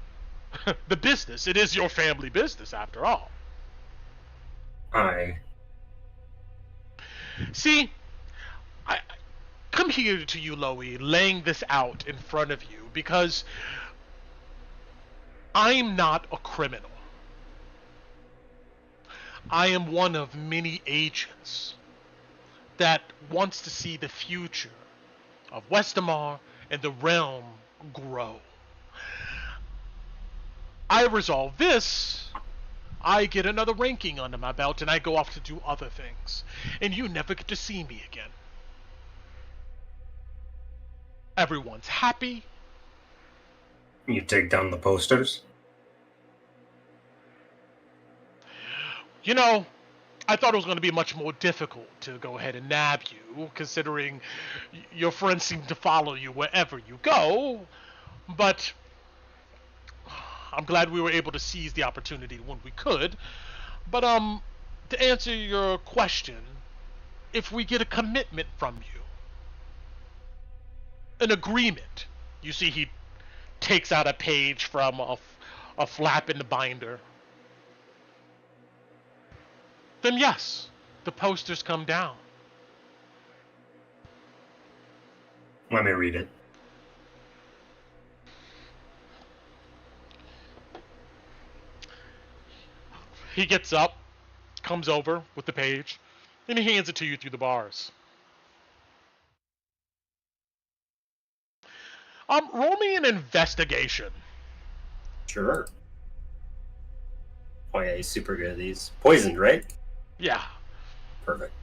S2: the business. It is your family business, after all.
S1: Aye.
S2: See, I come here to you, Loey, laying this out in front of you, because I'm not a criminal. I am one of many agents that wants to see the future of Westamar and the realm grow. I resolve this, I get another ranking under my belt, and I go off to do other things. And you never get to see me again. Everyone's happy.
S1: You take down the posters?
S2: You know, I thought it was going to be much more difficult to go ahead and nab you, considering your friends seem to follow you wherever you go. But I'm glad we were able to seize the opportunity when we could. But to answer your question, if we get a commitment from you, an agreement, you see he takes out a page from a flap in the binder, then yes, the posters come down.
S1: Let me read it.
S2: He gets up, comes over with the page, and he hands it to you through the bars. Roll me an investigation.
S1: Sure. Oh yeah, he's super good at these. Poisoned, right?
S2: Yeah.
S1: Perfect.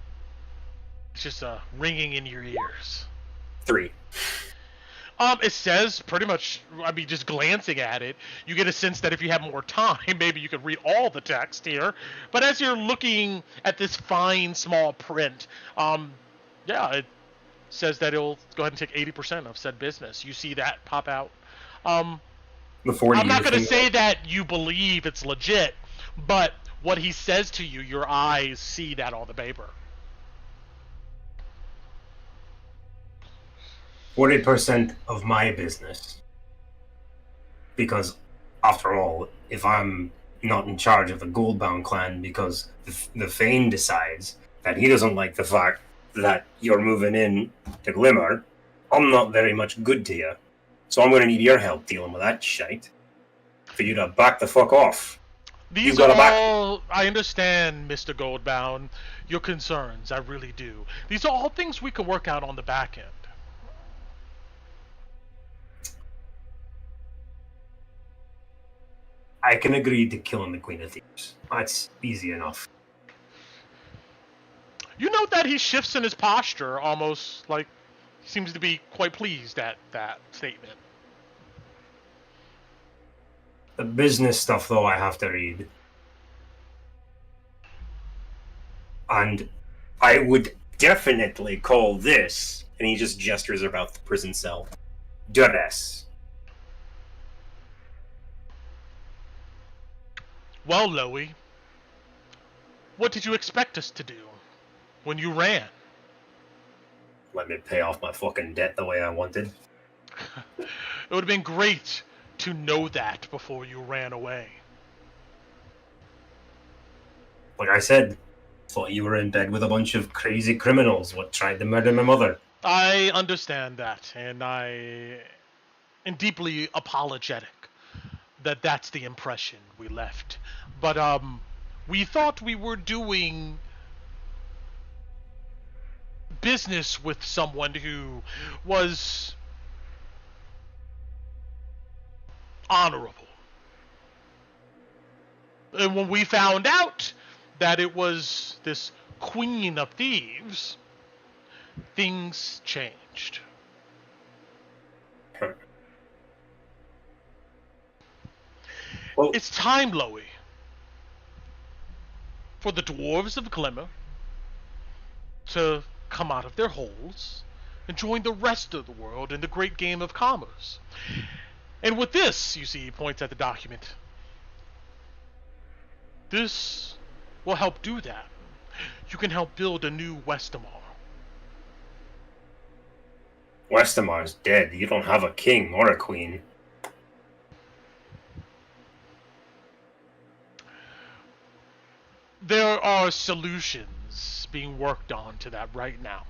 S2: It's just ringing in your ears.
S1: 3.
S2: It says pretty much, I mean, just glancing at it, you get a sense that if you have more time, maybe you could read all the text here. But as you're looking at this fine, small print, yeah, it says that it'll go ahead and take 80% of said business. You see that pop out.
S1: The 40
S2: I'm not going to say that you believe it's legit, but what he says to you, your eyes see that on the paper.
S1: 40% of my business. Because After all, if I'm not in charge of the Goldbound clan because the Fane decides that he doesn't like the fact that you're moving in to Glimmer, I'm not very much good to you. So I'm going to need your help dealing with that shite. For you to back the fuck off.
S2: These are all... I understand, Mr. Goldbound, your concerns. I really do. These are all things we can work out on the back end.
S1: I can agree to killing the Queen of Thieves. That's easy enough.
S2: You note that he shifts in his posture, almost like he seems to be quite pleased at that statement.
S1: The business stuff, though, I have to read. And I would definitely call this, and he just gestures about the prison cell, duress.
S2: Well, Loey, what did you expect us to do when you ran?
S1: Let me pay off my fucking debt the way I wanted.
S2: It would have been great to know that before you ran away.
S1: Like I said, thought you were in bed with a bunch of crazy criminals what tried to murder my mother.
S2: I understand that, and I am deeply apologetic that that's the impression we left. But, we thought we were doing business with someone who was honorable. And when we found out that it was this Queen of Thieves, things changed.
S1: Well,
S2: it's time, Loey, for the dwarves of Glimmer to come out of their holes and join the rest of the world in the great game of commerce. And with this, you see, he points at the document, this will help do that. You can help build a new Westamar.
S1: Westamar's dead. You don't have a king or a queen.
S2: There are solutions being worked on to that right now.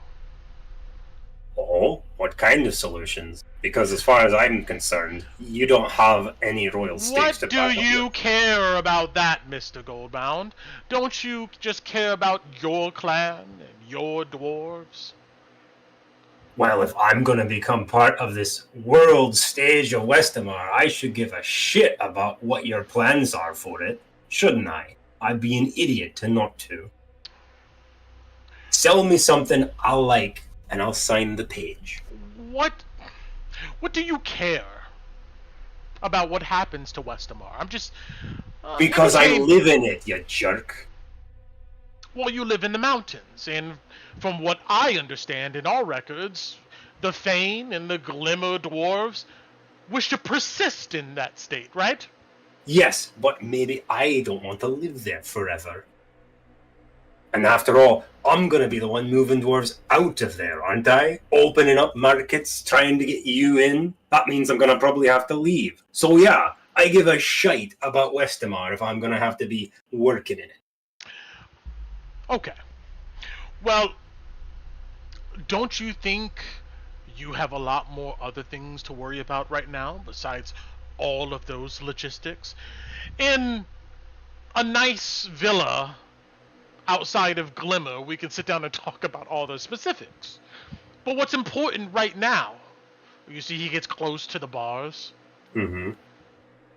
S1: Oh? What kind of solutions? Because as far as I'm concerned, you don't have any royal stakes to back up.
S2: What do you care about that, Mr. Goldbound? Don't you just care about your clan and your dwarves?
S1: Well, if I'm going to become part of this world stage of Westamar, I should give a shit about what your plans are for it, shouldn't I? I'd be an idiot to not to. Sell me something I'll like, and I'll sign the page.
S2: What do you care about what happens to Westamar? I'm just...
S1: because I live in it, you jerk.
S2: Well, you live in the mountains, and from what I understand in our records, the Fane and the Glimmer dwarves wish to persist in that state, right?
S1: Yes, but maybe I don't want to live there forever. And after all, I'm going to be the one moving dwarves out of there, aren't I? Opening up markets, trying to get you in. That means I'm going to probably have to leave. So yeah, I give a shite about Westamar if I'm going to have to be working in it.
S2: Okay. Well, don't you think you have a lot more other things to worry about right now besides all of those logistics? In a nice villa outside of Glimmer, we can sit down and talk about all the specifics. But what's important right now, you see he gets close to the bars,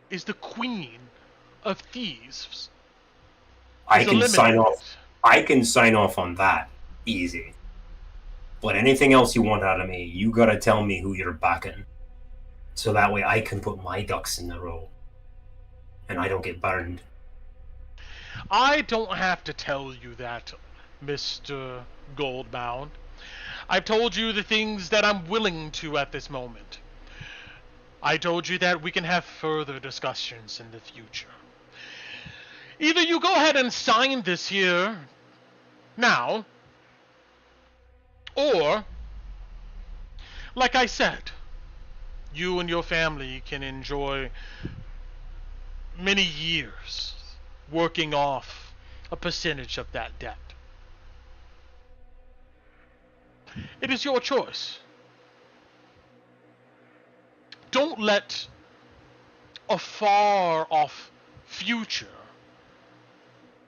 S2: is the Queen of Thieves.
S1: I can sign off. I can sign off on that. Easy. But anything else you want out of me, you gotta tell me who you're backing. So that way I can put my ducks in a row. And I don't get burned.
S2: I don't have to tell you that, Mr. Goldbound. I've told you the things that I'm willing to at this moment. I told you that we can have further discussions in the future. Either you go ahead and sign this here now, or, like I said, you and your family can enjoy many years working off a percentage of that debt. It is your choice. Don't let a far off future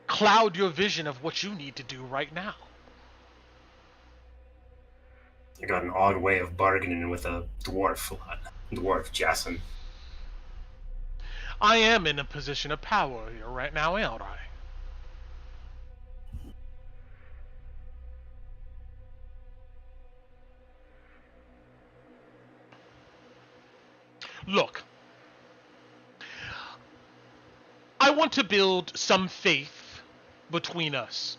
S2: cloud your vision of what you need to do right now.
S1: You got an odd way of bargaining with a dwarf Jason.
S2: I am in a position of power here right now, aren't I? Look, I want to build some faith between us.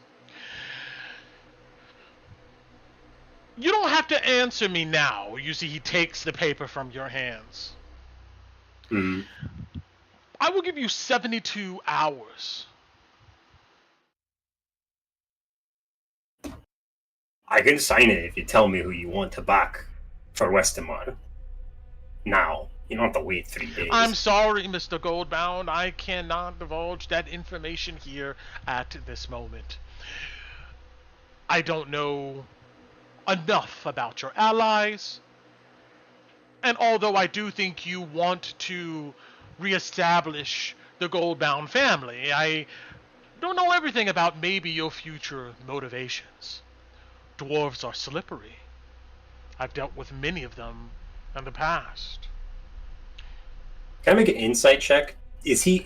S2: You don't have to answer me now. You see, he takes the paper from your hands.
S1: Mm.
S2: I will give you 72 hours.
S1: I can sign it if you tell me who you want to back for Westamar. Now. You don't have to wait 3 days.
S2: I'm sorry, Mr. Goldbound. I cannot divulge that information here at this moment. I don't know enough about your allies. And although I do think you want to reestablish the Goldbound family, I don't know everything about maybe your future motivations. Dwarves are slippery. I've dealt with many of them in the past.
S1: Can I make an insight check? Is he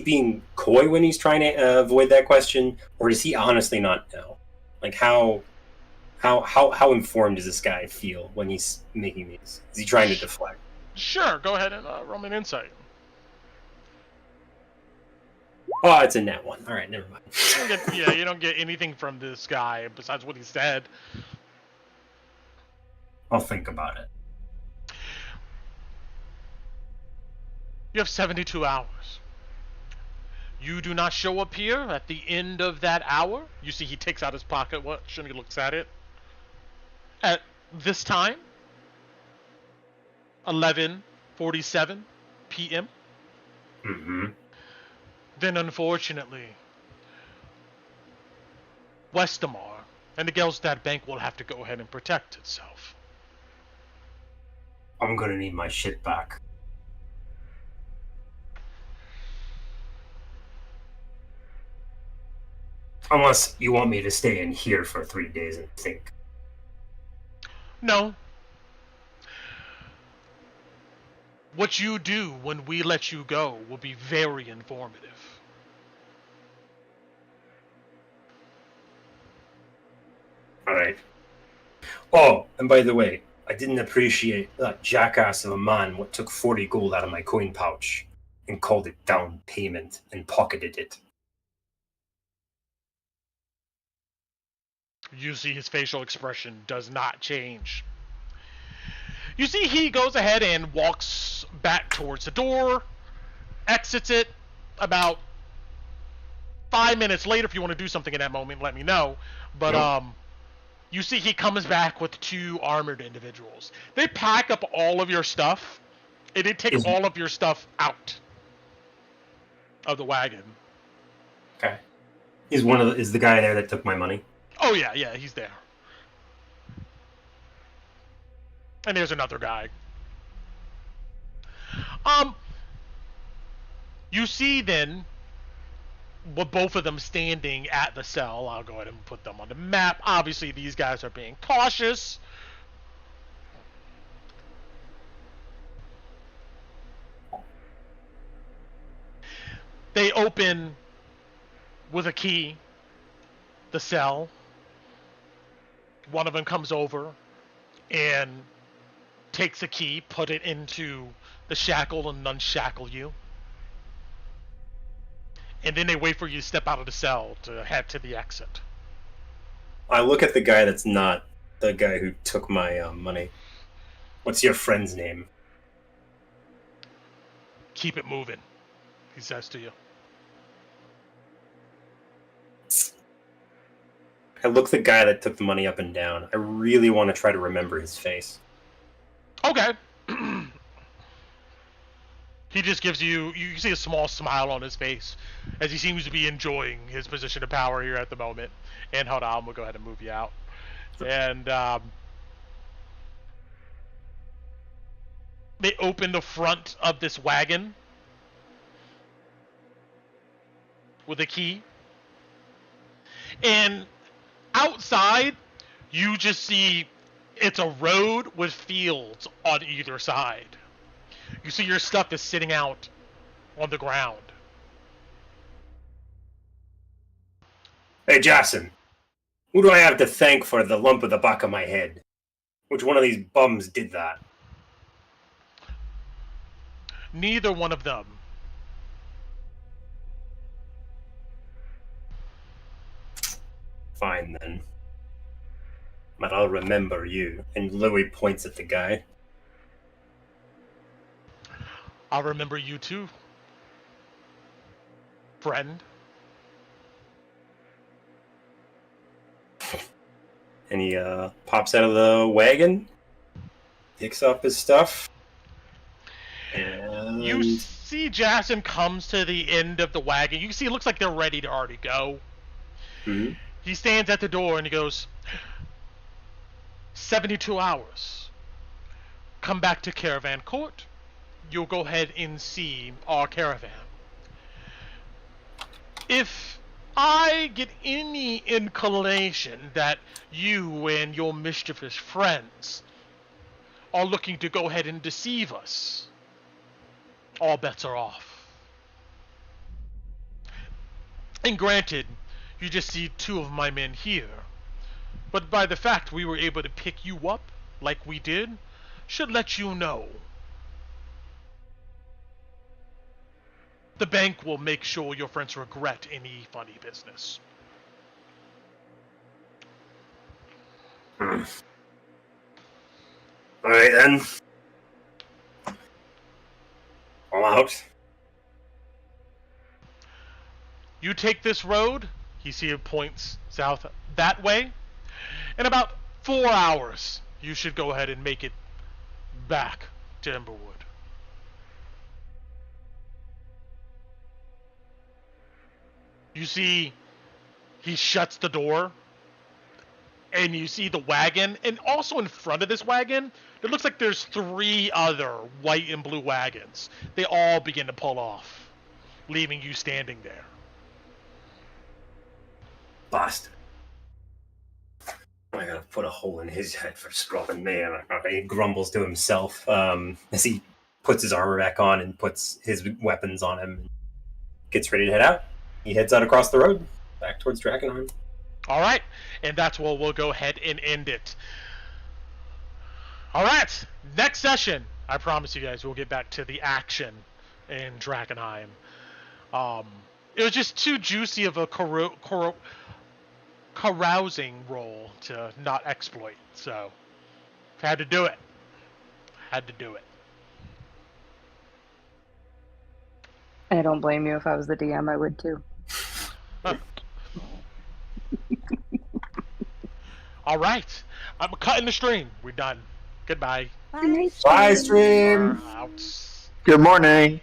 S1: being coy when he's trying to avoid that question, or does he honestly not know? Like how informed does this guy feel when he's making these? Is he trying to deflect?
S2: Sure, go ahead and roll me an insight.
S1: Oh, it's a net one. All right, never mind.
S2: You don't get anything from this guy besides what he said.
S1: I'll think about it.
S2: You have 72 hours. You do not show up here at the end of that hour. You see he takes out his pocket watch and he looks at it. At this time, 11:47 p.m.
S1: Mm-hmm.
S2: Then unfortunately, Westamar and the Gelstad Bank will have to go ahead and protect itself.
S1: I'm gonna need my shit back. Unless you want me to stay in here for 3 days and think.
S2: No. What you do when we let you go will be very informative.
S1: Alright. Oh, and by the way, I didn't appreciate that jackass of a man what took 40 gold out of my coin pouch and called it down payment and pocketed it.
S2: You see his facial expression does not change. You see he goes ahead and walks back towards the door, exits it. About 5 minutes later, if you want to do something in that moment, let me know. But
S1: Nope.
S2: You see he comes back with 2 armored individuals. They pack up all of your stuff, and they take all of your stuff out of the wagon.
S1: Okay. Is the guy there that took my money?
S2: Oh yeah, he's there. And there's another guy. You see then, with both of them standing at the cell. I'll go ahead and put them on the map. Obviously, these guys are being cautious. They open with a key the cell. One of them comes over and takes a key, put it into the shackle, and unshackle you. And then they wait for you to step out of the cell to head to the exit.
S1: I look at the guy that's not the guy who took my money. What's your friend's name?
S2: Keep it moving, he says to you.
S1: I look the guy that took the money up and down. I really want to try to remember his face.
S2: Okay. He just gives you see a small smile on his face as he seems to be enjoying his position of power here at the moment. And hold on, we'll go ahead and move you out. And they open the front of this wagon with a key. And outside, you just see it's a road with fields on either side. You see your stuff is sitting out on the ground.
S1: Hey, Jackson. Who do I have to thank for the lump of the back of my head? Which one of these bums did that?
S2: Neither one of them.
S1: Fine, then. But I'll remember you. And Louis points at the guy.
S2: I'll remember you too, friend.
S1: And he pops out of the wagon, picks up his stuff, and...
S2: You see Jackson comes to the end of the wagon. You see it looks like they're ready to already go.
S1: Mm-hmm.
S2: He stands at the door and he goes, 72 hours. Come back to Caravan Court. You'll go ahead and see our caravan. If I get any inclination that you and your mischievous friends are looking to go ahead and deceive us, all bets are off. And granted, you just see two of my men here, but by the fact we were able to pick you up like we did, should let you know. The bank will make sure your friends regret any funny business.
S1: Alright then. I'm out.
S2: You take this road, you see it points south that way. In about 4 hours, you should go ahead and make it back to Emberwood. You see, he shuts the door, and you see the wagon, and also in front of this wagon, it looks like there's 3 other white and blue wagons. They all begin to pull off, leaving you standing there.
S1: Bastard. I gotta put a hole in his head for scrubbing me. And he grumbles to himself as he puts his armor back on and puts his weapons on him and gets ready to head out. He heads out across the road, back towards Drakkenheim.
S2: All right, and that's where we'll go ahead and end it. All right, next session, I promise you guys, we'll get back to the action in Drakkenheim. It was just too juicy of a carousing role to not exploit, so had to do it. Had to do it.
S10: I don't blame you. If I was the DM, I would too.
S2: All right, I'm cutting the stream. We're done. Goodbye.
S10: Bye,
S1: Bye, stream.
S2: Out.
S4: Good morning.